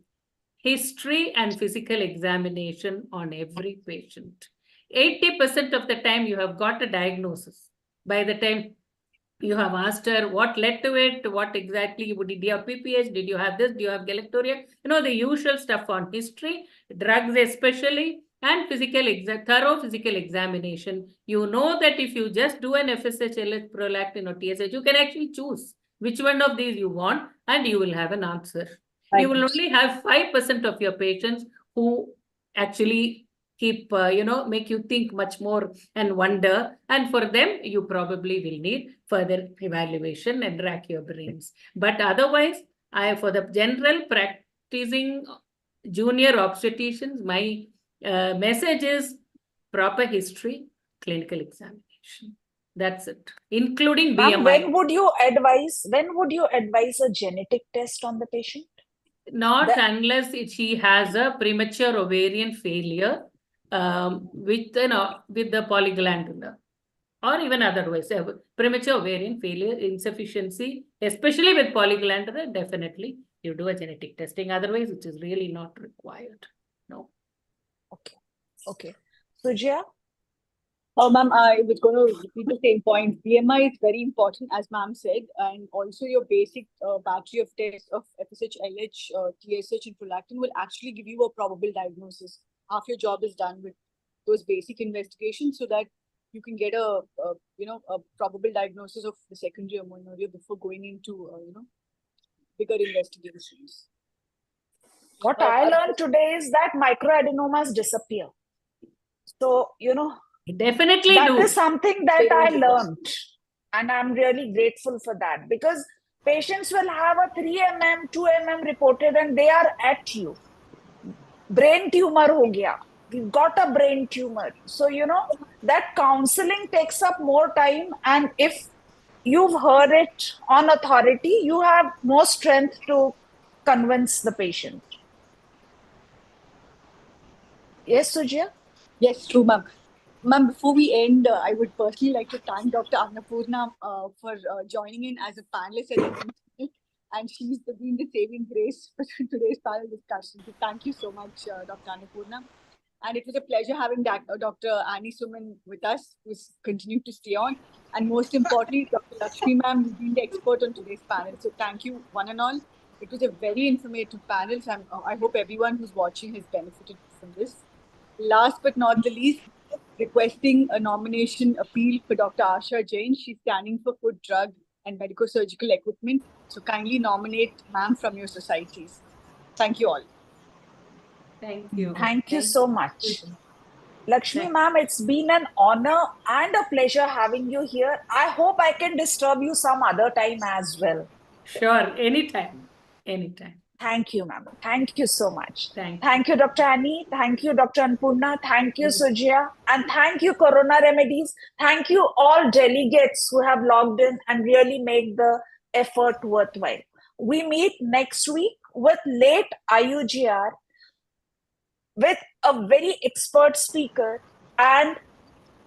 History and physical examination on every patient. 80% of the time you have got a diagnosis. By the time you have asked her what led to it, what exactly did you have PPH, did you have this, do you have galactoria? You know, the usual stuff on history, drugs especially, and thorough physical examination. You know that if you just do an FSH, LH, prolactin or TSH, you can actually choose which one of these you want and you will have an answer. You will only have 5% of your patients who actually keep, make you think much more and wonder. And for them, you probably will need further evaluation and rack your brains. But otherwise, for the general practicing junior obstetricians, my message is proper history, clinical examination. That's it, including Ma'am, BMI. when would you advise a genetic test on the patient? Not unless she has a premature ovarian failure with the polyglandular, or even otherwise, premature ovarian failure, insufficiency, especially with polyglandular, definitely you do a genetic testing. Otherwise, it is really not required. No. Okay. Okay. Sujya? Ma'am, I was going to repeat the same point. BMI is very important, as ma'am said, and also your basic battery of tests of FSH, LH, TSH, and prolactin will actually give you a probable diagnosis. Half your job is done with those basic investigations, so that you can get a probable diagnosis of the secondary amenorrhea before going into bigger investigations. What I learned today is that microadenomas disappear. So, definitely that do. is something that I learned. And I'm really grateful for that, because patients will have a 3 mm, 2 mm reported and they are at you. Brain tumor ho gaya. We've got a brain tumor. So, that counseling takes up more time. And if you've heard it on authority, you have more strength to convince the patient. Yes, Sujya? Yes, true, ma'am. Ma'am, before we end, I would personally like to thank Dr. Annapurna for joining in as a panelist at this institute, and she's been the saving grace for today's panel discussion. So thank you so much, Dr. Annapurna. And it was a pleasure having Dr. Annie Suman with us, who's continued to stay on. And most importantly, Dr. Lakshmi ma'am, who's been the expert on today's panel. So thank you, one and all. It was a very informative panel. And I hope everyone who's watching has benefited from this. Last but not the least, requesting a nomination appeal for Dr. Asha Jain. She's standing for food, drug, and medico-surgical equipment. So kindly nominate ma'am from your societies. Thank you all. Thank you. Thank you so much. Lakshmi ma'am, it's been an honor and a pleasure having you here. I hope I can disturb you some other time as well. Sure, anytime. Anytime. Thank you, ma'am. Thank you so much. Thank you, Dr. Annie. Thank you, Dr. Annapurna. Thank you, Sujya. And thank you, Corona Remedies. Thank you, all delegates who have logged in and really made the effort worthwhile. We meet next week with late IUGR, with a very expert speaker and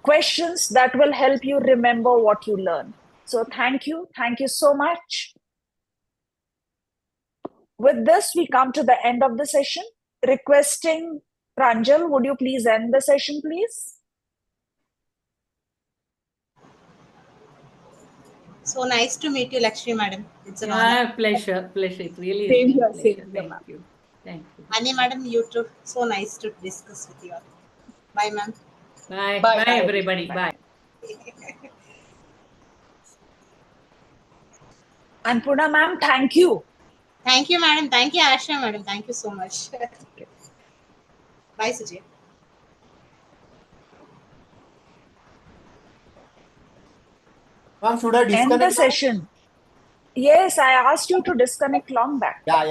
questions that will help you remember what you learn. So thank you. Thank you so much. With this, we come to the end of the session. Requesting Pranjal, would you please end the session, please? So nice to meet you, Lakshmi madam. It's an honor. Pleasure. It really Same is. here, Pleasure. same here, Thank you. Thank you. Annie madam, you too. So nice to discuss with you all. Bye, ma'am. Bye. Bye. Bye, Bye. everybody. Bye. And Puna ma'am, thank you. Thank you, madam. Thank you, Asha, madam. Thank you so much. Bye, Sujay. Ma'am, should I End the disconnect now? session. Yes, I asked you to disconnect long back. Yeah.